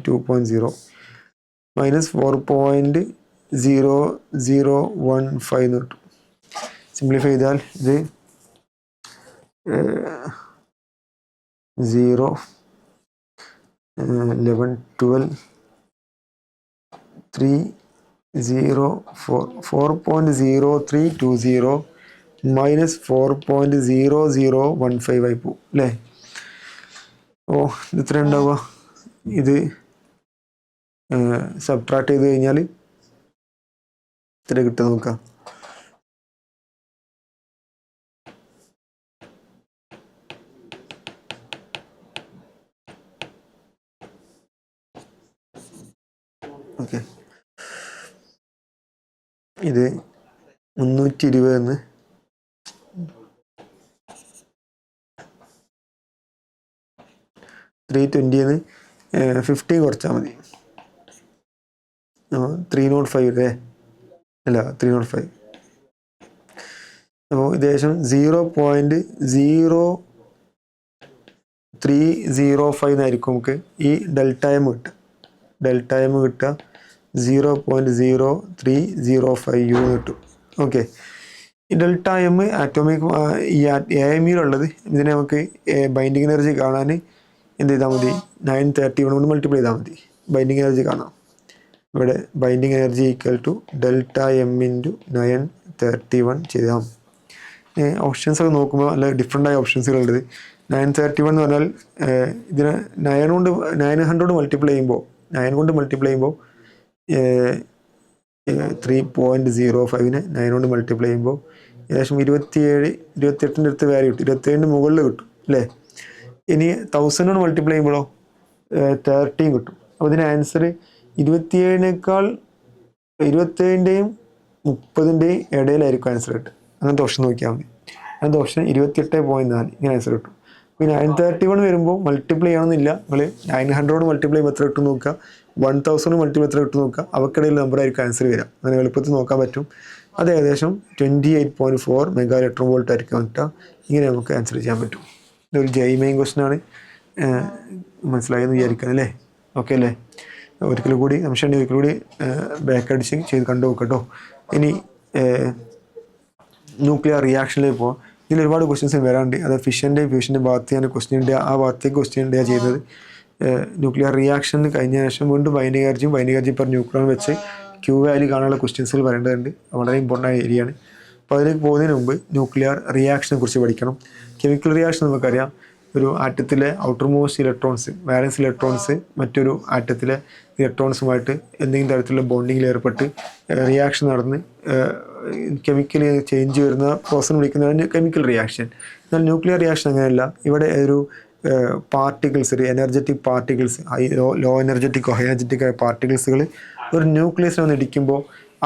2.0 -4.0015 എന്ന് കിട്ടും. സിംപ്ലിഫൈ ചെയ്താൽ ഇത് 0 11 12 3 0 4.0320 -4.0015 ആയി പോകും അല്ലേ? ഇത് ഇത്ര ഉണ്ടാവുക. ഇത് സബ്ട്രാക്ട് ചെയ്ത് കഴിഞ്ഞാൽ ഇത്ര കിട്ടുക നോക്കാം. ഓക്കെ, ഇത് 320 320 15 കുറച്ചാൽ മതി. 305 അല്ലേ? അല്ല 305. അപ്പോൾ ഏകദേശം 0.0305 എന്നായിരിക്കും നമുക്ക് ഈ ഡെൽറ്റ എം കിട്ടുക. ഡെൽറ്റ എം കിട്ടുക 0.0305 കിട്ടും. ഓക്കെ, ഈ ഡെൽറ്റ എം ആറ്റോമിക് ഈ AMUലുള്ളത്. ഇതിനെ നമുക്ക് ബൈൻഡിങ് എനർജി കാണാൻ എന്ത് ചെയ്താൽ മതി? 931 കൊണ്ട് മൾട്ടിപ്ലൈ ചെയ്താൽ മതി ബൈൻഡിങ് എനർജി കാണാം. ഇവിടെ binding energy equal to delta M into 931 ചെയ്താൽ. ഓപ്ഷൻസ് ഒക്കെ നോക്കുമ്പോൾ നല്ല ഡിഫറെൻ്റായ ഓപ്ഷൻസുകളുണ്ട്. 931 എന്ന് പറഞ്ഞാൽ ഇതിനെ 900 മൾട്ടിപ്ലൈ ചെയ്യുമ്പോൾ 9 കൊണ്ട് മൾട്ടിപ്ലൈ ചെയ്യുമ്പോൾ 3.05നെ 9 കൊണ്ട് മൾട്ടിപ്ലൈ ചെയ്യുമ്പോൾ ഏകദേശം 28ൻ്റെ അടുത്ത് വാല്യൂ കിട്ടും. 27ൻ്റെ മുകളിൽ കിട്ടും അല്ലേ? ഇനി 1000 കൊണ്ട് മൾട്ടിപ്ലൈ ചെയ്യുമ്പോഴോ 13 കിട്ടും. അപ്പോൾ ഇതിന് ആൻസർ 27ൻ്റെയും 30ൻ്റെയും ഇടയിലായിരിക്കും ആൻസർ കിട്ടും. അങ്ങനത്തെ ഓപ്ഷൻ നോക്കിയാൽ മതി. അങ്ങനത്തെ ഓപ്ഷൻ 28.4 ഇങ്ങനെ ആൻസർ കിട്ടും. പിന്നെ 931 വരുമ്പോൾ മൾട്ടിപ്ലൈ ചെയ്യണമെന്നില്ല. നിങ്ങൾ 900 മൾട്ടിപ്ലൈ ചെയ്യുമ്പോൾ എത്ര കിട്ടും നോക്കുക, 1000 മൾട്ടിപ്ലൈ എത്ര കിട്ടും നോക്കുക. അവക്കിടയിൽ നമ്പറായിരിക്കും ആൻസർ വരിക. അങ്ങനെ എളുപ്പത്തിൽ നോക്കാൻ പറ്റും. അത് ഏകദേശം 28.4 മെഗാ ഇലക്ട്രോൺ വോൾട്ട് ആയിരിക്കും കിട്ടുക. ഇങ്ങനെ നമുക്ക് ആൻസർ ചെയ്യാൻ പറ്റും. ഇതൊരു മെയിൻ ക്വസ്റ്റനാണ്. മനസ്സിലായെന്ന് വിചാരിക്കാൻ അല്ലേ? ഓക്കെ അല്ലേ? ഒരിക്കൽ കൂടി സംശയം ഒരിക്കൽ കൂടി ബാക്ക് അടിച്ച് ചെയ്ത് കണ്ടു നോക്കട്ടോ. ഇനി ന്യൂക്ലിയർ റിയാക്ഷനിലേക്ക് പോകാം. ഇതിൽ ഒരുപാട് ക്വസ്റ്റ്യൻസ് വരാണ്ട്. അത് ഫിഷൻ്റെയും ഫ്യൂഷൻ്റെ ഭാഗത്ത് ഞാൻ ക്വസ്റ്റ്യൻ ഉണ്ട്, ആ ഭാഗത്തേക്ക് ക്വസ്റ്റ്യൻ ഉണ്ട് ചെയ്യുന്നത്. ന്യൂക്ലിയർ റിയാക്ഷന് കഴിഞ്ഞ ശേഷം വീണ്ടും ബൈൻഡിങ് എനർജി പെർ ന്യൂക്ലിയർ വെച്ച് ക്യൂ വാല്യൂ കാണാനുള്ള ക്വസ്റ്റ്യൻസുകൾ വരേണ്ടതുണ്ട്. വളരെ ഇമ്പോർട്ടൻ്റ് ആയ ഏരിയയാണ്. അപ്പോൾ അതിലേക്ക് പോകുന്നതിന് മുമ്പ് ന്യൂക്ലിയർ റിയാക്ഷനെ കുറിച്ച് പഠിക്കണം. കെമിക്കൽ റിയാക്ഷൻ നമുക്കറിയാം. ഒരു ആറ്റത്തിലെ outermost electrons, valence electrons മറ്റൊരു ആറ്റത്തിലെ ഇലക്ട്രോൺസുമായിട്ട് എന്തെങ്കിലും തരത്തിലുള്ള ബോണ്ടിങ്ങിൽ ഏർപ്പെട്ട് റിയാക്ഷൻ നടന്ന് കെമിക്കൽ ചേഞ്ച് വരുന്ന പ്രോസസ് വിളിക്കുന്നതാണ് കെമിക്കൽ റിയാക്ഷൻ. എന്നാൽ ന്യൂക്ലിയർ റിയാക്ഷൻ അങ്ങനെയല്ല. ഇവിടെ ഒരു പാർട്ടിക്കിൾസ്, ഒരു എനർജറ്റിക് പാർട്ടിക്കിൾസ്, ലോ എനർജറ്റിക്കോ ഹൈ എനർജറ്റിക് ആയ പാർട്ടിക്കിൾസുകൾ ഒരു ന്യൂക്ലിയസിനെ വന്ന് ഇടിക്കുമ്പോൾ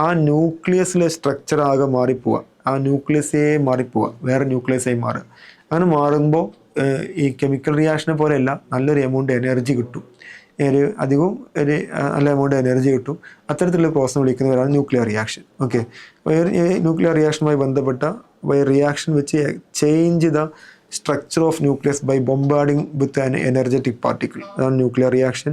ആ ന്യൂക്ലിയസിലെ സ്ട്രക്ചർ ആകെ മാറിപ്പോവുക. ആ ന്യൂക്ലിയസേ മാറിപ്പോവുക, വേറെ ന്യൂക്ലിയസായി മാറുക. അങ്ങനെ മാറുമ്പോൾ ഈ കെമിക്കൽ റിയാക്ഷനെ പോലെയല്ല, നല്ലൊരു എമൗണ്ട് എനർജി കിട്ടും. അധികവും ഒരു നല്ല എമൗണ്ട് എനർജി കിട്ടും. അത്തരത്തിലുള്ള പ്രോസസ് വിളിക്കുന്നവരാണ് ന്യൂക്ലിയർ റിയാക്ഷൻ. ഓക്കെ, ന്യൂക്ലിയർ റിയാക്ഷനുമായി ബന്ധപ്പെട്ട റിയാക്ഷൻ വെച്ച് change the structure of nucleus by bombarding with an energetic particle. അതാണ് ന്യൂക്ലിയർ റിയാക്ഷൻ.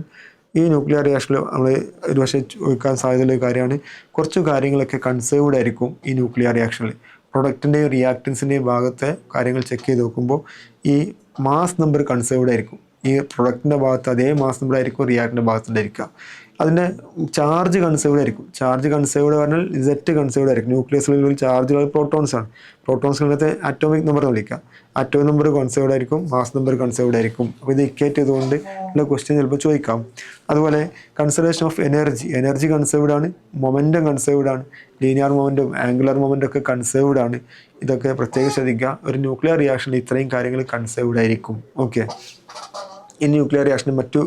ഈ ന്യൂക്ലിയർ റിയാക്ഷനിൽ നമ്മൾ ഒരു പക്ഷേ ചോദിക്കാൻ സാധ്യതയുള്ള കാര്യമാണ്, കുറച്ച് കാര്യങ്ങളൊക്കെ കൺസേർവ്ഡ് ആയിരിക്കും ഈ ന്യൂക്ലിയർ റിയാക്ഷനിൽ. പ്രൊഡക്റ്റിൻ്റെയും റിയാക്റ്റൻസിൻ്റെയും ഭാഗത്തെ കാര്യങ്ങൾ ചെക്ക് ചെയ്ത് നോക്കുമ്പോൾ ഈ മാസ് നമ്പർ കൺസേർവ്ഡ് ആയിരിക്കും. ഈ പ്രൊഡക്റ്റിൻ്റെ ഭാഗത്ത് അതേ മാസ് നമ്പർ ആയിരിക്കും റിയാക്റ്റിൻ്റെ ഭാഗത്തുണ്ടായിരിക്കുക. അതിൻ്റെ ചാർജ് കൺസേർവ്ഡ് ആയിരിക്കും. ചാർജ് കൺസേർവ്ഡ് പറഞ്ഞാൽ Z കൺസേർവ്ഡ് ആയിരിക്കും. ന്യൂക്ലിയസിലുള്ള ചാർജുകൾ പ്രോട്ടോൺസാണ്. പ്രോട്ടോൺസിനകത്ത് ആറ്റോമിക് നമ്പർ എന്ന് വിളിക്കുക. ആറ്റോമിക് നമ്പർ കൺസേർവ്ഡ് ആയിരിക്കും, മാസ് നമ്പർ കൺസേർവ്ഡ് ആയിരിക്കും. അപ്പോൾ ഇത് ഇക്വേറ്റ് ചെയ്തുകൊണ്ട് ഉള്ള ക്വസ്റ്റ്യൻ ചിലപ്പോൾ ചോദിക്കാം. അതുപോലെ കൺസർവേഷൻ ഓഫ് എനർജി കൺസേർവ്ഡ് ആണ്, മൊമെൻറ്റം കൺസേർവ്ഡ് ആണ്, ലീനിയർ മൊമെൻറ്റും ആംഗുലർ മൊമെൻറ്റും ഒക്കെ കൺസേർവ്ഡ് ആണ്. ഇതൊക്കെ പ്രത്യേകം ശ്രദ്ധിക്കുക. ഒരു ന്യൂക്ലിയർ റിയാക്ഷനിൽ ഇത്രയും കാര്യങ്ങൾ കൺസേർവ്ഡ് ആയിരിക്കും. ഓക്കെ, ഈ ന്യൂക്ലിയർ റിയാക്ഷന് മറ്റു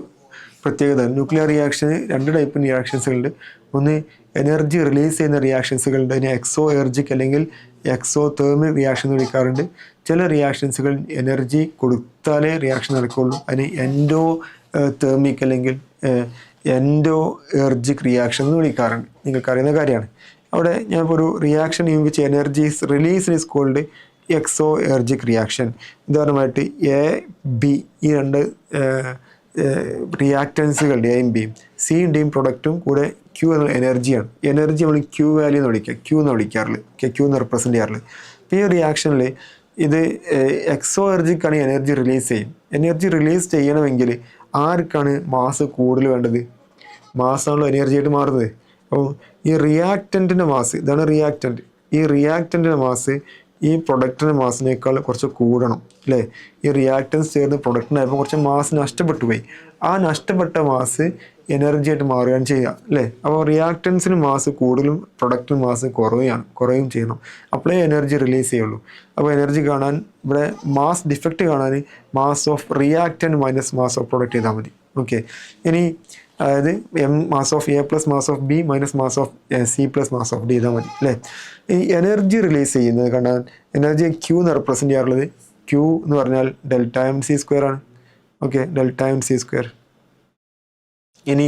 പ്രത്യേകത, ന്യൂക്ലിയർ റിയാക്ഷന് 2 ടൈപ്പ് റിയാക്ഷൻസുകളുണ്ട്. ഒന്ന് എനർജി റിലീസ് ചെയ്യുന്ന റിയാക്ഷൻസുകളുണ്ട്. അതിന് എക്സോ എർജിക് അല്ലെങ്കിൽ എക്സോ തേർമിക് റിയാക്ഷൻ എന്ന് വിളിക്കാറുണ്ട്. ചില റിയാക്ഷൻസുകൾ എനർജി കൊടുത്താലേ റിയാക്ഷൻ നടക്കുകയുള്ളൂ. അതിന് എൻഡോ തേർമിക് അല്ലെങ്കിൽ എൻഡോ എർജിക് റിയാക്ഷൻ എന്ന് വിളിക്കാറുണ്ട്. നിങ്ങൾക്കറിയുന്ന കാര്യമാണ്. അവിടെ ഞാനിപ്പോൾ ഒരു reaction in which energy release is called exoergic reaction. ഉദാഹരണമായിട്ട് A, B ഈ 2 റിയാക്റ്റൻസുകളുടെ എയും ബിയും സിയും ഡിയും പ്രൊഡക്റ്റും കൂടെ ക്യൂ എന്ന എനർജിയാണ്. എനർജി നമ്മൾ ക്യൂ വാല്യൂ എന്ന് വിളിക്കുക, ക്യൂ എന്ന് വിളിക്കാറുള്ളത്, ക്യൂ എന്ന് റെപ്രസെൻ്റ് ചെയ്യാറുള്ളത്. ഈ റിയാക്ഷനിൽ ഇത് എക്സോ എനർജിക്കാണ് എനർജി റിലീസ് ചെയ്യും. എനർജി റിലീസ് ചെയ്യണമെങ്കിൽ ആർക്കാണ് മാസ് കൂടുതൽ വേണ്ടത്? മാസ്സാണല്ലോ എനർജി ആയിട്ട് മാറുന്നത്. അപ്പോൾ ഈ റിയാക്റ്റൻറ്റിൻ്റെ മാസ്, ഇതാണ് റിയാക്റ്റൻറ്റ്, ഈ റിയാക്റ്റൻറ്റിൻ്റെ മാസ് ഈ പ്രൊഡക്റ്റിൻ്റെ മാസിനേക്കാൾ കുറച്ച് കൂടണം അല്ലേ? ഈ റിയാക്റ്റൻസ് ചേർന്ന് പ്രൊഡക്റ്റിനായപ്പോൾ കുറച്ച് മാസ് നഷ്ടപ്പെട്ടു പോയി. ആ നഷ്ടപ്പെട്ട മാസ് എനർജി ആയിട്ട് മാറുകയാണ് ചെയ്യുക അല്ലേ? അപ്പോൾ റിയാക്റ്റൻസിന് മാസ് കൂടുതലും പ്രൊഡക്റ്റിന് മാസ് കുറയുകയും ചെയ്യണം. അപ്പോഴേ എനർജി റിലീസ് ചെയ്യുള്ളൂ. അപ്പോൾ എനർജി കാണാൻ ഇവിടെ മാസ് ഡിഫക്റ്റ് കാണാൻ mass of reactant minus mass of product ചെയ്താൽ മതി. ഓക്കെ, ഇനി അതായത് mass of A plus mass of B minus mass of C plus mass of D ചെയ്താൽ മതി അല്ലേ? ഈ എനർജി റിലീസ് ചെയ്യുന്നത് കാണാൻ എനർജി ക്യൂ എന്ന് റെപ്രസെൻ്റ് ചെയ്യാറുള്ളത്, ക്യൂ എന്ന് പറഞ്ഞാൽ ഡെൽറ്റ എം സി സ്ക്വയർ ആണ്. Okay, delta M C square. ഇനി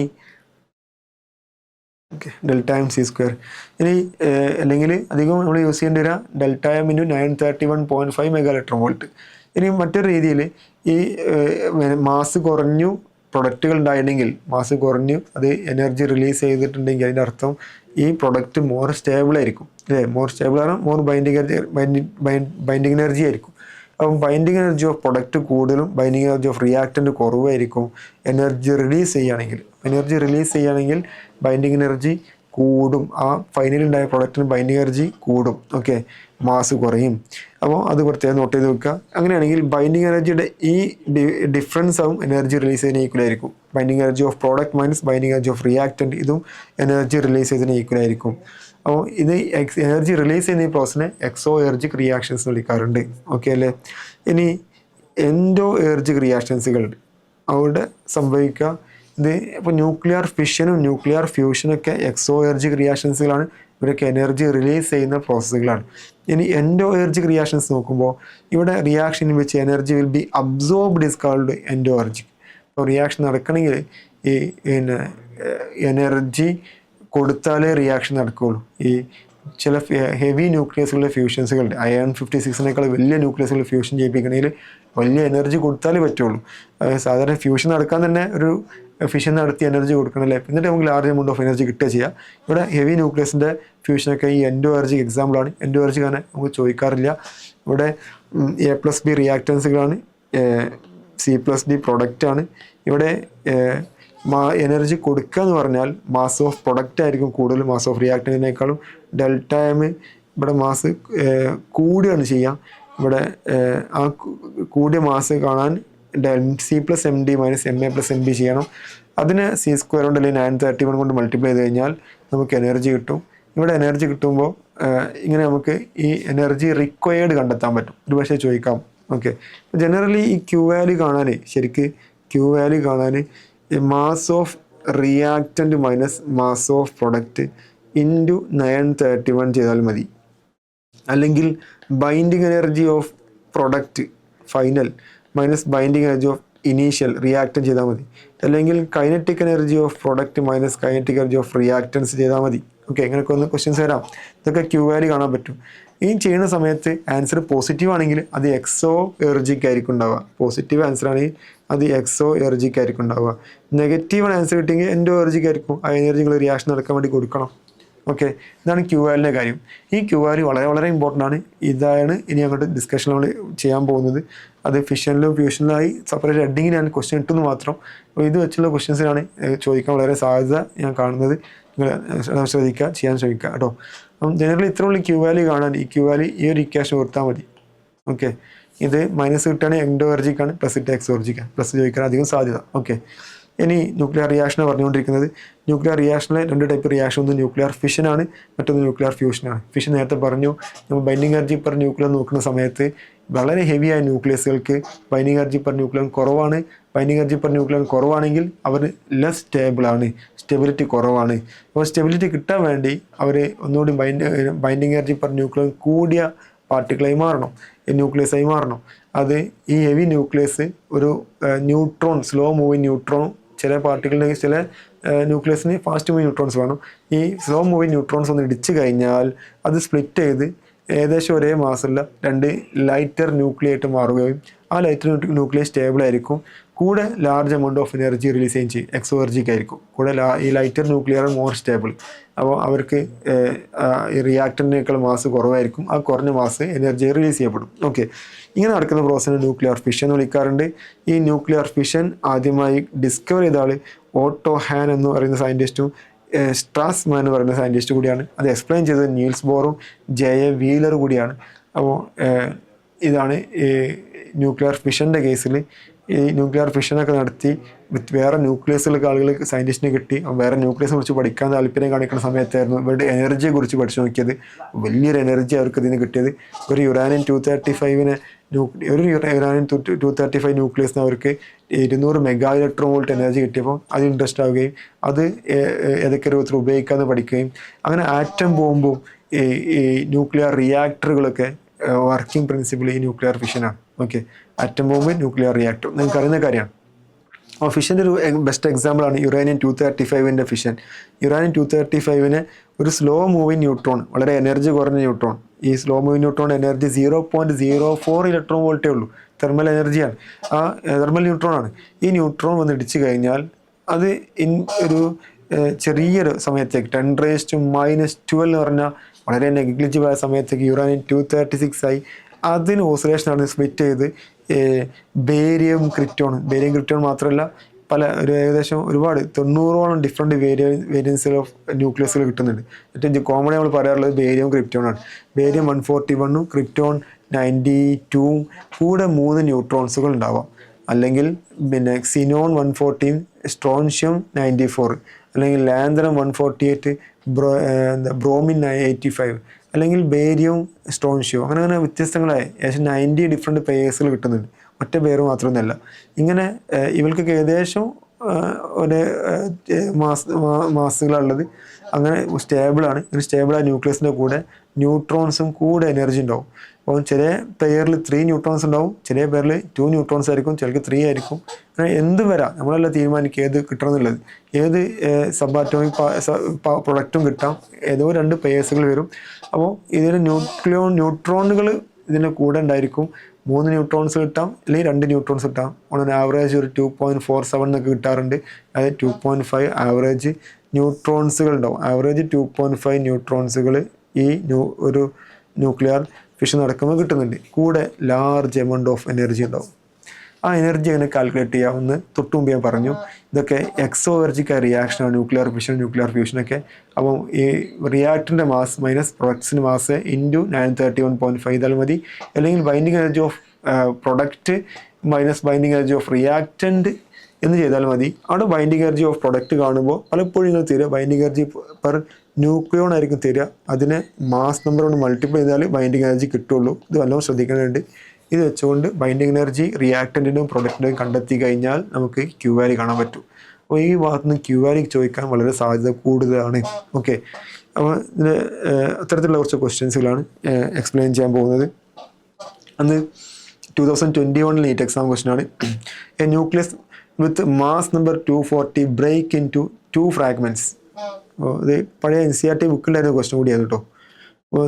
ഡെൽറ്റ എം സി സ്ക്വയർ. ഇനി അല്ലെങ്കിൽ അധികം നമ്മൾ യൂസ് ചെയ്യേണ്ടി വരിക delta M into 931.5 mega volt. ഇനി മറ്റൊരു രീതിയിൽ ഈ മാസ് കുറഞ്ഞു പ്രൊഡക്റ്റുകൾ ഉണ്ടായിട്ടുണ്ടെങ്കിൽ, മാസ് കുറഞ്ഞു അത് എനർജി റിലീസ് ചെയ്തിട്ടുണ്ടെങ്കിൽ അതിൻ്റെ അർത്ഥം ഈ പ്രൊഡക്റ്റ് മോർ സ്റ്റേബിൾ ആയിരിക്കും അല്ലേ? മോർ സ്റ്റേബിൾ ആണ്, മോർ ബൈൻഡിങ് എനർജി ആയിരിക്കും. അപ്പം ബൈൻഡിങ് എനർജി ഓഫ് പ്രൊഡക്റ്റ് കൂടുതലും ബൈൻഡിങ് എനർജി ഓഫ് റിയാക്റ്റൻ്റ് കുറവായിരിക്കും. എനർജി റിലീസ് ചെയ്യുകയാണെങ്കിൽ ബൈൻഡിങ് എനർജി കൂടും. ആ ഫൈനലിൽ ഉണ്ടായ പ്രൊഡക്റ്റിന് ബൈൻഡിങ് എനർജി കൂടും. ഓക്കെ, മാസ് കുറയും. അപ്പോൾ അത് പ്രത്യേകം നോട്ട് ചെയ്ത് വെക്കുക. അങ്ങനെയാണെങ്കിൽ ബൈൻഡിങ് എനർജിയുടെ ഈ ഡിഫറൻസ് ആവും എനർജി റിലീസ് ചെയ്യുന്ന ഈക്വൽ ആയിരിക്കും. Binding energy of product minus binding energy of reactant, ഇതും എനർജി റിലീസ് ചെയ്യുന്നതിന് ഈക്വൽ ആയിരിക്കും. അപ്പോൾ ഇത് എനർജി റിലീസ് ചെയ്യുന്ന ഈ പ്രോസസ്സിനെ എക്സോ എനർജിക് റിയാക്ഷൻസ് എന്ന് വിളിക്കാറുണ്ട്. ഓക്കെ അല്ലേ? ഇനി എൻഡോ എനർജിക് റിയാക്ഷൻസുകൾ അവിടെ സംഭവിക്കുക, ഇത് ഇപ്പോൾ ന്യൂക്ലിയർ ഫിഷനും ന്യൂക്ലിയർ ഫ്യൂഷനൊക്കെ എക്സോ എനർജിക് റിയാക്ഷൻസുകളാണ്. ഇവരൊക്കെ എനർജി റിലീസ് ചെയ്യുന്ന പ്രോസസ്സുകളാണ്. ഇനി എൻഡോ എനർജിക് റിയാക്ഷൻസ് നോക്കുമ്പോൾ ഇവിടെ റിയാക്ഷൻ വെച്ച് energy will be absorbed is called endo energy. അപ്പോൾ റിയാക്ഷൻ നടക്കണമെങ്കിൽ ഈ എനർജി കൊടുത്താലേ റിയാക്ഷൻ നടക്കുകയുള്ളൂ. ഈ ചില ഹെവി ന്യൂക്ലിയസുകളുടെ ഫ്യൂഷൻസുകളുണ്ട്, അയൺ 56 വലിയ ന്യൂക്ലിയസുകൾ ഫ്യൂഷൻ ചെയ്യിപ്പിക്കണമെങ്കിൽ വലിയ എനർജി കൊടുത്താലേ പറ്റുള്ളൂ. സാധാരണ ഫ്യൂഷൻ നടക്കാൻ തന്നെ ഒരു ഫിഷൻ നടത്തി എനർജി കൊടുക്കണമല്ലേ, എന്നിട്ട് നമുക്ക് ലാർജ് എമൗണ്ട് ഓഫ് എനർജി കിട്ടുക ചെയ്യുക. ഇവിടെ ഹെവി ന്യൂക്ലിയസിൻ്റെ ഫ്യൂഷനൊക്കെ ഈ എൻഡോ എനർജിക്ക് എക്സാമ്പിളാണ്. എൻഡോ എനർജി കാരണം നമുക്ക് ചോദിക്കാറില്ല. ഇവിടെ എ പ്ലസ് ബി റിയാക്റ്റൻസുകളാണ്, സി പ്ലസ് ഡി പ്രൊഡക്റ്റാണ്. ഇവിടെ എനർജി കൊടുക്കുക എന്ന് പറഞ്ഞാൽ മാസ് ഓഫ് പ്രൊഡക്റ്റ് ആയിരിക്കും കൂടുതൽ മാസ് ഓഫ് റിയാക്റ്റൻറ്റിനേക്കാളും. ഡെൽറ്റ എം ഇവിടെ മാസ് കൂടുകയാണ് ചെയ്യുക. ഇവിടെ ആ കൂടിയ മാസ് കാണാൻ C plus M D minus M A plus M B ചെയ്യണം. അതിന് സി സ്ക്വയർ കൊണ്ട് അല്ലെങ്കിൽ 931 കൊണ്ട് മൾട്ടിപ്ലൈ ചെയ്ത് കഴിഞ്ഞാൽ നമുക്ക് എനർജി കിട്ടും. ഇവിടെ എനർജി കിട്ടുമ്പോൾ ഇങ്ങനെ നമുക്ക് ഈ എനർജി റിക്വയർഡ് കണ്ടെത്താൻ പറ്റും. ഒരു പക്ഷേ ചോദിക്കാം. ഓക്കെ, ജനറലി ഈ ക്യൂ വാല്യൂ കാണാൻ mass of reactant minus mass of product into 931 ചെയ്താൽ മതി. അല്ലെങ്കിൽ binding energy of product final minus binding energy of initial reactant ചെയ്താൽ മതി. അല്ലെങ്കിൽ kinetic energy of product minus kinetic energy of reactance ചെയ്താൽ മതി. ഓക്കെ, ഇങ്ങനെയൊക്കെ ഒന്ന് ക്വസ്റ്റ്യൻസ് വരാം. ഇതൊക്കെ ക്യൂ വാല്യൂ കാണാൻ പറ്റും. ഈ ചെയ്യുന്ന സമയത്ത് ആൻസർ പോസിറ്റീവ് ആണെങ്കിൽ അത് എക്സോ എനർജിക്ക് ആയിരിക്കും ഉണ്ടാവുക. പോസിറ്റീവ് ആൻസർ ആണെങ്കിൽ അത് എക്സോ എനർജിക്ക് ആയിരിക്കും ഉണ്ടാവുക. നെഗറ്റീവ് ആൻസർ കിട്ടിയെങ്കിൽ എൻഡോ എനർജിക്ക് ആയിരിക്കും. ആ എനർജികൾ റിയാക്ഷൻ നടക്കാൻ വേണ്ടി കൊടുക്കണം. ഓക്കെ, ഇതാണ് ക്യൂ വാല്യൂൻ്റെ കാര്യം. ഈ ക്യൂ വാല്യൂ വളരെ വളരെ ഇമ്പോർട്ടൻ്റ് ആണ്. ഇതാണ് ഇനി അങ്ങോട്ട് ഡിസ്കഷൻ നമ്മൾ ചെയ്യാൻ പോകുന്നത്. അത് ഫിഷനിലും ഫ്യൂഷനിലായി സെപ്പറേറ്റ് ഹെഡിങ്ങിൽ ഞാൻ ക്വസ്റ്റ്യൻ ഇട്ടെന്ന് മാത്രം. അപ്പോൾ ഇത് വെച്ചുള്ള ക്വസ്റ്റ്യൻസിനാണ് ചോദിക്കാൻ വളരെ സാധ്യത ഞാൻ കാണുന്നത്. നിങ്ങൾ ശ്രദ്ധിക്കുക, ചെയ്യാൻ ശ്രമിക്കുക കേട്ടോ. അപ്പം ജനറലി ഇത്രയുള്ള ക്യൂ വാല്യൂ കാണാൻ ഈ ക്യൂ വാല്യൂ ഈ ഒരു ഇക്വേഷൻ കൊടുത്താൽ മതി. ഓക്കെ, ഇത് മൈനസ് കിട്ടുകയാണെങ്കിൽ എൻഡോ എനർജിക്കാണ്, പ്ലസ് ഇട്ട് എക്സോ എനർജിക്കാണ്, പ്ലസ് ചോദിക്കാൻ അധികം സാധ്യത. ഓക്കെ, ഇനി ന്യൂക്ലിയർ റിയാക്ഷനാണ് പറഞ്ഞുകൊണ്ടിരിക്കുന്നത്. ന്യൂക്ലിയർ റിയാക്ഷനിലെ 2 ടൈപ്പ് റിയാക്ഷൻ, ഒന്ന് ന്യൂക്ലിയർ ഫിഷനാണ്, മറ്റൊന്ന് ന്യൂക്ലിയർ ഫ്യൂഷനാണ്. ഫിഷൻ നേരത്തെ പറഞ്ഞു, നമ്മൾ ബൈൻഡിങ് എനർജി പെർ ന്യൂക്ലിയർ നോക്കുന്ന സമയത്ത് വളരെ ഹെവിയായ ന്യൂക്ലിയസുകൾക്ക് ബൈൻഡിങ് എനർജി പെർ ന്യൂക്ലിയർ കുറവാണ്. ബൈൻഡിങ് എനർജി പെർ ന്യൂക്ലിയർ കുറവാണെങ്കിൽ അവർ ലെസ് സ്റ്റേബിളാണ്, സ്റ്റെബിലിറ്റി കുറവാണ്. അപ്പോൾ സ്റ്റെബിലിറ്റി കിട്ടാൻ വേണ്ടി അവർ ഒന്നുകൂടി ബൈൻഡിങ് എനർജി പെർ ന്യൂക്ലിയർ കൂടിയ പാർട്ടിക്കിളായി മാറണം, ന്യൂക്ലിയസായി മാറണം. അത് ഈ ഹെവി ന്യൂക്ലിയസ് ഒരു ന്യൂട്രോൺ, സ്ലോ മൂവിങ് ന്യൂട്രോൺ, ചില പാർട്ടിക്കിളിന് ചില ന്യൂക്ലിയസിന് ഫാസ്റ്റ് മൂവിങ് ന്യൂട്രോൺസ് വേണം. ഈ സ്ലോ മൂവിങ് ന്യൂട്രോൺസ് ഒന്ന് ഇടിച്ചു കഴിഞ്ഞാൽ അത് സ്പ്ലിറ്റ് ചെയ്ത് ഏകദേശം ഒരേ മാസമുള്ള 2 ലൈറ്റർ ന്യൂക്ലിയായിട്ട് മാറുകയും ആ ലൈറ്റർ ന്യൂക്ലിയസ് സ്റ്റേബിൾ ആയിരിക്കും. കൂടെ large amount of energy release ചെയ്യുകയും ചെയ്യും. എക്സോർജിക് ആയിരിക്കും. കൂടെ ഈ ലൈറ്റർ ന്യൂക്ലിയർ മോർ സ്റ്റേബിൾ. അപ്പോൾ അവർക്ക് ഈ റിയാക്ടറിനേക്കാൾ മാസ് കുറവായിരിക്കും. ആ കുറഞ്ഞ മാസ് എനർജി റിലീസ് ചെയ്യപ്പെടും. ഓക്കെ, ഇങ്ങനെ നടക്കുന്ന പ്രോസസ്സിനെ ന്യൂക്ലിയർ ഫിഷൻ എന്ന് വിളിക്കാറുണ്ട്. ഈ ന്യൂക്ലിയർ ഫിഷൻ ആദ്യമായി ഡിസ്കവർ ചെയ്ത ആൾ ഓട്ടോ ഹാൻ എന്ന് പറയുന്ന സയൻറ്റിസ്റ്റും സ്ട്രാസ്മാൻ എന്ന് പറയുന്ന സയൻറ്റിസ്റ്റ് കൂടിയാണ്. അത് എക്സ്പ്ലെയിൻ ചെയ്തത് നീൽസ് ബോറും ജെ.എ. വീലർ കൂടിയാണ്. അപ്പോൾ ഇതാണ് ഈ ന്യൂക്ലിയർ ഫിഷൻ്റെ കേസിൽ ഈ ന്യൂക്ലിയർ ഫിഷനൊക്കെ നടത്തി വേറെ ന്യൂക്ലിയസിലൊക്കെ ആളുകൾ സയൻറ്റിസ്റ്റിനെ കിട്ടി. വേറെ ന്യൂക്ലിയസിനെ കുറിച്ച് പഠിക്കാൻ താല്പര്യം കാണിക്കുന്ന സമയത്തായിരുന്നു ഇവരുടെ എനർജിയെ കുറിച്ച് പഠിച്ചു നോക്കിയത്. വലിയൊരു എനർജി അവർക്ക് ഇതിന് കിട്ടിയത്. ഒരു യുറാനിയം 235 ഒരു യുറാനിയം 235 ന്യൂക്ലിയസിന് അവർക്ക് 200 മെഗാ ഇലക്ട്രോൺ വോൾട്ട് എനർജി കിട്ടിയപ്പോൾ അത് ഇൻട്രസ്റ്റ് ആവുകയും അത് ഏതൊക്കെ രൂപത്തിൽ ഉപയോഗിക്കാമെന്ന് പഠിക്കുകയും അങ്ങനെ ആറ്റം ബോംബും ഈ ന്യൂക്ലിയർ റിയാക്ടറുകളൊക്കെ വർക്കിംഗ് പ്രിൻസിപ്പിൾ ഈ ന്യൂക്ലിയർ ഫിഷനാണ്. Okay, atom bomb, nuclear reactor നിങ്ങൾക്ക് അറിയുന്ന കാര്യമാണ്. അപ്പോൾ ഫിഷൻ്റെ ഒരു ബെസ്റ്റ് എക്സാമ്പിളാണ് യുറേനിയം 235 ഫിഷൻ. യുറേനിയം 235 ഒരു സ്ലോ മൂവിങ് ന്യൂട്രോൺ, വളരെ എനർജി കുറഞ്ഞ ന്യൂട്രോൺ. ഈ slow moving neutron energy 0.04 electron വോൾട്ടേ ഉള്ളൂ. തെർമൽ എനർജിയാണ്, ആ തെർമൽ ന്യൂട്രോൺ ആണ്. ഈ ന്യൂട്രോൺ വന്ന് ഇടിച്ചു കഴിഞ്ഞാൽ അത് ഒരു ചെറിയൊരു സമയത്തേക്ക് 10⁻⁻12 എന്ന് പറഞ്ഞാൽ വളരെ നെഗ്ലിജിബിളായ സമയത്തേക്ക് യുറാനിയം 236 ആയി. അതിന് ഓസിലേഷനാണ് സ്പ്ലിറ്റ് ചെയ്ത് ബേരിയം ക്രിപ്റ്റോൺ മാത്രമല്ല ഏകദേശം ഒരുപാട് 90ഓളം ഡിഫറെൻറ്റ് വേരിയൻസിൽ ഓഫ് ന്യൂക്ലിയസുകൾ കിട്ടുന്നുണ്ട്. ഏറ്റവും കോമൺ നമ്മൾ പറയാറുള്ളത് ബേരിയം ക്രിപ്റ്റോൺ ആണ്. ബേരിയം 141 ക്രിപ്റ്റോൺ 92 കൂടെ 3 ന്യൂട്രോൺസുകൾ ഉണ്ടാവാം. അല്ലെങ്കിൽ പിന്നെ ക്സിനോൺ 114 സ്ട്രോൺഷ്യം 94 അല്ലെങ്കിൽ ലാന്തനം 148 ബ്രോമിൻ 85 അല്ലെങ്കിൽ ബേരിയം സ്ട്രോൺഷ്യോ അങ്ങനെ വ്യത്യസ്തങ്ങളായ ഏകദേശം 90 ഡിഫറെൻറ്റ് പെയേഴ്സുകൾ കിട്ടുന്നുണ്ട്. ഒറ്റ പേര് മാത്രമൊന്നുമല്ല. ഇങ്ങനെ ഇവൾക്കൊക്കെ ഏകദേശം ഒരു മാസുകളുള്ളത്. അങ്ങനെ സ്റ്റേബിളാണ്. ഇങ്ങനെ സ്റ്റേബിളായ ന്യൂക്ലിയസിൻ്റെ കൂടെ ന്യൂട്രോൺസും കൂടെ എനർജി ഉണ്ടാവും. അപ്പോൾ ചില പെയറിൽ 3 ന്യൂട്രോൺസ് ഉണ്ടാവും, ചില പെയറിൽ 2 ന്യൂട്രോൺസ് ആയിരിക്കും, ചിലക്ക് 3 ആയിരിക്കും. അങ്ങനെ എന്തും വരാം. നമ്മളെല്ലാം തീരുമാനിക്കുക ഏത് കിട്ടണം എന്നുള്ളത്. ഏത് സബാറ്റോമിക് പ്രൊഡക്റ്റും കിട്ടാം. ഏതോ 2 പെയേഴ്സുകൾ വരും. അപ്പോൾ ഇതിന് ന്യൂട്രോണുകൾ ഇതിൻ്റെ കൂടെ ഉണ്ടായിരിക്കും. 3 ന്യൂട്രോൺസ് കിട്ടാം, അല്ലെങ്കിൽ 2 ന്യൂട്രോൺസ് കിട്ടാം. ഓൺ ആവറേജ് ഒരു 2.47 എന്നൊക്കെ കിട്ടാറുണ്ട്. അതായത് 2.5 ആവറേജ് ന്യൂട്രോൺസുകൾ ഉണ്ടാവും. ആവറേജ് 2.5 ന്യൂട്രോൺസുകൾ ഈ ഒരു ന്യൂക്ലിയർ ഫിഷൻ നടക്കുമ്പോൾ കിട്ടുന്നുണ്ട്. കൂടെ ലാർജ് എമൗണ്ട് ഓഫ് എനർജി ഉണ്ടാവും. ആ എനർജി എങ്ങനെ കാൽക്കുലേറ്റ് ചെയ്യാമെന്ന് തൊട്ട് മുമ്പ് ഞാൻ പറഞ്ഞു. ഇതൊക്കെ എക്സോവർജിക് റിയാക്ഷനാണ് ന്യൂക്ലിയർ ഫിഷൻ, ന്യൂക്ലിയർ ഫ്യൂഷനൊക്കെ. അപ്പം ഈ റിയാക്ടറിൻ്റെ മാസ് മൈനസ് പ്രൊഡക്ട്സിൻ്റെ മാസ് ഇൻറ്റു 931.5 ചെയ്താൽ മതി. അല്ലെങ്കിൽ binding energy of product minus binding energy of reactant എന്ന് ചെയ്താൽ മതി. അവിടെ ബൈൻഡിങ് എനർജി ഓഫ് പ്രൊഡക്റ്റ് കാണുമ്പോൾ പലപ്പോഴും നിങ്ങൾ തരിക ബൈൻഡിങ് എനർജി പെർ ന്യൂക്ലിയോൺ ആയിരിക്കും തരിക. അതിനെ മാസ് നമ്പർ കൊണ്ട് മൾട്ടിപ്ലൈ ചെയ്താൽ ബൈൻഡിങ് എനർജി കിട്ടുള്ളൂ. ഇത് വല്ലതും ശ്രദ്ധിക്കാനുണ്ട്. ഇത് വെച്ചുകൊണ്ട് ബൈൻഡിങ് എനർജി റിയാക്റ്റൻറ്റിൻ്റെയും പ്രൊഡക്റ്റിൻ്റെയും കണ്ടെത്തി കഴിഞ്ഞാൽ നമുക്ക് ക്യൂ വാല്യൂ കാണാൻ പറ്റും. അപ്പോൾ ഈ ഭാഗത്ത് നിന്ന് ക്യൂ വാല്യൂ ചോദിക്കാൻ വളരെ സാധ്യത കൂടുതലാണ്. ഓക്കെ, അപ്പോൾ ഇതിന് അത്തരത്തിലുള്ള കുറച്ച് ക്വസ്റ്റ്യൻസുകളാണ് എക്സ്പ്ലെയിൻ ചെയ്യാൻ പോകുന്നത്. അന്ന് 2021 നീറ്റ് എക്സാം ക്വസ്റ്റ്യനാണ്. A nucleus with mass number 240 break into 2 fragments. അപ്പോൾ ഇത് പഴയ NCERT ബുക്കിലായിരുന്ന ക്വസ്റ്റ്യൻ കൂടിയാണ് കേട്ടോ. അപ്പോൾ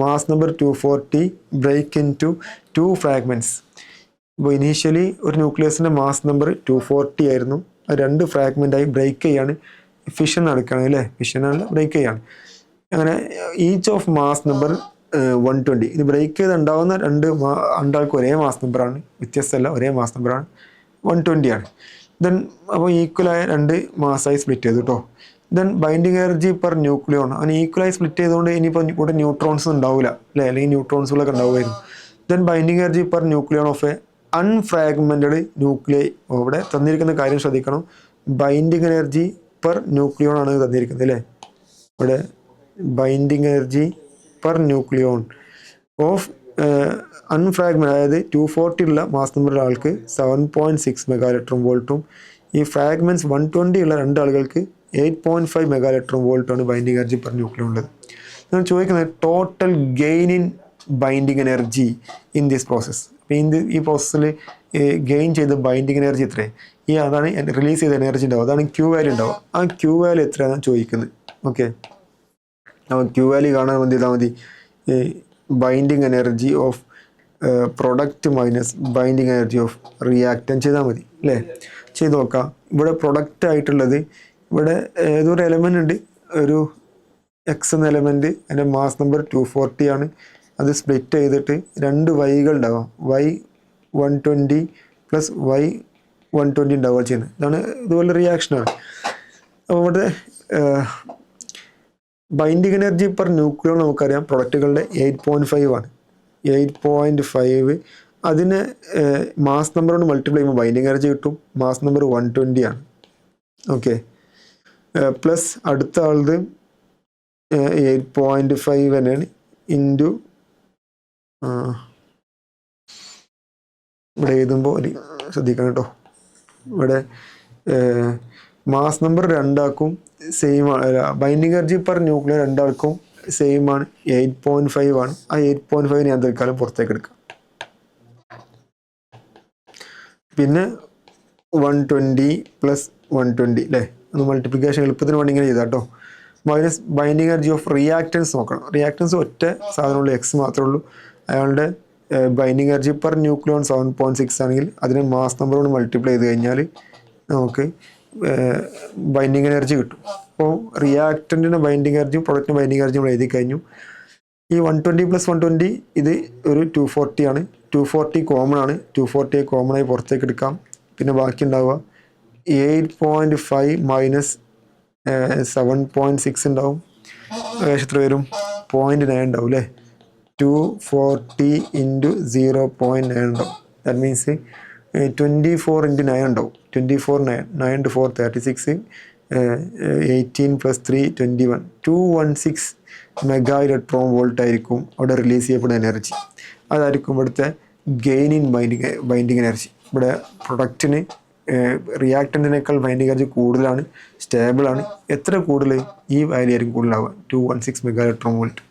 mass number 240 break into 2 fragments. അപ്പോൾ ഇനീഷ്യലി ഒരു ന്യൂക്ലിയസിൻ്റെ മാസ് നമ്പർ 240 ആയിരുന്നു. അത് 2 ഫ്രാഗ്മെൻ്റായി ബ്രേക്ക് ചെയ്യാണ്. ഫിഷൻ നടക്കുകയാണ് അല്ലേ, ഫിഷനല്ല ബ്രേക്ക് ചെയ്യാണ്. അങ്ങനെ ഈച്ച് ഓഫ് മാസ് നമ്പർ 120. ഇത് ബ്രേക്ക് ചെയ്ത് ഉണ്ടാകുന്ന രണ്ടാൾക്ക് ഒരേ മാസ് നമ്പറാണ്, വ്യത്യസ്തമല്ല, ഒരേ മാസ് നമ്പറാണ്, 120 ആണ്. ദെൻ അപ്പോൾ ഈക്വലായ 2 മാസമായി സ്പ്ലിറ്റ് ചെയ്തു കേട്ടോ. Then binding energy per nucleon അങ്ങനെ ഈക്വലായി സ്പ്ലിറ്റ് ചെയ്തുകൊണ്ട് ഇനിയിപ്പോൾ ഇവിടെ ന്യൂട്രോൺസ് ഉണ്ടാവില്ല അല്ലേ, അല്ലെങ്കിൽ ന്യൂട്രോൺസുകളൊക്കെ ഉണ്ടാവുമായിരുന്നു. Then binding energy per nucleon of a unfragmented nuclei. ഇവിടെ തന്നിരിക്കുന്ന കാര്യം ശ്രദ്ധിക്കണം, ബൈൻഡിങ് എനർജി പെർ ന്യൂക്ലിയോൺ ആണ് തന്നിരിക്കുന്നത് അല്ലേ. ഇവിടെ binding energy per nucleon of unfragment, അതായത് 240 ഉള്ള മാസ് നമ്പറുള്ള ആൾക്ക് 7.6 മെഗാ ഇലക്ട്രോൺ വോൾട്ടും ഈ ഫ്രാഗ്മെൻറ്റ്സ് 120 ഉള്ള 2 ആളുകൾക്ക് 8.5 മെഗാ ഇലക്ട്രോൺ വോൾട്ടാണ് ബൈൻഡിങ് എനർജി പെർ ന്യൂക്ലിയോൺ ഉള്ളത്. ഞാൻ ചോദിക്കുന്നത് total gain in binding energy in this process. അപ്പോൾ ഈ പ്രോസസ്സിൽ ഗെയിൻ ചെയ്ത ബൈൻഡിങ് എനർജി എത്രയാണ്, അതാണ് റിലീസ് ചെയ്ത എനർജി ഉണ്ടാവും, അതാണ് ക്യൂ വാല്യൂ ഉണ്ടാവും. ആ ക്യൂ വാല്യൂ എത്രയാണെന്ന് ചോദിക്കുന്നത്. ഓക്കെ, അപ്പോൾ ക്യൂ വാല്യൂ കാണാൻ വേണ്ടി ചെയ്താൽ മതി binding energy of product minus binding energy of reactant ചെയ്താൽ മതി അല്ലേ. ചെയ്ത് നോക്കാം. ഇവിടെ പ്രൊഡക്റ്റ് ആയിട്ടുള്ളത് ഇവിടെ ഏതൊരു എലമെൻ്റ് ഉണ്ട്, ഒരു എക്സ് എന്ന എലമെൻറ്റ്, അതിൻ്റെ മാസ് നമ്പർ 240 ആണ്. അത് സ്പ്ലിറ്റ് ചെയ്തിട്ട് രണ്ട് വൈകൾ ഉണ്ടാവാം, Y120 പ്ലസ് Y120 ഉണ്ടാവുക ചെയ്യുന്നത്. ഇതാണ് ഇതുപോലെ റിയാക്ഷനാണ്. അപ്പോൾ ഇവിടെ ബൈൻഡിങ് എനർജി പെർ ന്യൂക്ലിയോൺ നമുക്കറിയാം പ്രൊഡക്റ്റുകളുടെ 8.5 ആണ്. 8.5 അതിന് മാസ് നമ്പർ കൊണ്ട് മൾട്ടിപ്ലൈ ചെയ്യുമ്പോൾ ബൈൻഡിങ് എനർജി കിട്ടും. മാസ് നമ്പർ 120 ആണ്. ഓക്കെ, പ്ലസ് അടുത്ത ആളത് 8.5 തന്നെയാണ് ഇൻറ്റു ഇവിടെ എഴുതുമ്പോൾ ശ്രദ്ധിക്കണം കേട്ടോ. ഇവിടെ മാസ് നമ്പർ രണ്ടാൾക്കും സെയിം ആണ്, ബൈൻഡിങ് എനർജി പെർ ന്യൂക്ലിയർ രണ്ടാൾക്കും സെയിം ആണ്, 8.5 ആണ്. ആ 8.5 ഞാൻ തൽക്കാലം പുറത്തേക്ക് എടുക്കാം. പിന്നെ 120 പ്ലസ് 120 അല്ലേ, ഒന്ന് മൾട്ടിപ്ലിക്കേഷൻ എളുപ്പത്തിന് വേണ്ടി ഇങ്ങനെ ചെയ്താൽ കേട്ടോ. Minus binding energy of reactance നോക്കണം. റിയാക്റ്റൻസ് ഒറ്റ സാധനമുള്ളൂ, എക്സ് മാത്രമേ ഉള്ളൂ. അയാളുടെ ബൈൻഡിങ് എനർജി പെർ ന്യൂക്ലിയോൺ 7.6 ആണെങ്കിൽ അതിനെ മാസ് നമ്പർ കൊണ്ട് മൾട്ടിപ്ലൈ ചെയ്ത് കഴിഞ്ഞാൽ നമുക്ക് ബൈൻഡിങ് എനർജി കിട്ടും. അപ്പോൾ റിയാക്റ്റൻറ്റിൻ്റെ ബൈൻഡിങ് എനർജിയും പ്രൊഡക്റ്റിൻ്റെ ബൈൻഡിങ് എനർജിയും നമ്മൾ എഴുതി കഴിഞ്ഞു. ഈ 120 പ്ലസ് 120 ഇത് ഒരു 240 ആണ്. 240 കോമൺ ആണ്, 240 കോമൺ ആയി പുറത്തേക്ക് എടുക്കാം. പിന്നെ ബാക്കി ഉണ്ടാവുക 8.5 മൈനസ് 7.6 ഉണ്ടാവും. എത്ര വരും? 0.9 ഉണ്ടാവും അല്ലേ. 240 ഇൻറ്റു 0.9 ഉണ്ടാവും. ദാറ്റ് മീൻസ് 24 ഇൻറ്റു 9 ഉണ്ടാവും. 24 9 to 4 36, 18 plus 3 21, 216 mega electron volt ആയിരിക്കും അവിടെ റിലീസ് ചെയ്യപ്പെടുന്ന എനർജി. അതായിരിക്കും ഇവിടുത്തെ ഗെയിൻ ഇൻ ബൈൻഡിങ് എനർജി. ഇവിടെ പ്രൊഡക്റ്റിന് റിയാക്റ്റൻറ്റിനേക്കാൾ ബൈൻഡിങ് എനർജി കൂടുതലാണ്, സ്റ്റേബിളാണ്. എത്ര കൂടുതൽ? ഈ വാല്യൂ ആയിരിക്കും കൂടുതലാവുക, 216 മെഗാ ഇലക്ട്രോൺ വോൾട്ട്.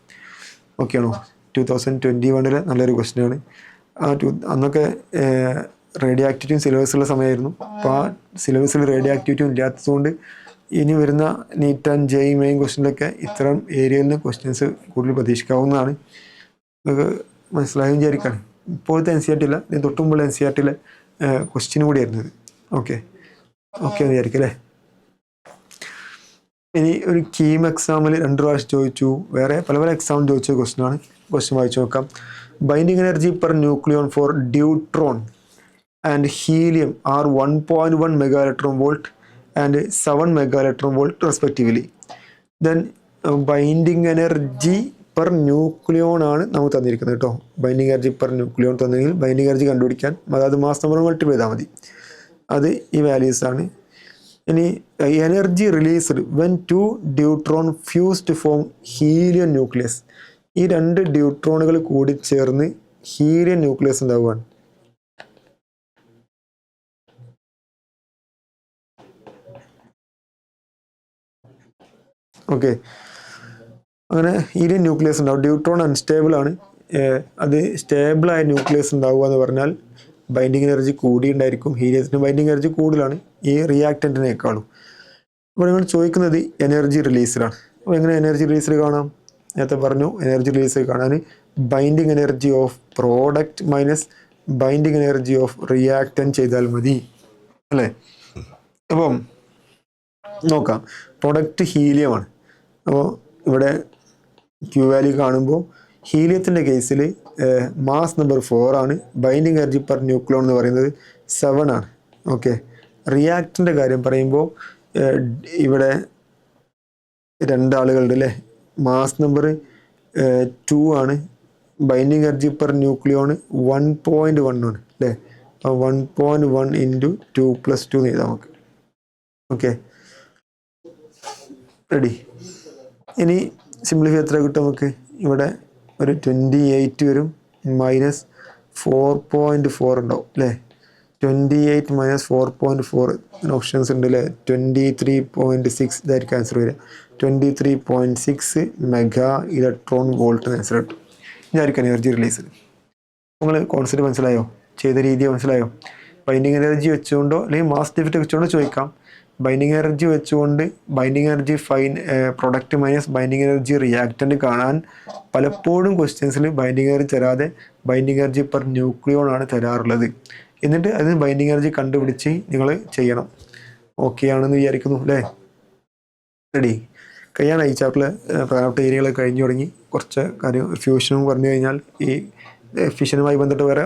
ഓക്കെ ആണോ? 2021 നല്ലൊരു ക്വസ്റ്റ്യനാണ്. അന്നൊക്കെ റേഡിയോ ആക്ടിവിറ്റിയും സിലബസുള്ള സമയമായിരുന്നു. അപ്പോൾ ആ സിലബസിൽ റേഡിയോ ആക്ടിവിറ്റിയും ഇല്ലാത്തതുകൊണ്ട് ഇനി വരുന്ന നീറ്റ് ആൻഡ് ജെഇ മെയിൻ ക്വസ്റ്റ്യനിലൊക്കെ ഇത്തരം ഏരിയയിൽ നിന്ന് ക്വസ്റ്റ്യൻസ് കൂടുതൽ പ്രതീക്ഷിക്കാവുന്നതാണ്. നിങ്ങൾക്ക് മനസ്സിലായും വിചാരിക്കുകയാണ്. ഇപ്പോഴത്തെ NCERT ഇല്ല, ഇതിന് തൊട്ടുമുമ്പുള്ള NCERT ക്വസ്റ്റ്യൻ കൂടിയായിരുന്നു ഇത്. ഓക്കെ എന്ന് വിചാരിക്കും അല്ലേ. ഇനി ഒരു കീം എക്സാമിൽ 2 പ്രാവശ്യം ചോദിച്ചു, വേറെ പല എക്സാമിൽ ചോദിച്ച ക്വസ്റ്റ്യനാണ്. ക്വസ്റ്റ്യൻ വായിച്ചു നോക്കാം. Binding energy per nucleon for deuteron and helium are 1.1 mega electron volt and 7 mega electron volt respectively. Then binding energy per nucleon ആണ് നമുക്ക് തന്നിരിക്കുന്നത് കേട്ടോ. ബൈൻഡിങ് എനർജി പെർ ന്യൂക്ലിയോൺ തന്നെങ്കിൽ ബൈൻഡിങ് എനർജി കണ്ടുപിടിക്കാൻ അതായത് മാസ് നമ്പർ മൾട്ടിപ്ലൈ ചെയ്താൽ മതി. അത് ഈ വാല്യൂസ് ആണ്. ഇനി energy released when 2 deuteron fuse to form helium nucleus. ഈ 2 ഡ്യൂട്രോണുകൾ കൂടി ചേർന്ന് ഹീലിയം ന്യൂക്ലിയസ് ഉണ്ടാവുകയാണ്. ഓക്കെ, അങ്ങനെ ഹീലിയം ന്യൂക്ലിയസ് ഉണ്ടാവും. ഡ്യൂട്രോൺ അൺസ്റ്റേബിൾ ആണ്. അത് സ്റ്റേബിളായ ന്യൂക്ലിയസ് ഉണ്ടാവുക എന്ന് പറഞ്ഞാൽ ബൈൻഡിങ് എനർജി കൂടിയുണ്ടായിരിക്കും. ഹീലിയത്തിന് ബൈൻഡിങ് എനർജി കൂടുതലാണ് ഈ റിയാക്റ്റൻറ്റിനേക്കാളും. അപ്പോൾ നിങ്ങൾ ചോദിക്കുന്നത് എനർജി റിലീസിലാണ്. അപ്പോൾ എങ്ങനെ എനർജി റിലീസിൽ കാണാം? നേരത്തെ പറഞ്ഞു, എനർജി റിലീസിൽ കാണാൻ binding energy of product minus binding energy of reactant ചെയ്താൽ മതി അല്ലേ. അപ്പം നോക്കാം, പ്രൊഡക്റ്റ് ഹീലിയമാണ്. അപ്പോൾ ഇവിടെ ക്യൂ വാല്യൂ കാണുമ്പോൾ ഹീലിയത്തിൻ്റെ കേസിൽ മാസ് നമ്പർ 4 ആണ്. ബൈൻഡിങ് എനർജി പെർ ന്യൂക്ലിയോൺ എന്ന് പറയുന്നത് 7 ആണ്. ഓക്കെ, റിയാക്റ്റിൻ്റെ കാര്യം പറയുമ്പോൾ ഇവിടെ 2 ആളുകളുണ്ട് അല്ലേ. മാസ് നമ്പർ 2 ആണ്. ബൈൻഡിങ് എനർജി പെർ ന്യൂക്ലിയോൺ 1.1 ആണ് അല്ലേ. അപ്പോൾ 1.1 ഇൻറ്റു 2 പ്ലസ് 2 എഴുതാം നമുക്ക്. Okay, ready. ഇനി സിംപ്ലിഫൈ എത്ര കിട്ടും നമുക്ക്? ഇവിടെ ഒരു 28 വരും, മൈനസ് 4.4 ഉണ്ടാവും അല്ലേ. 28 മൈനസ് 4.4 ഓപ്ഷൻസ് ഉണ്ട് അല്ലേ. 23.6 ഇതായിരിക്കും ആൻസർ വരിക. 23.6 മെഗാ ഇലക്ട്രോൺ വോൾട്ട് ആൻസർ കിട്ടും. ഇതായിരിക്കും എനർജി റിലീസിൽ. നിങ്ങൾ കോൺസെപ്റ്റ് മനസ്സിലായോ? ചെയ്ത രീതി മനസ്സിലായോ? ബൈൻഡിങ് എനർജി വെച്ചുകൊണ്ടോ അല്ലെങ്കിൽ മാസ് ഡിഫക്റ്റ് വെച്ചുകൊണ്ടോ ചോദിക്കാം. ബൈൻഡിങ് എനർജി വെച്ചുകൊണ്ട് binding energy product minus binding energy reactant കാണാൻ പലപ്പോഴും ക്വസ്റ്റ്യൻസിൽ ബൈൻഡിങ് എനർജി തരാതെ ബൈൻഡിങ് എനർജി പെർ ന്യൂക്ലിയോൺ ആണ് തരാറുള്ളത്. എന്നിട്ട് അതിന് ബൈൻഡിങ് എനർജി കണ്ടുപിടിച്ച് നിങ്ങൾ ചെയ്യണം. ഓക്കെ ആണെന്ന് വിചാരിക്കുന്നു അല്ലേ? റെഡി? കഴിയാണ് ഈ ചാപ്റ്ററിൽ പ്രധാനപ്പെട്ട ഏരിയകൾ കഴിഞ്ഞു തുടങ്ങി. കുറച്ച് കാര്യം ഫ്യൂഷനും പറഞ്ഞു കഴിഞ്ഞാൽ ഈ ഫിഷനുമായി ബന്ധപ്പെട്ട് വേറെ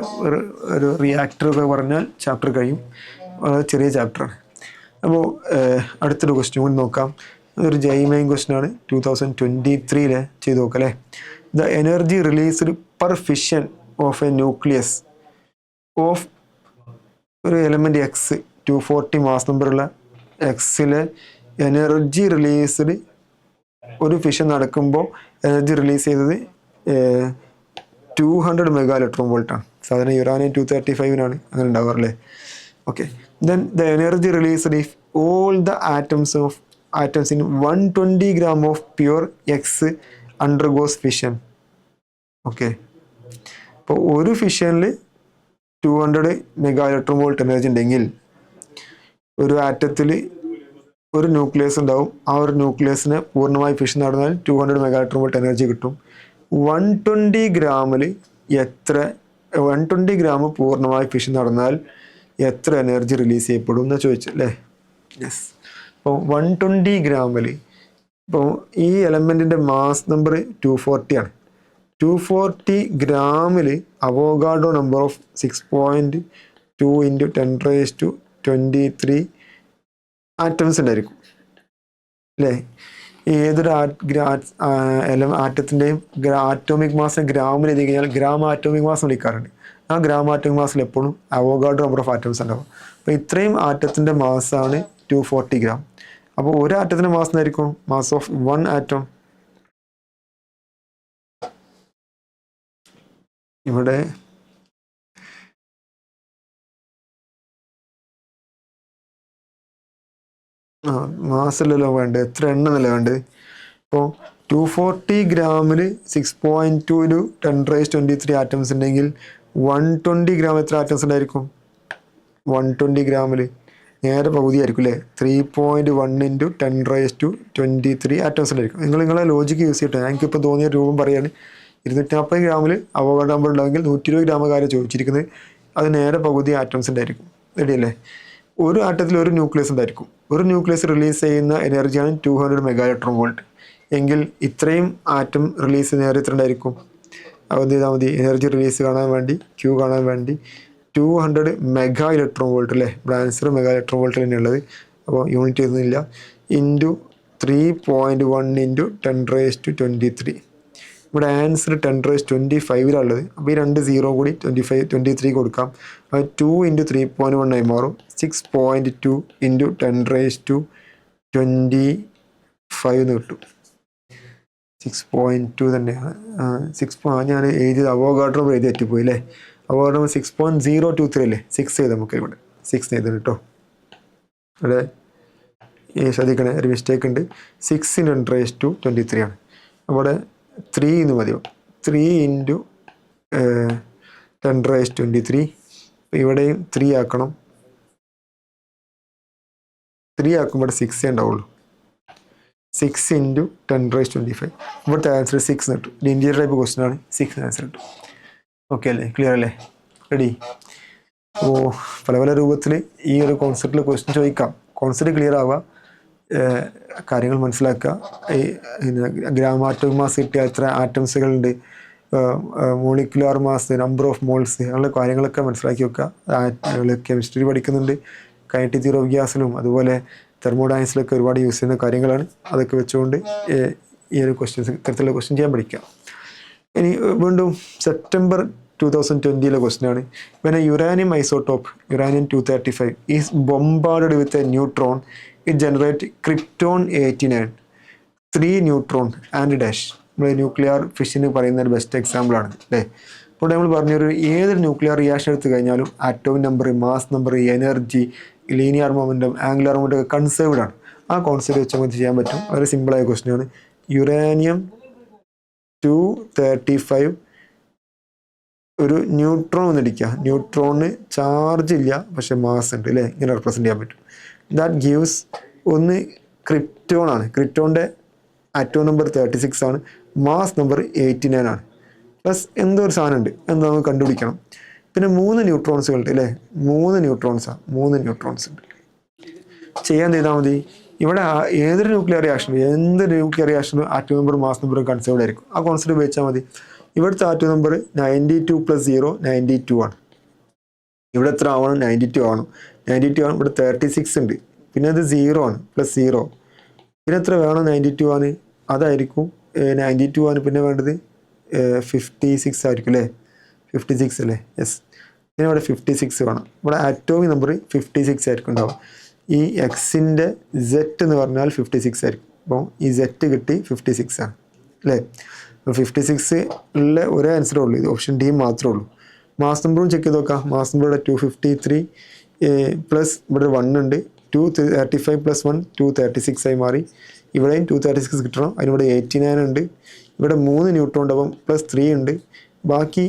ഒരു റിയാക്ടറൊക്കെ പറഞ്ഞാൽ ചാപ്റ്റർ കഴിയും. വളരെ ചെറിയ ചാപ്റ്ററാണ്. അപ്പോൾ അടുത്തൊരു ക്വസ്റ്റ്യൻ കൂടി നോക്കാം. ഒരു ജെഇ ക്വസ്റ്റ്യൻ ആണ്, 2023 ചെയ്ത് നോക്കാം അല്ലേ. The energy released per fission of a nucleus of ഒരു എലമെൻറ്റ് എക്സ് 240 മാസ് നമ്പറുള്ള എക്സിലെ എനർജി റിലീസ്ഡ് ഒരു ഫിഷൻ നടക്കുമ്പോൾ എനർജി റിലീസ് ചെയ്തത് 200 മെഗാ ഇലക്ട്രോൺ വോൾട്ടാണ്. സാധാരണ യുറാനിയം 235 അങ്ങനെ ഉണ്ടാവാറല്ലേ. Okay, then the energy released if all the atoms in 120 gram of pure X undergoes fission. Okay, അപ്പോൾ ഒരു ഫിഷനിൽ 200 മെഗാ ഇലക്ട്രോൺ വോൾട്ട് എനർജി ഉണ്ടെങ്കിൽ ഒരു ആറ്റത്തിൽ ഒരു ന്യൂക്ലിയസ് ഉണ്ടാവും. ആ ഒരു ന്യൂക്ലിയസിന് പൂർണ്ണമായി ഫിഷൻ നടന്നാൽ 200 മെഗാ ഇലക്ട്രോൺ വോൾട്ട് എനർജി കിട്ടും. 120 ഗ്രാമിൽ 120 ഗ്രാം പൂർണ്ണമായി ഫിഷൻ നടന്നാൽ എത്ര എനർജി റിലീസ് ചെയ്യപ്പെടും എന്ന് ചോദിച്ചല്ലേ. യെസ്, അപ്പോൾ 120 ഗ്രാമിൽ ഇപ്പോൾ ഈ എലമെൻറ്റിൻ്റെ മാസ് നമ്പർ 240 ആണ്. 240 ഗ്രാമിൽ അവോഗാഡ്രോ നമ്പർ ഓഫ് 6.2 × 10⁻23 ആറ്റംസ് ഉണ്ടായിരിക്കും അല്ലേ. ഏതൊരു ആറ്റത്തിൻ്റെയും ആറ്റോമിക് മാസിനെ ഗ്രാമിൽ എഴുതി കഴിഞ്ഞാൽ ഗ്രാം ആറ്റോമിക് മാസ് വിളിക്കാറുണ്ട്. ആ ഗ്രാം ആറ്റോമിക് മാസിൽ എപ്പോഴും അവോഗാഡ്രോ നമ്പർ ഓഫ് ആറ്റംസ് ഉണ്ടാവും. അപ്പോൾ ഇത്രയും ആറ്റത്തിൻ്റെ മാസാണ് 240 ഗ്രാം. അപ്പോൾ ഒരു ആറ്റത്തിൻ്റെ മാസ് എന്തായിരിക്കും? Mass of 1 atom. ഇവിടെ മാസല്ലല്ലോ വേണ്ടത്, എത്ര എണ്ണമെന്നല്ലേ വേണ്ടത്. ഇപ്പോൾ 240 ഗ്രാമിൽ 6.2 × 10⁻23 ആറ്റംസ് ഉണ്ടെങ്കിൽ 120 ഗ്രാം എത്ര ആറ്റംസ് ഉണ്ടായിരിക്കും? 120 ഗ്രാമിൽ നേരെ പകുതിയായിരിക്കും അല്ലേ. 3.1 × 10⁻23 ആറ്റംസ് ഉണ്ടായിരിക്കും. നിങ്ങളെ ലോജിക്ക് യൂസ് ചെയ്തിട്ട് എനിക്കിപ്പോൾ തോന്നിയ രൂപം പറയുകയാണ്. 240 ഗ്രാമിൽ അവോഗാഡ്രോ നമ്പർ ഉണ്ടാകുമെങ്കിൽ 120 ഗ്രാം കാര്യം ചോദിച്ചിരിക്കുന്നത്. അത് നേരെ പകുതി ആറ്റംസ് ഉണ്ടായിരിക്കും. റെഡിയല്ലേ? ഒരു ആറ്റത്തിൽ ഒരു ന്യൂക്ലിയസ് ഉണ്ടായിരിക്കും. ഒരു ന്യൂക്ലിയസ് റിലീസ് ചെയ്യുന്ന എനർജിയാണ് 200 മെഗാ ഇലക്ട്രോൺ വോൾട്ട്. എങ്കിൽ ഇത്രയും ആറ്റം റിലീസ് നേരെ എത്ര ഉണ്ടായിരിക്കും? അത് ചെയ്താൽ മതി. എനർജി റിലീസ് കാണാൻ വേണ്ടി Q കാണാൻ വേണ്ടി 200 മെഗാ ഇലക്ട്രോൺ വോൾട്ട് അല്ലേ. ആൻസർ മെഗാ ഇലക്ട്രോൺ വോൾട്ട് തന്നെയുള്ളത്. അപ്പോൾ യൂണിറ്റ് എഴുതുന്നില്ല. ഇൻറ്റു 3.1 × 10⁻23. ഇവിടെ ആൻസർ 10⁻25 അപ്പോൾ ഈ 2 0 കൂടി 23 കൊടുക്കാം. അത് 2 × 3.1 ആയി മാറും. 6.2 × 10⁻25 എന്ന് കിട്ടും. 6.2 തന്നെയാണ്. ഞാൻ എഴുതിയത് അവോഗാഡ്രോ എഴുതി തെറ്റിപ്പോയി അല്ലേ. അവോഗാഡ്രോ 6.023 അല്ലേ. 6 എഴുതാം നമുക്ക് ഇവിടെ. 6 എഴുതാം കേട്ടോ. ഇവിടെ ശ്രദ്ധിക്കണേ, ഒരു മിസ്റ്റേക്ക് ഉണ്ട്. 6 × 10⁻23 ആണ്. അവിടെ 3 എന്ന് മതിയോ. 3 × 10⁻23. ഇവിടെയും 3 ആക്കണം. 3 ആക്കുമ്പോൾ 6 ഉണ്ടാവുള്ളൂ. 6 × 10⁻25. ഇവിടുത്തെ ആൻസർ 6 കിട്ടും. ലിനിയർ ടൈപ്പ് ക്വസ്റ്റ്യൻ ആണ്. 6 ആൻസർ കിട്ടും. ഓക്കെ അല്ലേ? ക്ലിയർ അല്ലേ? റെഡി? അപ്പോൾ പല രൂപത്തിൽ ഈ ഒരു കോൺസെപ്റ്റിൽ ക്വസ്റ്റ്യൻ ചോദിക്കാം. കോൺസെപ്റ്റ് ക്ലിയർ ആവുക, കാര്യങ്ങൾ മനസ്സിലാക്കുക. ഈ ഗ്രാം ആറ്റോമിക് മാസ് കിട്ടിയ എത്ര ആറ്റംസുകളുണ്ട്, molecular mass, number of moles, അങ്ങനെയുള്ള കാര്യങ്ങളൊക്കെ മനസ്സിലാക്കി വെക്കുക. കെമിസ്ട്രി പഠിക്കുന്നുണ്ട്. കൈനറ്റിക് തിയറി ഓഫ് ഗ്യാസിലും അതുപോലെ തെർമോഡൈനമിക്സിലൊക്കെ ഒരുപാട് യൂസ് ചെയ്യുന്ന കാര്യങ്ങളാണ്. അതൊക്കെ വെച്ചുകൊണ്ട് ഈ ഒരു ഇത്തരത്തിലുള്ള ക്വസ്റ്റ്യൻ ചെയ്യാൻ പഠിക്കുക. ഇനി വീണ്ടും സെപ്റ്റംബർ 2020 ക്വസ്റ്റ്യനാണ്. പിന്നെ uranium isotope uranium 235 is bombarded with a neutron. It generate krypton 89, 3 neutron and dash. നമ്മൾ ന്യൂക്ലിയർ ഫിഷന് പറയുന്ന ഒരു ബെസ്റ്റ് എക്സാമ്പിളാണ് അല്ലേ. ഇപ്പോൾ നമ്മൾ പറഞ്ഞൊരു ഏതൊരു ന്യൂക്ലിയർ റിയാക്ഷൻ എടുത്തു കഴിഞ്ഞാലും atomic number, mass number, energy, linear momentum, angular momentum ഒക്കെ കൺസേർവ്ഡ് ആണ്. ആ കോൺസെപ്റ്റ് വെച്ച് നമുക്ക് ചെയ്യാൻ പറ്റും. വളരെ സിമ്പിളായ ക്വസ്റ്റ്യനാണ്. യുറാനിയം 235 ഒരു ന്യൂട്രോൺ വന്നിരിക്കുക, ന്യൂട്രോണിന് ചാർജ് ഇല്ല പക്ഷെ മാസ് ഉണ്ട് അല്ലേ, ഇങ്ങനെ റെപ്രസെൻറ്റ് ചെയ്യാൻ പറ്റും. ദാറ്റ് ഗീവ്സ് ഒന്ന് ക്രിപ്റ്റോൺ ആണ്, ക്രിപ്റ്റോണിൻ്റെ ആറ്റോം നമ്പർ 36 ആണ്, മാസ് നമ്പർ 89 ആണ്. പ്ലസ് എന്തോ ഒരു സാധനം ഉണ്ട്, എന്താ നമുക്ക് കണ്ടുപിടിക്കണം. പിന്നെ 3 ന്യൂട്രോൺസുകൾ ഉണ്ട് അല്ലേ, 3 ന്യൂട്രോൺസ് ഉണ്ട്. ചെയ്യാൻ ചെയ്താൽ മതി, ഇവിടെ ഏതൊരു ന്യൂക്ലിയർ റിയാക്ഷനും ആറ്റോം നമ്പർ മാസ് നമ്പറും കൺസേർവ്ഡ് ആയിരിക്കും. ആ കോൺസെപ്റ്റ് ഉപയോഗിച്ചാൽ മതി. ഇവിടുത്തെ ആറ്റോം നമ്പർ 92 + 0 92 ആണ്. ഇവിടെ എത്ര ആവണം? 92 ആവണം. 92 ആണ്. ഇവിടെ 36 ഉണ്ട്, പിന്നെ അത് 0 ആണ്, +0. പിന്നെ എത്ര വേണം? 92 ആണ്, അതായിരിക്കും 92 ആണ്. പിന്നെ വേണ്ടത് 56 ആയിരിക്കും അല്ലേ, 56 അല്ലേ, യെസ്. പിന്നെ ഇവിടെ 56 വേണം. ഇവിടെ ആറ്റോമിക് നമ്പർ 56 ആയിരിക്കും ഉണ്ടാവും. ഈ എക്സിൻ്റെ സെറ്റ് എന്ന് പറഞ്ഞാൽ 56 ആയിരിക്കും. അപ്പോൾ ഈ സെറ്റ് കിട്ടി 56 ആണ് അല്ലേ. 56 ഉള്ള ഒരേ ആൻസറേ ഉള്ളൂ, ഇത് ഓപ്ഷൻ ഡി മാത്രമേ ഉള്ളൂ. മാസ് നമ്പറും ചെക്ക് ചെയ്ത് നോക്കാം. മാസ് നമ്പർ ഇവിടെ 253 പ്ലസ് ഇവിടെ 1 ഉണ്ട്, 235 + 1 236 ആയി മാറി. ഇവിടെയും 236 കിട്ടണം, അതിനിവിടെ 89 ഉണ്ട്. ഇവിടെ 3 ന്യൂട്രോൺ ഉണ്ടാവും, +3 ഉണ്ട്. ബാക്കി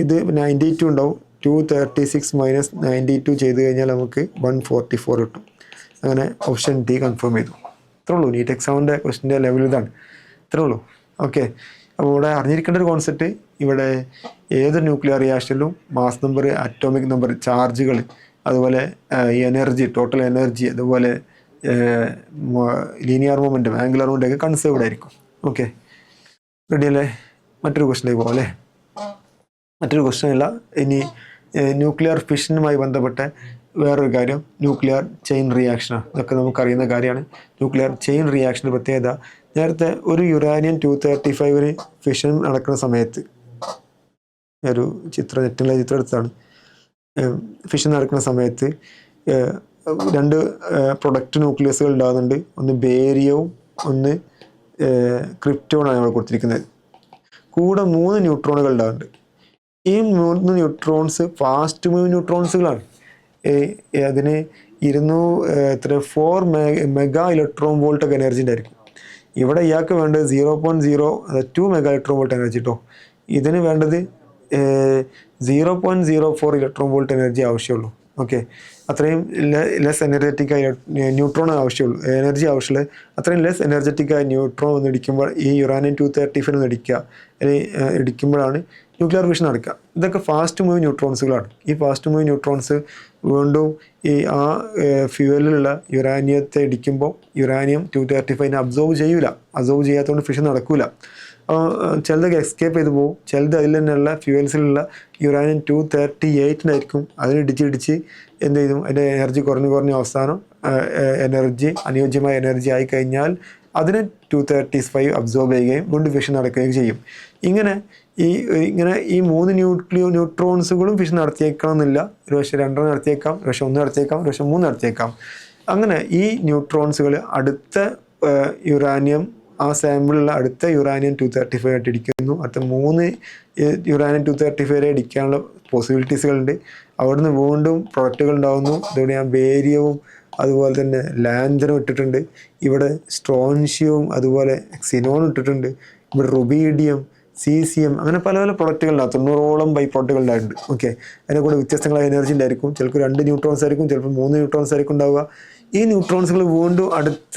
ഇത് 92 ഉണ്ടാവും. 236 - 92 ചെയ്ത് കഴിഞ്ഞാൽ നമുക്ക് 144 കിട്ടും. അങ്ങനെ ഓപ്ഷൻ ഡി കൺഫേം ചെയ്തു. ഇത്രേ ഉള്ളൂ, നീറ്റ് എക്സാമിൻ്റെ ക്വസ്റ്റിൻ്റെ ലെവൽ ഇതാണ്, ഇത്രേ ഉള്ളൂ. ഓക്കെ, അപ്പോൾ ഇവിടെ അറിഞ്ഞിരിക്കേണ്ട ഒരു കോൺസെപ്റ്റ്, ഇവിടെ ഏതൊരു ന്യൂക്ലിയർ റിയാക്ഷനിലും മാസ് നമ്പർ, അറ്റോമിക് നമ്പർ, ചാർജുകൾ, അതുപോലെ എനർജി, ടോട്ടൽ എനർജി, അതുപോലെ ലീനിയർ മൊമെൻറ്റം, ആംഗുലർ മൊമെൻറ്റം ഒക്കെ കൺസേർവ്ഡ് ആയിരിക്കും. ഓക്കെ, റെഡി അല്ലേ? മറ്റൊരു ക്വസ്റ്റിലേക്ക് പോകാം അല്ലേ. മറ്റൊരു ക്വസ്റ്റ്യൻ അല്ല, ഇനി ന്യൂക്ലിയർ ഫിഷനുമായി ബന്ധപ്പെട്ട വേറൊരു കാര്യം ന്യൂക്ലിയർ ചെയിൻ റിയാക്ഷനാണ്. ഇതൊക്കെ നമുക്കറിയുന്ന കാര്യമാണ്. ന്യൂക്ലിയർ ചെയിൻ റിയാക്ഷൻ്റെ പ്രത്യേകത, നേരത്തെ ഒരു യുറാനിയം 235 ഫിഷൻ നടക്കുന്ന സമയത്ത്, ഒരു നെറ്റിലെ ചിത്രം എടുത്താണ്, ഫിഷൻ നടക്കുന്ന സമയത്ത് 2 പ്രൊഡക്റ്റ് ന്യൂക്ലിയസുകൾ ഉണ്ടാകുന്നുണ്ട്. ഒന്ന് ബേരിയവും ഒന്ന് ക്രിപ്റ്റോണാണ് നമ്മൾ കൊടുത്തിരിക്കുന്നത്. കൂടെ 3 ന്യൂട്രോണുകൾ ഉണ്ടാകുന്നുണ്ട്. ഈ 3 ന്യൂട്രോൺസ് ഫാസ്റ്റ് മൂവ് ന്യൂട്രോൺസുകളാണ്. അതിന് 4 മെഗാ ഇലക്ട്രോൺ വോൾട്ട് ഒക്കെ എനർജി ഉണ്ടായിരിക്കും. ഇവിടെ ഇയാൾക്ക് വേണ്ടത് 0.02 മെഗാ ഇലക്ട്രോൺ വോൾട്ട് എനർജി കേട്ടോ. ഇതിന് വേണ്ടത് 0.04 ഇലക്ട്രോൺ വോൾട്ട് എനർജി ആവശ്യമുള്ളൂ. ഓക്കെ, അത്രയും ലെസ് എനർജറ്റിക്കായി ന്യൂട്രോൺ ആവശ്യമുള്ളൂ, എനർജി ആവശ്യമുള്ളത്. അത്രയും ലെസ് എനർജറ്റിക്കായി ന്യൂട്രോൺ ഒന്ന് ഇടിക്കുമ്പോൾ, ഈ യുറാനിയം 235 ഒന്ന് ഇടിക്കുക, അല്ലെങ്കിൽ ഇടിക്കുമ്പോഴാണ് ന്യൂക്ലിയർ ഫിഷൻ നടക്കുക. ഇതൊക്കെ ഫാസ്റ്റ് മൂവ് ന്യൂട്രോൺസുകളാണ്. ഈ ഫാസ്റ്റ് മൂവ് ന്യൂട്രോൺസ് വീണ്ടും ഈ ഫ്യൂവലിലുള്ള യുറാനിയത്തെ ഇടിക്കുമ്പോൾ യുറാനിയം 235 അബ്സോർവ് ചെയ്യാത്തതുകൊണ്ട് ഫിഷൻ നടക്കില്ല. ചിലതൊക്കെ എസ്കേപ്പ് ചെയ്ത് പോകും, ചിലത് അതിൽ തന്നെയുള്ള ഫ്യൂവൽസിലുള്ള യുറാനിയം 238 അതിനിടിച്ച് എന്ത് ചെയ്യും, അതിൻ്റെ എനർജി കുറഞ്ഞ് അവസാനം അനുയോജ്യമായ എനർജി ആയി കഴിഞ്ഞാൽ അതിനെ 235 അബ്സോർബ് ചെയ്യുകയും വീണ്ടും ഫിഷൻ നടക്കുകയും ചെയ്യും. ഇങ്ങനെ ഈ 3 ന്യൂട്രോൺസുകളും ഫിഷൻ നടത്തിയേക്കണം എന്നില്ല. ഒരു പക്ഷേ 2 നടത്തിയേക്കാം, ഒരു പക്ഷേ 1 നടത്തിയേക്കാം, ഒരു പക്ഷേ 3 നടത്തിയേക്കാം. അങ്ങനെ ഈ ന്യൂട്രോൺസുകൾ അടുത്ത യുറാനിയം, ആ സാമ്പിളിലുള്ള അടുത്ത യുറാനിയം 235 ആയിട്ട് ഇടിക്കുന്നു. അടുത്ത 3 യുറാനിയം 235 ഇടിക്കാനുള്ള പോസിബിലിറ്റീസുകളുണ്ട്. അവിടുന്ന് വീണ്ടും പ്രൊഡക്റ്റുകൾ ഉണ്ടാകുന്നു. ഇതോടെ ഞാൻ ബേരിയവും അതുപോലെ തന്നെ ലാൻജനും ഇട്ടിട്ടുണ്ട്. ഇവിടെ സ്ട്രോൺഷ്യവും അതുപോലെ ക്സിനോണും ഇട്ടിട്ടുണ്ട്. ഇവിടെ റുബീഡിയം, CCM, അങ്ങനെ പല പ്രൊഡക്റ്റുകളുണ്ടാകും. 90ഓളം ബൈ പ്രൊഡക്റ്റുകളുണ്ടായിട്ടുണ്ട്. ഓക്കെ, അതിനെ കൂടെ വ്യത്യസ്തങ്ങളായ എനർജി ഉണ്ടായിരിക്കും. ചിലപ്പോൾ 2 ന്യൂട്രോൺസ് ആയിരിക്കും, ചിലപ്പോൾ 3 ന്യൂട്രോൺസ് ആയിരിക്കും ഉണ്ടാവുക. ഈ ന്യൂട്രോൺസുകൾ വീണ്ടും അടുത്ത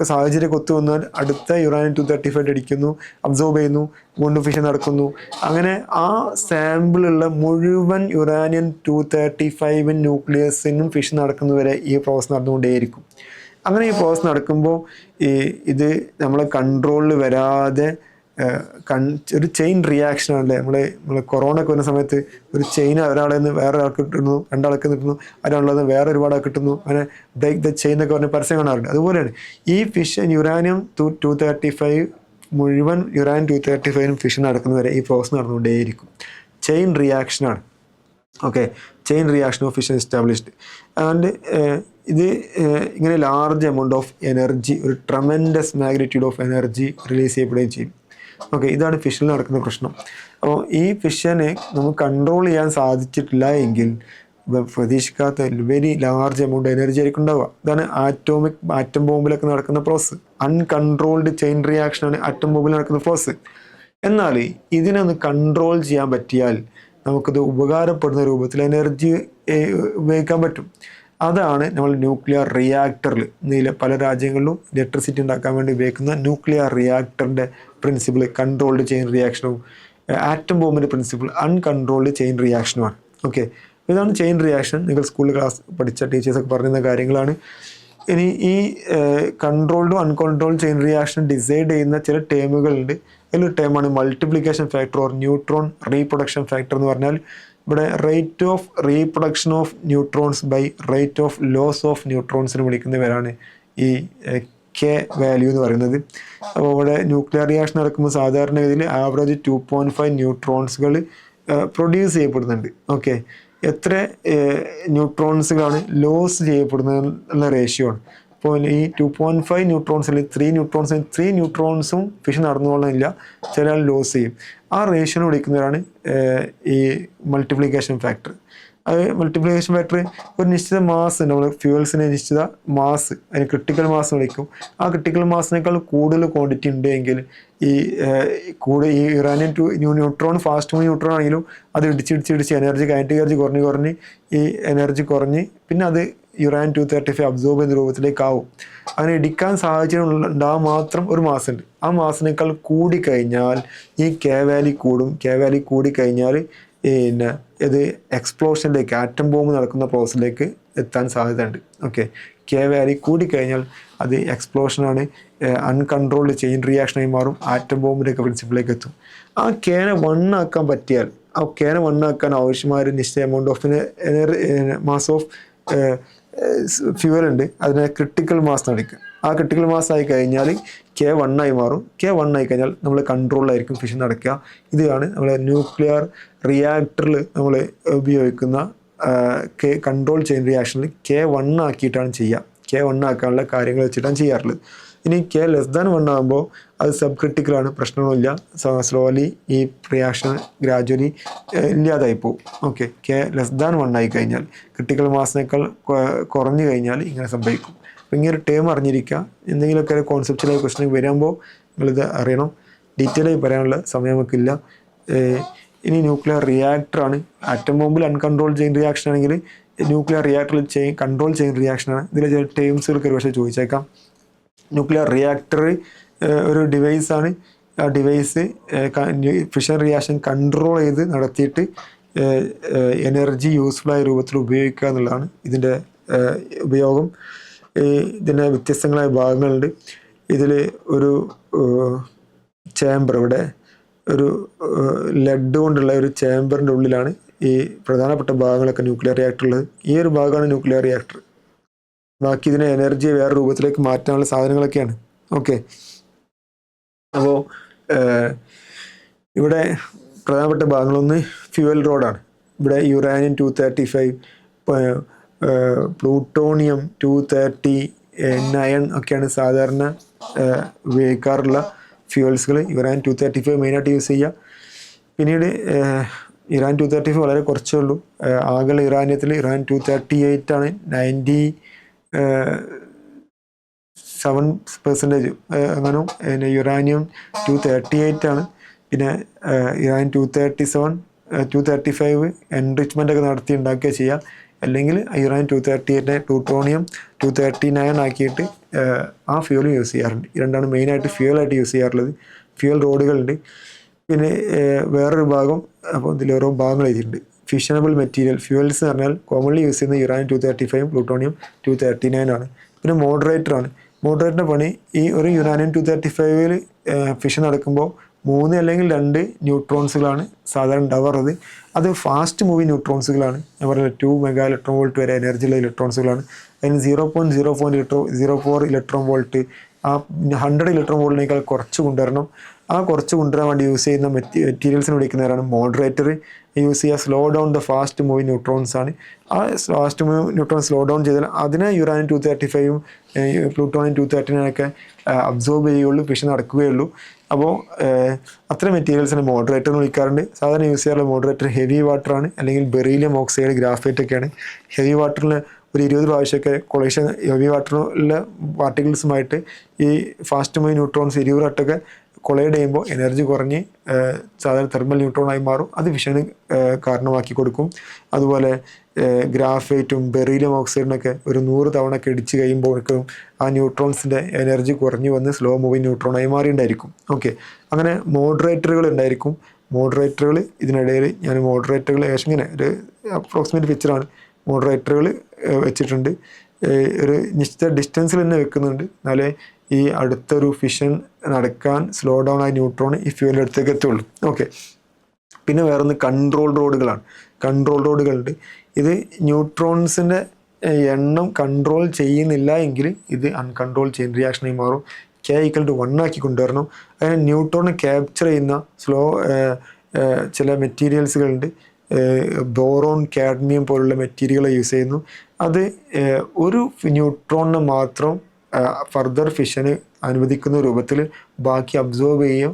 സാഹചര്യം ഒത്തു വന്നാൽ അടുത്ത യുറാനിയം 235 അടിക്കുന്നു, അബ്സോർബ് ചെയ്യുന്നു, വീണ്ടും ഫിഷൻ നടക്കുന്നു. അങ്ങനെ ആ സാമ്പിളുള്ള മുഴുവൻ യുറാനിയം 235 ന്യൂക്ലിയസിനും ഫിഷൻ നടക്കുന്നവരെ ഈ പ്രോസസ് നടന്നുകൊണ്ടേയിരിക്കും. അങ്ങനെ ഈ പ്രോസസ് നടക്കുമ്പോൾ ഇത് നമ്മളെ കൺട്രോളിൽ വരാതെ ഒരു ചെയിൻ റിയാക്ഷൻ ആണല്ലേ. നമ്മൾ കൊറോണ ഒക്കെ വരുന്ന സമയത്ത് ഒരു ചെയിൻ ഒരാളിൽ നിന്ന് വേറെ ആൾക്ക് കിട്ടുന്നു, 2 ആൾക്ക് കിട്ടുന്നു, ഒരാളുള്ളത് വേറെ ഒരുപാട് കിട്ടുന്നു, അങ്ങനെ ബ്രേക്ക് ദ ചെയിൻ എന്നൊക്കെ പറഞ്ഞ് പരസ്യം കാണാറുണ്ട്. അതുപോലെയാണ് ഈ ഫിഷൻ യുറാനിയം 235 മുഴുവൻ യുറാനിയം 235 ഫിഷൻ നടക്കുന്നവരെ ഈ പ്രോസസ് നടന്നുകൊണ്ടേയിരിക്കും. ചെയിൻ റിയാക്ഷനാണ്. Okay, chain reaction of fission established. And ഇത് ഇങ്ങനെ ലാർജ് എമൗണ്ട് ഓഫ് എനർജി, ഒരു tremendous magnitude of energy release ചെയ്യപ്പെടുകയും ചെയ്യും. ഓക്കെ, ഇതാണ് ഫിഷനിൽ നടക്കുന്ന പ്രശ്നം. അപ്പോൾ ഈ ഫിഷനെ നമുക്ക് കൺട്രോൾ ചെയ്യാൻ സാധിച്ചിട്ടില്ല എങ്കിൽ പ്രതീക്ഷിക്കാത്ത വെരി ലാർജ് എമൗണ്ട് എനർജി ആയിരിക്കും ഉണ്ടാവുക. ഇതാണ് ആറ്റം ബോംബിലൊക്കെ നടക്കുന്ന പ്രോസസ്സ്. അൺകൺട്രോൾഡ് ചെയിൻ റിയാക്ഷനാണ് ആറ്റം ബോംബിൽ നടക്കുന്ന പ്രോസസ്സ്. എന്നാൽ ഇതിനൊന്ന് കൺട്രോൾ ചെയ്യാൻ പറ്റിയാൽ നമുക്കത് ഉപകാരപ്പെടുന്ന രൂപത്തിൽ എനർജി ഉപയോഗിക്കാൻ പറ്റും. അതാണ് നമ്മൾ ന്യൂക്ലിയർ റിയാക്ടറിൽ ഇന്നിലെ പല രാജ്യങ്ങളിലും ഇലക്ട്രിസിറ്റി ഉണ്ടാക്കാൻ വേണ്ടി ഉപയോഗിക്കുന്ന ന്യൂക്ലിയർ റിയാക്ടറിൻ്റെ പ്രിൻസിപ്പിൾ കൺട്രോൾഡ് ചെയിൻ റിയാക്ഷനും ആറ്റം ബോംബിൻ്റെ പ്രിൻസിപ്പിൾ അൺകൺട്രോൾഡ് ചെയിൻ റിയാക്ഷനുമാണ്. ഓക്കെ, ഇതാണ് ചെയിൻ റിയാക്ഷൻ. നിങ്ങൾ സ്കൂളിൽ ക്ലാസ് പഠിച്ച ടീച്ചേഴ്സൊക്കെ പറയുന്ന കാര്യങ്ങളാണ്. ഇനി ഈ കൺട്രോൾഡും അൺകൺട്രോൾഡ് ചെയിൻ റിയാക്ഷൻ ഡിസൈഡ് ചെയ്യുന്ന ചില ടേമുകളുണ്ട്. അതിലൊരു ടേമാണ് multiplication factor or neutron reproduction factor എന്ന് പറഞ്ഞാൽ ഇവിടെ rate of reproduction of neutrons by rate of loss of ന്യൂട്രോൺസിന് വിളിക്കുന്നവരാണ് ഈ കെ വാല്യൂ എന്ന് പറയുന്നത്. അപ്പോൾ ഇവിടെ ന്യൂക്ലിയർ റിയാക്ഷൻ നടക്കുമ്പോൾ സാധാരണഗതിയിൽ ആവറേജ് 2.5 ന്യൂട്രോൺസുകൾ പ്രൊഡ്യൂസ് ചെയ്യപ്പെടുന്നുണ്ട്. ഓക്കെ, എത്ര ന്യൂട്രോൺസുകളാണ് ലോസ് ചെയ്യപ്പെടുന്നത് എന്ന റേഷ്യോ ആണ്. അപ്പോൾ ഈ 2.5 ന്യൂട്രോൺസിൽ 3 ന്യൂട്രോൺസും ഫിഷൻ നടന്നുകൊള്ളുന്നില്ല, ചില ലോസ് ചെയ്യും. ആ റേഷ്യോനെ വിളിക്കുന്നവരാണ് ഈ മൾട്ടിപ്ലിക്കേഷൻ ഫാക്ടർ. അത് മൾട്ടിപ്ലിക്കേഷൻ ഫാക്ടർ ഒരു നിശ്ചിത മാസ്, നമ്മൾ ഫ്യൂവൽസിന് നിശ്ചിത മാസ്, അതിന് ക്രിട്ടിക്കൽ മാസ് വിളിക്കും. ആ ക്രിട്ടിക്കൽ മാസിനേക്കാൾ കൂടുതൽ ക്വാണ്ടിറ്റി ഉണ്ടെങ്കിൽ ഈ ഈ uranium neutron fast moving neutron ആണെങ്കിലും അത് ഇടിച്ച് എനർജി കൈനറ്റിക് എനർജി കുറഞ്ഞ് ഈ എനർജി കുറഞ്ഞ് പിന്നെ അത് യുറാനിയം 235 അബ്സോർബ് ചെയ്യുന്ന രൂപത്തിലേക്ക് ആവും. അങ്ങനെ ഇടിക്കാൻ സാഹചര്യം ഉണ്ടാകാൻ മാത്രം ഒരു മാസം ഉണ്ട്. ആ മാസത്തിനേക്കാൾ കൂടിക്കഴിഞ്ഞാൽ ഈ കെ വാല്യൂ കൂടും. കെ വാല്യൂ കൂടിക്കഴിഞ്ഞാൽ പിന്നെ ഇത് എക്സ്പ്ലോഷനിലേക്ക്, ആറ്റം ബോംബ് നടക്കുന്ന പ്രോസസ്സിലേക്ക് എത്താൻ സാധ്യതയുണ്ട്. ഓക്കെ, കെ വാല്യൂ കൂടിക്കഴിഞ്ഞാൽ അത് എക്സ്പ്ലോഷനാണ്, അൺകൺട്രോൾഡ് ചെയിൻ റിയാക്ഷനായി മാറും, ആറ്റം ബോംബിൻ്റെ ഒക്കെ പ്രിൻസിപ്പിലേക്ക് എത്തും. ആ കേനെ 1 ആക്കാൻ പറ്റിയാൽ, ആ കേനെ 1 ആക്കാൻ ആവശ്യമായ ഒരു നിശ്ചയ amount of mass of fuel ഉണ്ട്. അതിനെ ക്രിട്ടിക്കൽ മാസ് നടിക്കുക. ആ ക്രിട്ടിക്കൽ മാസ് ആയി കഴിഞ്ഞാൽ കെ 1 ആയി മാറും. കെ 1 ആയി കഴിഞ്ഞാൽ നമ്മൾ കൺട്രോളിലായിരിക്കും ഫിഷൻ നടക്കുക. ഇതാണ് നമ്മൾ ന്യൂക്ലിയർ റിയാക്ടറിൽ നമ്മൾ ഉപയോഗിക്കുന്ന കൺട്രോൾ ചെയിൻ റിയാക്ഷനിൽ കെ 1 ആക്കിയിട്ടാണ് ചെയ്യുക. കെ 1 ആക്കാനുള്ള കാര്യങ്ങൾ വെച്ചിട്ടാണ് ചെയ്യാറുള്ളത്. ഇനി കെ <1 ആകുമ്പോൾ അത് സബ് ക്രിട്ടിക്കലാണ്, പ്രശ്നമൊന്നുമില്ല. സ്ലോലി ഈ റിയാക്ഷൻ ഗ്രാജുവലി ഇല്ലാതായി പോകും. ഓക്കെ, കെ <1 ആയി കഴിഞ്ഞാൽ, ക്രിട്ടിക്കൽ മാസിനേക്കാൾ കുറഞ്ഞു കഴിഞ്ഞാൽ ഇങ്ങനെ സംഭവിക്കും. അപ്പോൾ ഇങ്ങനെ ഒരു ടേം അറിഞ്ഞിരിക്കുക. എന്തെങ്കിലുമൊക്കെ കോൺസെപ്റ്റുകളായി ക്വസ്റ്റ്യൻ വരുമ്പോൾ നിങ്ങളിത് അറിയണം. ഡീറ്റെയിലായി പറയാനുള്ള സമയം നമുക്കില്ല. ഇനി ന്യൂക്ലിയർ റിയാക്ടറാണ്. ആറ്റം ബോംബിൽ അൺകൺട്രോൾ ചെയിൻ റിയാക്ഷൻ ആണെങ്കിൽ ന്യൂക്ലിയർ റിയാക്ടറിൽ കൺട്രോൾ ചെയിൻ റിയാക്ഷനാണ്. ഇതിലെ ചില ടേംസുകൾക്ക് ഒരു പക്ഷേ ചോദിച്ചേക്കാം. ന്യൂക്ലിയർ റിയാക്ടർ ഒരു ഡിവൈസാണ്. ആ ഡിവൈസ് ഫിഷൻ റിയാക്ഷൻ കൺട്രോൾ ചെയ്ത് നടത്തിയിട്ട് എനർജി യൂസ്ഫുള്ളായ രൂപത്തിൽ ഉപയോഗിക്കുക എന്നുള്ളതാണ് ഇതിൻ്റെ ഉപയോഗം. ഇതിൻ്റെ വ്യത്യസ്തങ്ങളായ ഭാഗങ്ങളുണ്ട്. ഇതിൽ ഒരു ചേംബർ, ഇവിടെ ഒരു ലെഡ് കൊണ്ടുള്ള ഒരു ചേംബറിൻ്റെ ഉള്ളിലാണ് ഈ പ്രധാനപ്പെട്ട ഭാഗങ്ങളൊക്കെ ന്യൂക്ലിയർ റിയാക്ടറുള്ളത്. ഈ ഒരു ഭാഗമാണ് ന്യൂക്ലിയർ റിയാക്ടർ. ബാക്കി ഇതിനെ എനർജിയെ വേറെ രൂപത്തിലേക്ക് മാറ്റാനുള്ള സാധനങ്ങളൊക്കെയാണ്. ഓക്കെ, അപ്പോൾ ഇവിടെ പ്രധാനപ്പെട്ട ഭാഗങ്ങളൊന്ന് ഫ്യൂവൽ റോഡാണ്. ഇവിടെ യുറാനിയം 235, പ്ലൂട്ടോണിയം 239 ഒക്കെയാണ് സാധാരണ ഉപയോഗിക്കാറുള്ള ഫ്യൂവൽസുകൾ. യുറാനിയം 235 മെയിനായിട്ട് യൂസ് ചെയ്യുക. പിന്നീട് യുറാനിയം 235 വളരെ കുറച്ചേ ഉള്ളൂ. ആകെയുള്ള യുറാനിയത്തിൽ യുറാനിയം 238 ആണ് 97% അങ്ങനെ. പിന്നെ യുറാനിയം 238 ആണ്. പിന്നെ യുറാനിയം 235 എൻറിച്ച്മെൻ്റ് ഒക്കെ നടത്തി ഉണ്ടാക്കുക ചെയ്യുക. അല്ലെങ്കിൽ യുറാനിയം 238 പ്ലൂട്ടോണിയം 239 ആക്കിയിട്ട് ആ ഫ്യൂവൽ യൂസ് ചെയ്യാറുണ്ട്. ഈ രണ്ടാണ് മെയിനായിട്ട് ഫ്യൂവലായിട്ട് യൂസ് ചെയ്യാറുള്ളത്. ഫ്യൂവൽ റോഡുകളുണ്ട്. പിന്നെ വേറൊരു ഭാഗം, അപ്പോൾ ഇതിൽ ഓരോ ഭാഗങ്ങൾ എഴുതിയിട്ടുണ്ട്. ഫിഷനബിൾ മെറ്റീരിയൽ ഫ്യൂവൽസ് എന്ന് പറഞ്ഞാൽ കോമൺലി യൂസ് ചെയ്യുന്ന യുറാനിയം 235 പ്ലൂട്ടോണിയം 239 ആണ്. പിന്നെ മോഡറേറ്ററാണ്. മോഡറേറ്ററിൻ്റെ പണി ഈ ഒരു യുറാനിയം 235 ഫിഷൻ നടക്കുമ്പോൾ 3 അല്ലെങ്കിൽ 2 ന്യൂട്രോൺസുകളാണ് സാധാരണ ഉണ്ടാവാറുള്ളത്. അത് ഫാസ്റ്റ് മൂവിങ് ന്യൂട്രോൺസുകളാണ്. ഞാൻ പറഞ്ഞ 2 മെഗാ ഇലക്ട്രോൺ വോൾട്ട് വരെ എനർജിയുള്ള ഇലക്ട്രോൺസുകളാണ്. അതിന് 0.04 ഇലക്ട്രോൺ വോൾട്ട് ആ 100 ഇലക്ട്രോൺ വോൾട്ടിനേക്കാൾ കുറച്ച് കൊണ്ടുവരണം. ആ കുറച്ച് കൊണ്ടുവരാൻ വേണ്ടി യൂസ് ചെയ്യുന്ന മെറ്റീരിയൽസിന് വിളിക്കുന്നവരാണ് മോഡറേറ്റർ. യൂസ് ചെയ്യുക slow down the fast moving neutrons ആണ്. ആ fast moving neutron slow down ചെയ്താൽ അതിനെ യുറാനിയം 235 പ്ലൂട്ടോണിയം 239 അബ്സോർബ് ചെയ്യുകയുള്ളൂ, ഫിഷൻ നടക്കുകയുള്ളൂ. അപ്പോൾ അത്ര മെറ്റീരിയൽസിനെ മോഡറേറ്റർ എന്ന് വിളിക്കാറുണ്ട്. സാധാരണ യൂസ് ചെയ്യാറുള്ള മോഡറേറ്റർ ഹെവി വാട്ടറാണ്, അല്ലെങ്കിൽ ബെറീലിയം ഓക്സൈഡ്, ഗ്രാഫൈറ്റ് ഒക്കെയാണ്. ഹെവി വാട്ടറിൽ ഒരു 20 പ്രാവശ്യമൊക്കെ കൊളീഷൻ ഹെവി വാട്ടറിലെ പാർട്ടിക്കിൾസുമായിട്ട് ഈ ഫാസ്റ്റ് മൂവിങ് ന്യൂട്രോൺസ് 20 വട്ടമൊക്കെ കൊളൈഡ് ചെയ്യുമ്പോൾ എനർജി കുറഞ്ഞ് സാധാരണ തെർമൽ ന്യൂട്രോണായി മാറും. അത് ഫിഷന് കാരണമാക്കി കൊടുക്കും. അതുപോലെ ഗ്രാഫൈറ്റും ബെറീലിയം ഓക്സൈഡിനൊക്കെ ഒരു 100 തവണ ഒക്കെ ഇടിച്ച് കഴിയുമ്പോഴേക്കും ആ ന്യൂട്രോൺസിൻ്റെ എനർജി കുറഞ്ഞു വന്ന് സ്ലോ മൂവിങ് ന്യൂട്രോണായി മാറിയിട്ടുണ്ടായിരിക്കും. ഓക്കെ, അങ്ങനെ മോഡറേറ്ററുകൾ ഉണ്ടായിരിക്കും. മോഡറേറ്ററുകൾ ഇതിനിടയിൽ ഞാൻ മോഡറേറ്ററുകൾ ഏകദേശം ഇങ്ങനെ ഒരു അപ്രോക്സിമേറ്റ് പിക്ചറാണ്. മോഡറേറ്ററുകൾ വെച്ചിട്ടുണ്ട്, ഒരു നിശ്ചിത ഡിസ്റ്റൻസിൽ തന്നെ വെക്കുന്നുണ്ട്. എന്നാലേ ഈ അടുത്തൊരു ഫിഷൻ നടക്കാൻ സ്ലോ ഡൗൺ ആയ ന്യൂട്രോൺ ഈ ഫ്യൂവലിൻ്റെ അടുത്തേക്ക് എത്തുള്ളൂ. ഓക്കെ, പിന്നെ വേറൊന്ന് കൺട്രോൾ റോഡുകളാണ്. കൺട്രോൾ റോഡുകളുണ്ട്. ഇത് ന്യൂട്രോൺസിൻ്റെ എണ്ണം കൺട്രോൾ ചെയ്യുന്നില്ല എങ്കിൽ ഇത് അൺകൺട്രോൾ ചെയിൻ റിയാക്ഷനായി മാറും. K=1 ആക്കി കൊണ്ടുവരണം. അങ്ങനെ ന്യൂട്രോണിനെ ക്യാപ്ചർ ചെയ്യുന്ന ചില മെറ്റീരിയൽസുകളുണ്ട്. ബോറോൺ, കാഡ്മിയം പോലുള്ള മെറ്റീരിയൽ യൂസ് ചെയ്യുന്നു. അത് ഒരു ന്യൂട്രോണിനെ മാത്രം ഫർദർ ഫിഷന് അനുവദിക്കുന്ന രൂപത്തിൽ ബാക്കി അബ്സോർബ് ചെയ്യുകയും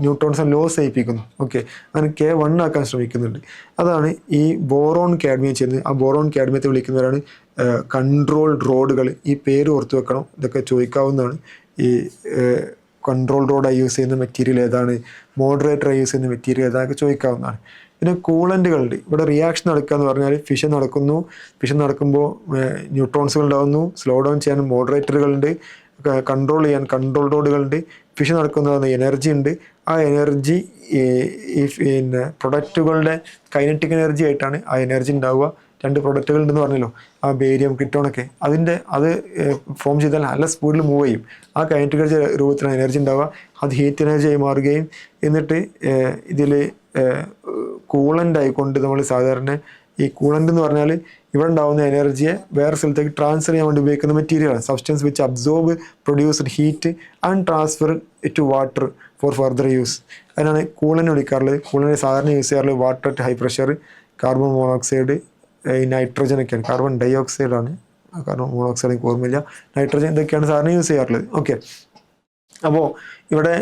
ന്യൂട്രോൺസിനെ ലോസ് ചെയ്യിപ്പിക്കുന്നു. ഓക്കെ, അങ്ങനെ K1 ആക്കാൻ ശ്രമിക്കുന്നുണ്ട്. അതാണ് ഈ ബോറോൺ കാഡ്മിയം ചെയ്യുന്നത്. ആ ബോറോൺ കാഡ്മിയത്തെ വിളിക്കുന്നവരാണ് കൺട്രോൾ റോഡുകൾ. ഈ പേര് ഓർത്തു വെക്കണം, ഇതൊക്കെ ചോദിക്കാവുന്നതാണ്. ഈ കൺട്രോൾ റോഡായി യൂസ് ചെയ്യുന്ന മെറ്റീരിയൽ ഏതാണ്, മോഡറേറ്ററായി യൂസ് ചെയ്യുന്ന മെറ്റീരിയൽ ഏതാണെന്നൊക്കെ ചോദിക്കാവുന്നതാണ്. പിന്നെ കൂളൻ്റുകളുണ്ട്. ഇവിടെ റിയാക്ഷൻ നടക്കുക എന്ന് പറഞ്ഞാൽ ഫിഷൻ നടക്കുന്നു. ഫിഷൻ നടക്കുമ്പോൾ ന്യൂട്രോൺസുകൾ ഉണ്ടാകുന്നു. സ്ലോ ഡൗൺ ചെയ്യാൻ മോഡറേറ്ററുകളുണ്ട്, കൺട്രോൾ ചെയ്യാൻ കൺട്രോൾ റോഡുകളുണ്ട്. ഫിഷൻ നടക്കുന്ന എനർജി ഉണ്ട്. ആ എനർജി ഈ പിന്നെ പ്രൊഡക്റ്റുകളുടെ കൈനറ്റിക് എനർജി ആയിട്ടാണ് ആ എനർജി ഉണ്ടാവുക. 2 പ്രൊഡക്റ്റുകൾ ഉണ്ടെന്ന് പറഞ്ഞല്ലോ, ആ ബേരിയം കിട്ടോണൊക്കെ. അത് ഫോം ചെയ്താൽ നല്ല സ്പീഡിൽ മൂവ് ചെയ്യും. ആ കൈനറ്റിക് എനർജി രൂപത്തിലാണ് എനർജി ഉണ്ടാവുക. അത് ഹീറ്റ് എനർജിയായി മാറുകയും എന്നിട്ട് ഇതിൽ കൂളൻ്റ് ആയിക്കൊണ്ട് നമ്മൾ സാധാരണ ഈ കൂളൻ്റ് എന്ന് പറഞ്ഞാൽ ഇവിടെ ഉണ്ടാകുന്ന എനർജിയെ വേറെ സ്ഥലത്തേക്ക് ട്രാൻസ്ഫർ ചെയ്യാൻ വേണ്ടി ഉപയോഗിക്കുന്ന മെറ്റീരിയലാണ്. Substance which absorb produced heat and transfer to water for further use. അതിനാണ് കൂളൻ്റ് വിളിക്കാറുള്ളത്. കൂളൻ്റ് സാധാരണ യൂസ് ചെയ്യാറുള്ളത് water at high pressure, carbon monoxide, ഈ നൈട്രജൻ ഒക്കെയാണ്. കാർബൺ ഡൈ ഓക്സൈഡാണ്, കാർബൺ മോണോക്സൈഡ് എനിക്ക് ഓർമ്മയില്ല. നൈട്രജൻ ഇതൊക്കെയാണ് സാധാരണ യൂസ് ചെയ്യാറുള്ളത്. ഓക്കെ, അപ്പോൾ ഇവിടെ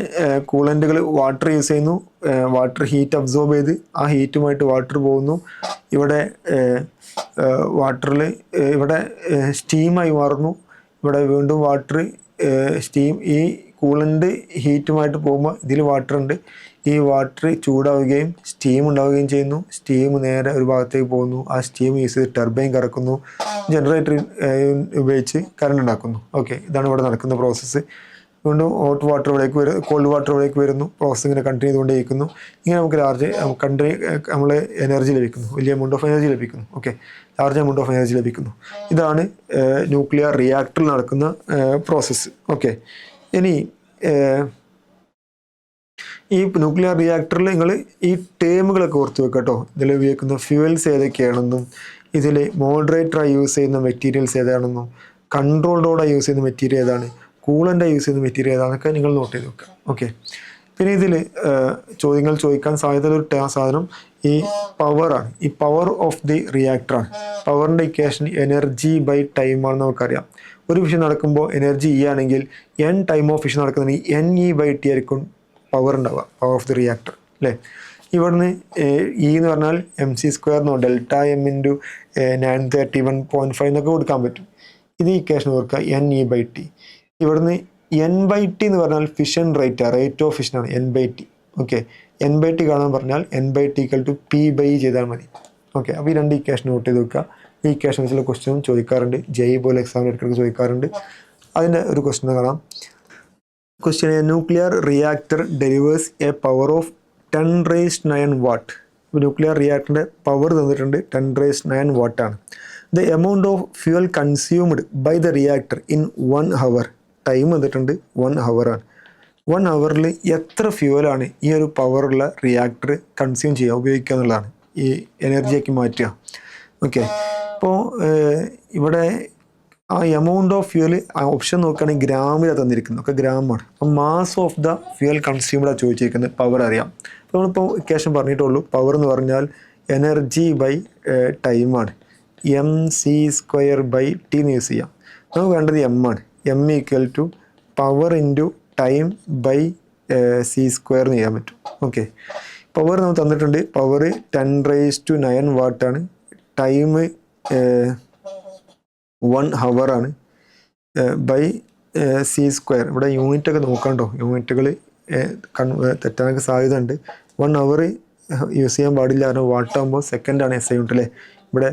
കൂളൻ്റുകൾ വാട്ടർ യൂസ് ചെയ്യുന്നു. വാട്ടർ ഹീറ്റ് അബ്സോർബ് ചെയ്ത് ആ ഹീറ്റുമായിട്ട് വാട്ടർ പോകുന്നു. ഇവിടെ വാട്ടറിൽ ഇവിടെ സ്റ്റീമായി മാറുന്നു. ഇവിടെ വീണ്ടും വാട്ടർ സ്റ്റീം, ഈ കൂളൻ്റ് ഹീറ്റുമായിട്ട് പോകുമ്പോൾ ഇതിൽ വാട്ടർ ഉണ്ട്. ഈ വാട്ടർ ചൂടാവുകയും സ്റ്റീം ഉണ്ടാവുകയും ചെയ്യുന്നു. സ്റ്റീം നേരെ ഒരു ഭാഗത്തേക്ക് പോകുന്നു. ആ സ്റ്റീം യൂസ് ചെയ്ത് ടർബൈൻ കറക്കുന്നു, ജനറേറ്റർ ഉപയോഗിച്ച് കറണ്ട് ഉണ്ടാക്കുന്നു. ഓക്കെ, ഇതാണ് ഇവിടെ നടക്കുന്ന പ്രോസസ്സ്. വീണ്ടും ഹോട്ട് വാട്ടറിലേക്ക് കോൾഡ് വാട്ടറിലേക്ക് വരുന്നു. പ്രോസസ്സ് ഇങ്ങനെ കണ്ടിന്യൂ ചെയ്തുകൊണ്ടേയിരിക്കുന്നു. ഇങ്ങനെ നമുക്ക് നമ്മൾ എനർജി ലഭിക്കുന്നു, വലിയ എമൗണ്ട് ഓഫ് എനർജി ലഭിക്കുന്നു. Okay, large amount of energy ലഭിക്കുന്നു. ഇതാണ് ന്യൂക്ലിയർ റിയാക്ടറിൽ നടക്കുന്ന പ്രോസസ്സ്. ഓക്കെ, ഇനി ഈ ന്യൂക്ലിയർ റിയാക്ടറിൽ നിങ്ങൾ ഈ ടേമുകളൊക്കെ ഓർത്ത് വെക്കുക കേട്ടോ. ഇതിൽ ഉപയോഗിക്കുന്ന ഫ്യൂവൽസ് ഏതൊക്കെയാണെന്നും, ഇതിൽ മോഡറേറ്ററായി യൂസ് ചെയ്യുന്ന മെറ്റീരിയൽസ് ഏതാണെന്നും, കൺട്രോൾ റോഡായി യൂസ് ചെയ്യുന്ന മെറ്റീരിയൽ ഏതാണ്, കൂളൻ്റായി യൂസ് ചെയ്യുന്ന മെറ്റീരിയൽ ഏതാണെന്നൊക്കെ നിങ്ങൾ നോട്ട് ചെയ്ത് വെക്കുക. ഓക്കെ, പിന്നെ ഇതിൽ ചോദ്യങ്ങൾ ചോദിക്കാൻ സാധ്യതയുള്ള സാധനം ഈ പവറാണ്. ഈ പവർ ഓഫ് ദി റിയാക്ടറാണ്. പവറിൻ്റെ ഇക്വേഷൻ എനർജി ബൈ ടൈം ആണെന്ന് നമുക്കറിയാം. ഒരു ഫിഷൻ നടക്കുമ്പോൾ എനർജി ഇ ആണെങ്കിൽ n ടൈം ഓഫ് ഫിഷൻ നടക്കുന്നുണ്ടെങ്കിൽ NE/T ആയിരിക്കും പവർ ഉണ്ടാവുക, പവർ ഓഫ് ദി റിയാക്ടർ അല്ലേ. ഇവിടുന്ന് ഇ എന്ന് പറഞ്ഞാൽ mc² ഡെൽറ്റ m ഇൻറ്റു 931.5 എന്നൊക്കെ കൊടുക്കാൻ പറ്റും. ഇത് ഇക്വേഷൻ ഓർക്കുക, NE/T. ഇവിടുന്ന് n/T എന്ന് പറഞ്ഞാൽ ഫിഷൻ റേറ്റ് ഓഫ് ഫിഷനാണ് n/T. ഓക്കെ, n/T കാണാൻ പറഞ്ഞാൽ n/T = P/E ചെയ്താൽ മതി. ഓക്കെ, അപ്പോൾ ഈ 2 ഇക്വേഷൻ നോട്ട് ചെയ്ത് വെക്കുക. ഈ ഇക്വേഷൻ വെച്ചുള്ള ക്വസ്റ്റ്യൻ ചോദിക്കാറുണ്ട്, JEE പോലെ എക്സാമിന് ഇടയ്ക്കിടയ്ക്ക് ചോദിക്കാറുണ്ട്. അതിൻ്റെ ഒരു ക്വസ്റ്റ്യൻ കാണാം. Question: nuclear reactor delivers a power of 10⁻⁹ watt. Nuclear റിയാക്ടറിൻ്റെ പവർ തന്നിട്ടുണ്ട്, 10⁻⁹ വാട്ടാണ്. The amount of fuel consumed by the reactor in 1 hour. Time തന്നിട്ടുണ്ട് 1 hour ആണ്. 1 hourൽ എത്ര ഫ്യൂവലാണ് ഈ ഒരു പവറുള്ള റിയാക്ടർ കൺസ്യൂം ചെയ്യുക, ഉപയോഗിക്കുക എന്നുള്ളതാണ്, ഈ എനർജിയാക്കി മാറ്റുക. ഓക്കെ, അപ്പോൾ ഇവിടെ ആ എമൗണ്ട് ഓഫ് ഫ്യൂവൽ ഓപ്ഷൻ നോക്കുകയാണെങ്കിൽ ഗ്രാമിലാണ് തന്നിരിക്കുന്നത്, ഒക്കെ ഗ്രാമാണ്. അപ്പോൾ മാസ് ഓഫ് ദ ഫ്യൂവൽ കൺസ്യൂംഡാണ് ചോദിച്ചിരിക്കുന്നത്, പവർ അറിയാം. അപ്പോൾ നമ്മളിപ്പോൾ ഇക്വേഷൻ പറഞ്ഞിട്ടുള്ളൂ. പവർ എന്ന് പറഞ്ഞാൽ എനർജി ബൈ ടൈമാണ്, mc²/T എന്ന് യൂസ് ചെയ്യാം. നമുക്ക് വേണ്ടത് m ആണ്. m = power into time by c² എന്ന് ചെയ്യാൻ പറ്റും. ഓക്കെ, പവർ നമുക്ക് തന്നിട്ടുണ്ട്. പവർ 10⁻⁹ വാട്ടാണ്. ടൈം 1 hour ആണ്. By c square. ഇവിടെ യൂണിറ്റൊക്കെ നോക്കണ്ടോ, യൂണിറ്റുകൾ തെറ്റാനൊക്കെ സാധ്യത ഉണ്ട്. 1 hour യൂസ് ചെയ്യാൻ പാടില്ല, കാരണം വാട്ട് ആകുമ്പോൾ സെക്കൻഡാണ് SI യൂണിറ്റ് അല്ലേ. ഇവിടെ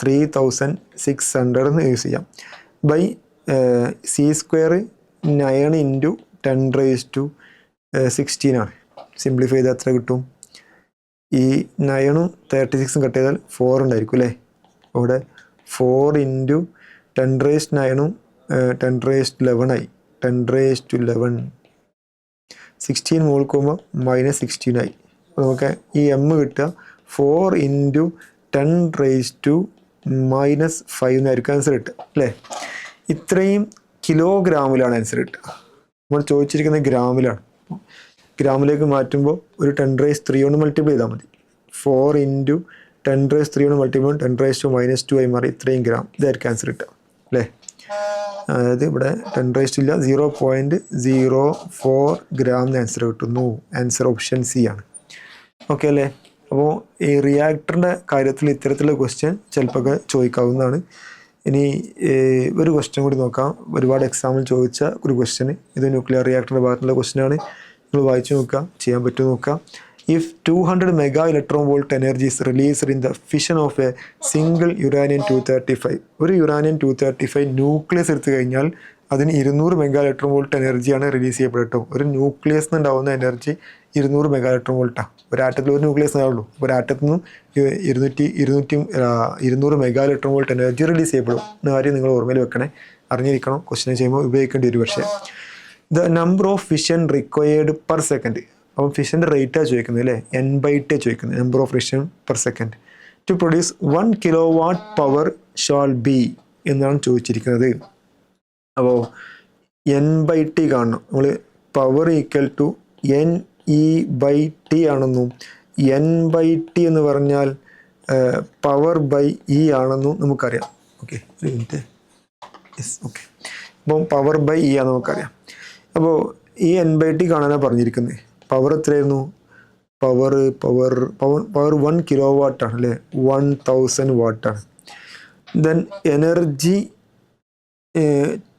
3600 എന്ന് യൂസ് ചെയ്യാം. ബൈ സി സ്ക്വയർ 9 × 10⁻16 ആണ്. സിംപ്ലിഫൈ ചെയ്ത് എത്ര കിട്ടും? ഈ 9ഉം 36ഉം കട്ട് ചെയ്താൽ 4 ഉണ്ടായിരിക്കും അല്ലേ. അവിടെ 4 × 10⁻9ഉം 10⁻11 ആയി. 10⁻11 16 മുകളിൽ പോകുമ്പോൾ -16 ആയി. അപ്പോൾ നമുക്ക് ഈ m കിട്ടുക 4 × 10⁻5 എന്നായിരിക്കും ആൻസർ കിട്ടുക അല്ലേ. ഇത്രയും കിലോഗ്രാമിലാണ് ആൻസർ കിട്ടുക. നമ്മൾ ചോദിച്ചിരിക്കുന്നത് ഗ്രാമിലാണ്. ഗ്രാമിലേക്ക് മാറ്റുമ്പോൾ ഒരു 10⁻3 കൊണ്ട് മൾട്ടിപ്ലൈ ചെയ്താൽ മതി. 4 × 10⁻3 കൊണ്ട് മൾട്ടിപ്ലൈ 10⁻2 ആയി മാറി. ഇത്രയും ഗ്രാം, ഇതായിരിക്കും ആൻസർ കിട്ടുക അല്ലേ. അതായത് ഇവിടെ 10⁻2 ഇല്ല, 0.04 ഗ്രാം ആൻസർ കിട്ടുന്നു. ആൻസർ ഓപ്ഷൻ സി ആണ്. ഓക്കെ അല്ലേ. അപ്പോൾ ഈ റിയാക്ടറിൻ്റെ കാര്യത്തിൽ ഇത്തരത്തിലുള്ള ക്വസ്റ്റ്യൻ ചിലപ്പോൾ ചോദിക്കാവുന്നതാണ്. ഇനി ഒരു ക്വസ്റ്റ്യൻ കൂടി നോക്കാം. ഒരുപാട് എക്സാമിൽ ചോദിച്ച ഒരു ക്വസ്റ്റ്യൻ. ഇത് ന്യൂക്ലിയർ റിയാക്ടറിൻ്റെ ഭാഗത്തുള്ള ക്വസ്റ്റ്യനാണ്. നിങ്ങൾ വായിച്ചു നോക്കുക, ചെയ്യാൻ പറ്റുമോ നോക്കുക. If 200 mega electron volt energy is released in the fission of a single uranium-235, ഒരു uranium-235 ന്യൂക്ലിയസ് എടുത്തു കഴിഞ്ഞാൽ അതിന് 200 മെഗാ ഇലക്ട്രോൺ വോൾട്ട് എനർജിയാണ് റിലീസ് ചെയ്യപ്പെടും. ഒരു ന്യൂക്ലിയസ് ഉണ്ടാവുന്ന എനർജി 200 മെഗാ ഇലക്ട്രോൺ വോൾട്ടാണ്. ഒരു ആറ്റത്തിൽ ഒരു ന്യൂക്ലിയസ് ഉണ്ടാവുള്ളൂ. ഒരു ആറ്റത്തിൽ നിന്നും 200 mega electron volt energy release ചെയ്യപ്പെടും എന്ന കാര്യം നിങ്ങൾ ഓർമ്മയിൽ വെക്കണേ, അറിഞ്ഞിരിക്കണം. ക്വസ്റ്റ്യൻ ചെയ്യുമ്പോൾ ഉപയോഗിക്കേണ്ടി വരും. പക്ഷേ the number of fission required per second, അപ്പം ഫിഷൻ്റെ റേറ്റാണ് ചോദിക്കുന്നത് അല്ലേ. N/T ചോദിക്കുന്നത്, number of fission per second to produce 1 kW power shall be എന്നാണ് ചോദിച്ചിരിക്കുന്നത്. അപ്പോൾ N/T കാണണം. നമ്മൾ പവർ ഈക്വൽ ടു NE/T ആണെന്നും N/T എന്ന് പറഞ്ഞാൽ പവർ ബൈ E ആണെന്നും നമുക്കറിയാം. ഓക്കെ, ഒരു മിനിറ്റ്. Yes, okay. അപ്പം പവർ ബൈ E ആണെന്ന് നമുക്കറിയാം. അപ്പോൾ ഈ N/T കാണാനാണ് പറഞ്ഞിരിക്കുന്നത്. പവർ എത്രയായിരുന്നു? പവർ 1 kW ആണ് അല്ലേ, 1000 വാട്ടാണ്. Then energy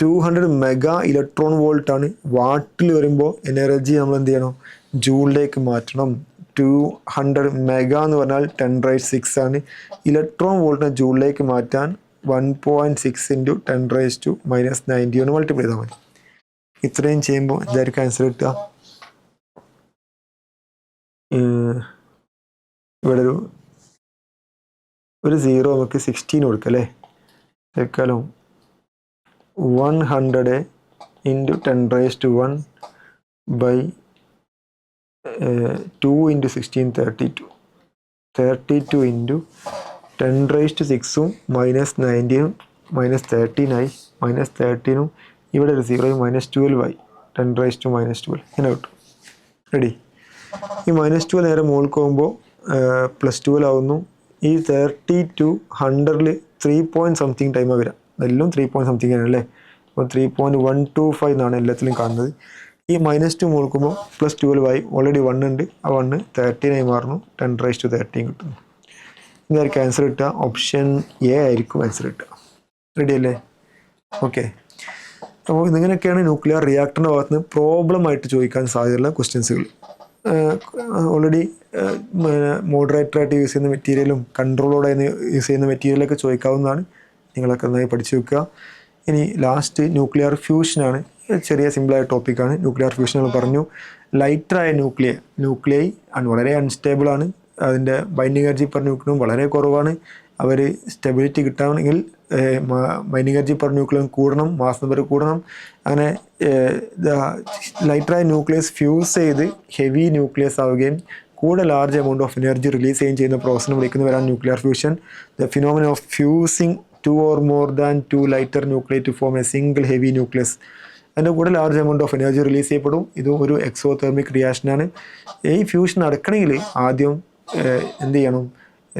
200 mega electron volt ആണ്. വാട്ടിൽ വരുമ്പോൾ എനർജി നമ്മൾ എന്ത് ചെയ്യണം? ജൂളിലേക്ക് മാറ്റണം. 200 മെഗാ എന്ന് പറഞ്ഞാൽ 10⁻6 ആണ്. ഇലക്ട്രോൺ വോൾട്ടിനെ ജൂളിലേക്ക് മാറ്റാൻ 1.6 × 10⁻⁻90 കൊണ്ട് മൾട്ടിപ്ലൈ ചെയ്താൽ മതി. ഇത്രയും ചെയ്യുമ്പോൾ എന്തായിരിക്കും ആൻസർ കിട്ടുക? ഇവിടെ ഒരു 0 നമുക്ക് 16 കൊടുക്കാം അല്ലേ. തൽക്കാലം 100 × 10⁻1 ബൈ 2 × 16 32 × 10⁻6ഉം -90ഉം -13 ആയി. -13ഉം ഇവിടെ ഒരു 0 -12 ആയി. 10⁻12 ഇങ്ങനെ കിട്ടും. റെഡി. ഈ -12 നേരെ മുകളിൽ പോകുമ്പോൾ +12 ആവുന്നു. ഈ 30 to 100ൽ 3 point something ടൈമാണ് വരിക. എല്ലാം 3 point something ആണ് അല്ലേ. അപ്പോൾ 3.125 എന്നാണ് എല്ലാത്തിലും കാണുന്നത്. ഈ -2 മുകളിൽ +12 ആയി. ഓൾറെഡി 1 ഉണ്ട്. ആ 1 13 ആയി മാറുന്നു. 10⁻13 കിട്ടുന്നു. ഇതായിരിക്കും ആൻസർ കിട്ടുക. ഓപ്ഷൻ എ ആയിരിക്കും ആൻസർ കിട്ടുക. റെഡി അല്ലേ? ഓക്കെ. അപ്പോൾ ഇതിങ്ങനെയൊക്കെയാണ് ന്യൂക്ലിയർ റിയാക്ടറിൻ്റെ ഭാഗത്ത് നിന്ന് പ്രോബ്ലം ആയിട്ട് ചോദിക്കാൻ സാധ്യതയുള്ള ക്വസ്റ്റ്യൻസുകൾ. ഓൾറെഡി മോഡറേറ്ററായിട്ട് യൂസ് ചെയ്യുന്ന മെറ്റീരിയലും കൺട്രോളോടെ യൂസ് ചെയ്യുന്ന മെറ്റീരിയലൊക്കെ ചോദിക്കാവുന്നതാണ്. നിങ്ങളൊക്കെ നന്നായി പഠിച്ചു വെക്കുക. ഇനി ലാസ്റ്റ് ന്യൂക്ലിയർ ഫ്യൂഷനാണ്. ചെറിയ സിമ്പിളായ ടോപ്പിക്കാണ്. ന്യൂക്ലിയർ ഫ്യൂഷൻ നമ്മൾ പറഞ്ഞു. ലൈറ്ററായ ന്യൂക്ലിയൈ വളരെ അൺസ്റ്റേബിളാണ്. അതിൻ്റെ ബൈൻഡിങ് എനർജി പെർ ന്യൂക്ലിയം വളരെ കുറവാണ്. അവർ സ്റ്റെബിലിറ്റി കിട്ടണമെങ്കിൽ ബൈൻഡിങ് എനർജി പെർ ന്യൂക്ലിയം കൂടണം, മാസ് നമ്പർ കൂടണം. അങ്ങനെ ലൈറ്ററായ ന്യൂക്ലിയസ് ഫ്യൂസ് ചെയ്ത് ഹെവി ന്യൂക്ലിയസ് ആവുകയും കൂടെ large amount of energy release ചെയ്യുന്ന പ്രോസസ്സിനെ വിളിക്കുന്നവരാണ് nuclear fusion. The phenomena of fusing 2 or more than 2 lighter nuclei to form a single heavy nucleus. അതിൻ്റെ കൂടെ large amount of energy release ചെയ്യപ്പെടും. ഇതും ഒരു എക്സോതെർമിക് റിയാക്ഷനാണ്. ഈ ഫ്യൂഷൻ നടക്കണമെങ്കിൽ ആദ്യം എന്ത് ചെയ്യണം?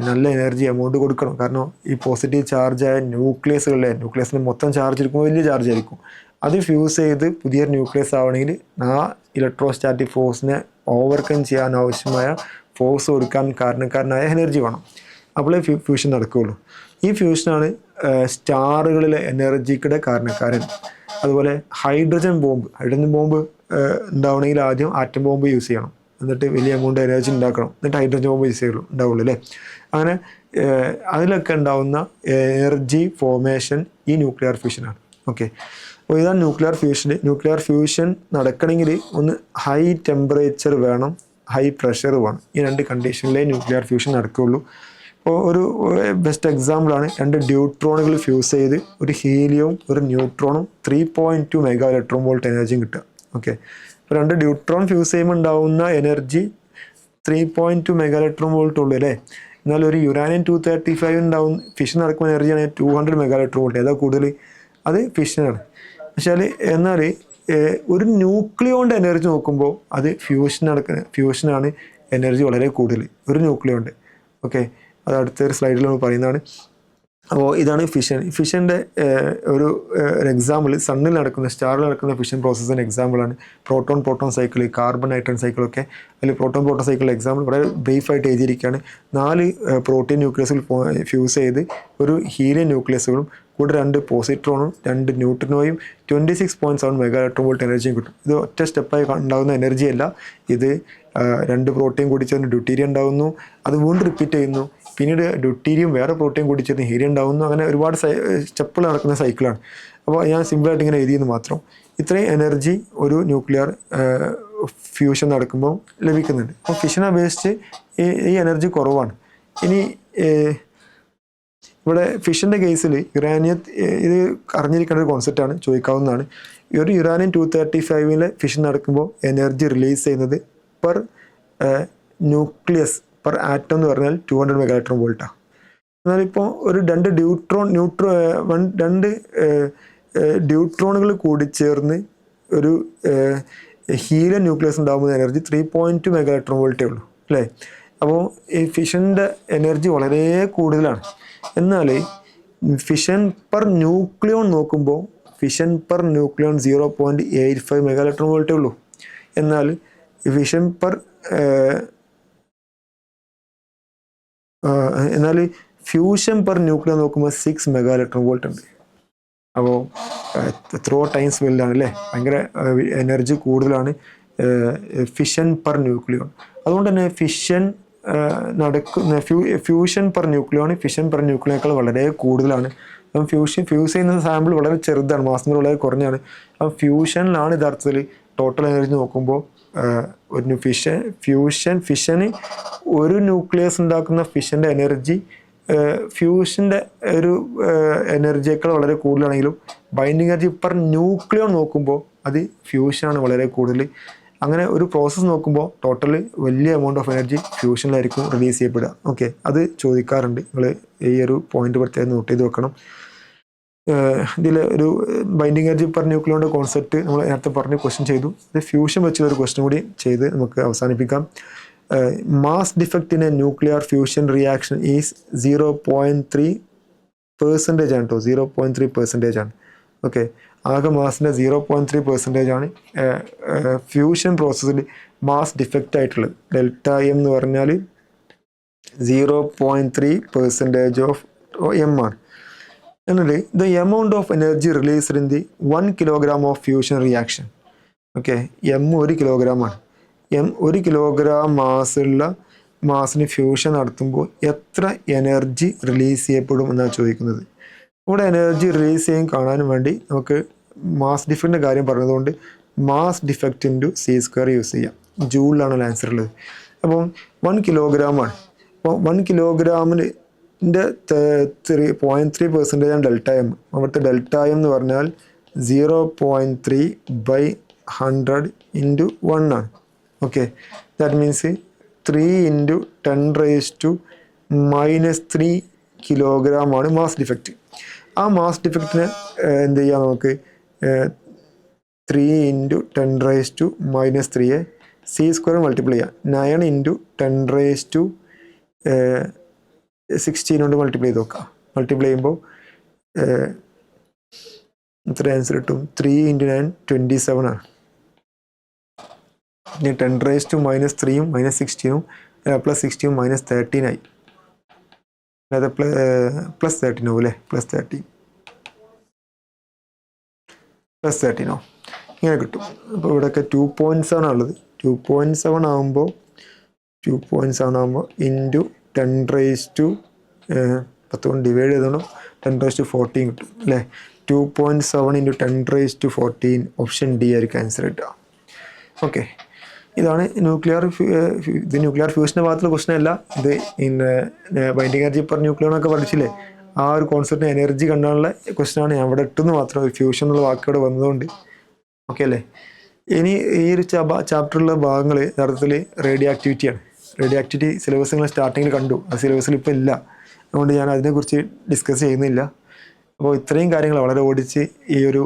നല്ല എനർജി എമൗണ്ട് കൊടുക്കണം. കാരണം ഈ പോസിറ്റീവ് ചാർജായ ന്യൂക്ലിയസിന് മൊത്തം ചാർജ് എടുക്കുമ്പോൾ വലിയ ചാർജ് ആയിരിക്കും. അത് ഫ്യൂസ് ചെയ്ത് പുതിയൊരു ന്യൂക്ലിയസ് ആവണമെങ്കിൽ ആ ഇലക്ട്രോസ്റ്റാറ്റിക് ഫോഴ്സിനെ ഓവർകം ചെയ്യാൻ ആവശ്യമായ ഫോഴ്സ് കൊടുക്കാൻ കാരണക്കാരനായ എനർജി വേണം. അപ്പോഴേ ഫ്യൂഷൻ നടക്കുകയുള്ളൂ. ഈ ഫ്യൂഷനാണ് സ്റ്റാറുകളിലെ എനർജിയുടെ കാരണക്കാരൻ. അതുപോലെ ഹൈഡ്രജൻ ബോംബ് ഉണ്ടാവണമെങ്കിൽ ആദ്യം ആറ്റം ബോംബ് യൂസ് ചെയ്യണം, എന്നിട്ട് വലിയ എമൗണ്ട് എനർജി ഉണ്ടാക്കണം, എന്നിട്ട് ഹൈഡ്രജൻ ബോംബ് യൂസ് ചെയ്യുള്ളൂ ഉണ്ടാവുള്ളൂ അല്ലേ. അങ്ങനെ അതിലൊക്കെ ഉണ്ടാവുന്ന എനർജി ഫോർമേഷൻ ഈ ന്യൂക്ലിയർ ഫ്യൂഷനാണ്. ഓക്കെ, അപ്പോൾ ഇതാണ് ന്യൂക്ലിയർ ഫ്യൂഷൻ നടക്കണമെങ്കിൽ ഒന്ന് ഹൈ ടെമ്പറേച്ചർ വേണം, ഹൈ പ്രഷർ വേണം. ഈ രണ്ട് കണ്ടീഷനിലേ ന്യൂക്ലിയർ ഫ്യൂഷൻ നടക്കുകയുള്ളൂ. അപ്പോൾ ഒരു ബെസ്റ്റ് എക്സാമ്പിളാണ് 2 ഡ്യൂട്രോണുകൾ ഫ്യൂസ് ചെയ്ത് ഒരു ഹീലിയവും ഒരു ന്യൂട്രോണും 3.2 മെഗാ ഇലക്ട്രോൺ വോൾട്ട് എനർജിയും കിട്ടുക. ഓക്കെ, അപ്പോൾ 2 ഡ്യൂട്രോൺ ഫ്യൂസ് ചെയ്യുമ്പോൾ ഉണ്ടാവുന്ന എനർജി 3.2 മെഗാ ഇലക്ട്രോൺ വോൾട്ട് ഉള്ളൂ അല്ലേ. എന്നാൽ ഒരു യുറാനിയം 235 ഉണ്ടാവും ഫിഷൻ നടക്കുന്ന എനർജിയാണ് 200 മെഗാ ഇലക്ട്രോൺ വോൾട്ട്. ഏതാ കൂടുതൽ? അത് ഫിഷനാണ്. പക്ഷേ എന്നാൽ ഒരു ന്യൂക്ലിയോൻ്റെ എനർജി നോക്കുമ്പോൾ അത് ഫ്യൂഷനാണ് എനർജി വളരെ കൂടുതൽ ഒരു ന്യൂക്ലിയോൻ്റെ. ഓക്കെ, അത് അടുത്തൊരു സ്ലൈഡിൽ നമ്മൾ പറയുന്നതാണ്. അപ്പോൾ ഇതാണ് ഫിഷൻ്റെ ഒരു എക്സാമ്പിൾ. സ്റ്റാറിൽ നടക്കുന്ന ഫിഷൻ പ്രോസസ്സിൻ്റെ എക്സാമ്പിളാണ് പ്രോട്ടോൺ സൈക്കിൾ, കാർബൺ നൈട്രൺ സൈക്കിളൊക്കെ. അതിൽ പ്രോട്ടോൺ സൈക്കിൾ എക്സാമ്പിൾ വളരെ ബ്രീഫായിട്ട് എഴുതിയിരിക്കുകയാണ്. 4 പ്രോട്ടീൻ ന്യൂക്ലിയസിൽ ഫ്യൂസ് ചെയ്ത് ഒരു ഹീലിയം ന്യൂക്ലിയസുകളും കൂടെ 2 പോസിട്രോണും 2 ന്യൂട്രിനോയും 26.7 മെഗാ ഇലക്ട്രോൺ വോൾട്ട് എനർജിയും കിട്ടും. ഇത് ഒറ്റ സ്റ്റെപ്പായി ഉണ്ടാകുന്ന എനർജിയല്ല, ഇത് 2 പ്രോട്ടീൻ കൂടി ചേർന്ന് ഡ്യൂട്ടീരിയം ഉണ്ടാകുന്നു, അത് വീണ്ടും റിപ്പീറ്റ് ചെയ്യുന്നു, പിന്നീട് ഡ്യൂട്ടീരിയം വേറെ പ്രോട്ടീൻ കൂടി ചേർന്ന് ഹീലിയം ഉണ്ടാകുന്നു. അങ്ങനെ ഒരുപാട് സ്റ്റെപ്പുകൾ നടക്കുന്ന സൈക്കിളാണ്. അപ്പോൾ ഞാൻ സിമ്പിളായിട്ട് ഇങ്ങനെ എഴുതിയെന്ന് മാത്രം. ഇത്രയും എനർജി ഒരു ന്യൂക്ലിയർ ഫ്യൂഷൻ നടക്കുമ്പോൾ ലഭിക്കുന്നുണ്ട്. അപ്പോൾ ഫിഷൻ അപേക്ഷിച്ച് ഈ എനർജി കുറവാണ്. ഇനി ഇവിടെ ഫിഷൻ്റെ കേസിൽ ഇത് അറിഞ്ഞിരിക്കേണ്ട ഒരു കോൺസെപ്റ്റാണ്, ചോദിക്കാവുന്നതാണ്. ഈ ഒരു യുറാനിയം 235 ഫിഷൻ നടക്കുമ്പോൾ എനർജി റിലീസ് ചെയ്യുന്നത് പെർ ന്യൂക്ലിയസ് പെർ ആറ്റം എന്ന് പറഞ്ഞാൽ 200 മെഗാ ഇലക്ട്രോൺ വോൾട്ടാണ്. എന്നാലിപ്പോൾ ഒരു 2 ഡ്യൂട്രോണുകൾ കൂടി ചേർന്ന് ഒരു ഹീലിയം ന്യൂക്ലിയസ് ഉണ്ടാകുന്ന എനർജി 3.2 മെഗാ ഇലക്ട്രോൺ വോൾട്ടേ ഉള്ളൂ അല്ലേ. അപ്പോൾ ഈ ഫിഷൻ്റെ എനർജി വളരെ കൂടുതലാണ്. എന്നാൽ ഫിഷൻ പെർ ന്യൂക്ലിയോൺ നോക്കുമ്പോൾ 0.85 മെഗാ ഇലക്ട്രോൺ വോൾട്ടേ ഉള്ളൂ. എന്നാൽ ഫ്യൂഷൻ പെർ ന്യൂക്ലിയർ നോക്കുമ്പോൾ 6 മെഗാ ഇലക്ട്രോൺ വോൾട്ട് ഉണ്ട്. അപ്പോൾ എത്രയോ ടൈംസ് വലുതാണ് അല്ലേ, ഭയങ്കര എനർജി കൂടുതലാണ് ഫിഷൻ പെർ ന്യൂക്ലിയോൺ. അതുകൊണ്ട് തന്നെ fusion per nucleon fission per ന്യൂക്ലിയേക്കാൾ വളരെ കൂടുതലാണ്. അപ്പം ഫ്യൂസ് ചെയ്യുന്ന സാമ്പിൾ വളരെ ചെറുതാണ്, മാസ് വളരെ കുറഞ്ഞാണ്. അപ്പം ഫ്യൂഷനിലാണ് യഥാർത്ഥത്തിൽ ടോട്ടൽ എനർജി നോക്കുമ്പോൾ ഒരു ഫിഷന് ഒരു ന്യൂക്ലിയസ് ഉണ്ടാക്കുന്ന ഫിഷൻ്റെ എനർജി ഫ്യൂഷൻ്റെ ഒരു എനർജിയേക്കാൾ വളരെ കൂടുതലാണെങ്കിലും ബൈൻഡിങ് എനർജി പെർ ന്യൂക്ലിയോൺ നോക്കുമ്പോൾ അത് ഫ്യൂഷനാണ് വളരെ കൂടുതൽ. അങ്ങനെ ഒരു പ്രോസസ്സ് നോക്കുമ്പോൾ ടോട്ടൽ വലിയ എമൗണ്ട് ഓഫ് എനർജി ഫ്യൂഷനിലായിരിക്കും റിലീസ് ചെയ്യപ്പെടുക. ഓക്കെ, അത് ചോദിക്കാറുണ്ട്. നിങ്ങൾ ഈ ഒരു പോയിന്റ് പ്രത്യേകം നോട്ട് ചെയ്ത് വെക്കണം. ഇതിൽ ഒരു ബൈൻഡിങ് എനർജി പെർ ന്യൂക്ലിയോൻ്റെ കോൺസെപ്റ്റ് നമ്മൾ നേരത്തെ പറഞ്ഞ് ക്വസ്റ്റ്യൻ ചെയ്തു. ഇത് ഫ്യൂഷൻ വെച്ചുള്ള ഒരു ക്വസ്റ്റ്യൻ കൂടി ചെയ്ത് നമുക്ക് അവസാനിപ്പിക്കാം. Mass defect in A nuclear fusion reaction is 0.3% ആണ് കേട്ടോ. 0.3% ആണ്. ഓക്കെ, ആകെ മാസിൻ്റെ 0.3% ആണ് ഫ്യൂഷൻ പ്രോസസ്സിൽ മാസ് ഡിഫക്റ്റ് ആയിട്ടുള്ളത്. ഡെൽറ്റ എം എന്ന് പറഞ്ഞാൽ 0.3% ഓഫ് എം ആണ്. എന്നിട്ട് the amount of energy released in the 1 kilogram of fusion reaction. Okay, M 1 കിലോഗ്രാമാണ്. 1 കിലോഗ്രാം മാസിന് ഫ്യൂഷൻ നടത്തുമ്പോൾ എത്ര എനർജി റിലീസ് ചെയ്യപ്പെടും എന്നാണ് ചോദിക്കുന്നത്. ഇവിടെ എനർജി റിലീസ് ചെയ്യാൻ കാണാനും വേണ്ടി നമുക്ക് മാസ് ഡിഫക്റ്റിൻ്റെ കാര്യം പറഞ്ഞതുകൊണ്ട് mass defect into c² use ചെയ്യാം. ജൂളിലാണ് ആൻസർ ഉള്ളത്. അപ്പം 1 കിലോഗ്രാമാണ്. അപ്പോൾ 1 കിലോഗ്രാമിൻ്റെ 0.3% ആണ് ഡെൽറ്റ എം. അവിടുത്തെ ഡെൽറ്റ എം എന്ന് പറഞ്ഞാൽ 0.3/100 ഇൻറ്റു 1 ആണ്. ഓക്കെ, ദാറ്റ് മീൻസ് 3 × 10⁻³ കിലോഗ്രാം ആണ് മാസ് ഡിഫക്റ്റ്. ആ മാസ് ഡിഫക്റ്റിനെ എന്ത് ചെയ്യാം, നമുക്ക് 3 × 10⁻³ c² മൾട്ടിപ്ലൈ ചെയ്യാം. 9 × 10⁻16 കൊണ്ട് മൾട്ടിപ്ലൈ ചെയ്ത് നോക്കാം. മൾട്ടിപ്ലൈ ചെയ്യുമ്പോൾ എത്ര ആൻസർ കിട്ടും? 3 × 9 27 ആണ്. ഇനി 10⁻³ -3ഉം -16ഉം +16ഉം -13 ആയി. അതായത് +13 ആവും അല്ലേ, +13. +13 ഇങ്ങനെ കിട്ടും. അപ്പോൾ ഇവിടെയൊക്കെ 2.7 ഉള്ളത്. 2.7 ആകുമ്പോൾ 2.7 ആകുമ്പോൾ ഇൻറ്റു 10 കൊണ്ട് ഡിവൈഡ് ചെയ്തോണം 10⁻14 കിട്ടും അല്ലേ. 2.7 × 10⁻14 ഓപ്ഷൻ ഡി ആയിരിക്കും ആൻസർ കിട്ടുക. ഓക്കെ, ഇതാണ് ന്യൂക്ലിയർ ഇത് ന്യൂക്ലിയർ ഫ്യൂഷൻ്റെ ഭാഗത്തുള്ള ക്വസ്റ്റൻ അല്ല. ഇത് ബൈൻഡിങ് എനർജി പെർ ന്യൂക്ലിയർ എന്നൊക്കെ പഠിച്ചില്ലേ, ആ ഒരു കോൺസെപ്റ്റ് എനർജി കണ്ടാനുള്ള ക്വസ്റ്റനാണ് ഞാൻ ഇവിടെ ഇട്ടെന്ന് മാത്രം. ഫ്യൂഷൻ എന്നുള്ള വാക്കോടെ വന്നതുകൊണ്ട്. ഓക്കെ അല്ലേ. ഇനി ഈ ഒരു ചാപ്റ്ററിലുള്ള ഭാഗങ്ങൾ യഥാർത്ഥത്തിൽ റേഡിയോ ആക്ടിവിറ്റിയാണ്. റേഡിയോ ആക്ടിവിറ്റി സിലബസ് നിങ്ങൾ സ്റ്റാർട്ടിങ്ങിൽ കണ്ടു, ആ സിലബസിൽ ഇപ്പോൾ ഇല്ല, അതുകൊണ്ട് ഞാൻ അതിനെക്കുറിച്ച് ഡിസ്കസ് ചെയ്യുന്നില്ല. അപ്പോൾ ഇത്രയും കാര്യങ്ങൾ വളരെ ഓടിച്ച് ഈ ഒരു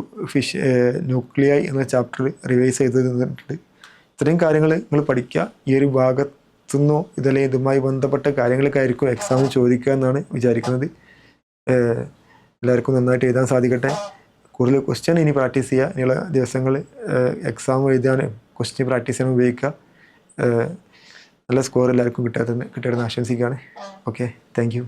ന്യൂക്ലിയർ എന്ന ചാപ്റ്റർ റിവൈസ് ചെയ്ത് തന്നിട്ടുണ്ട്. ഇത്രയും കാര്യങ്ങൾ നിങ്ങൾ പഠിക്കുക. ഈ ഒരു ഭാഗത്തുനിന്നോ ഇതല്ലെങ്കിൽ ഇതുമായി ബന്ധപ്പെട്ട കാര്യങ്ങളൊക്കെ ആയിരിക്കും എക്സാമിന് ചോദിക്കുക എന്നാണ് വിചാരിക്കുന്നത്. എല്ലാവർക്കും നന്നായിട്ട് എഴുതാൻ സാധിക്കട്ടെ. കൂടുതൽ ക്വസ്റ്റ്യൻ ഇനി പ്രാക്ടീസ് ചെയ്യുക. ഇനിയുള്ള ദിവസങ്ങൾ എക്സാം എഴുതാൻ ക്വസ്റ്റ്യൻ പ്രാക്ടീസ് ചെയ്യാൻ ഉപയോഗിക്കുക. നല്ല സ്കോർ എല്ലാവർക്കും കിട്ടട്ടെന്ന് ആശംസിക്കുകയാണ്. Okay, thank you.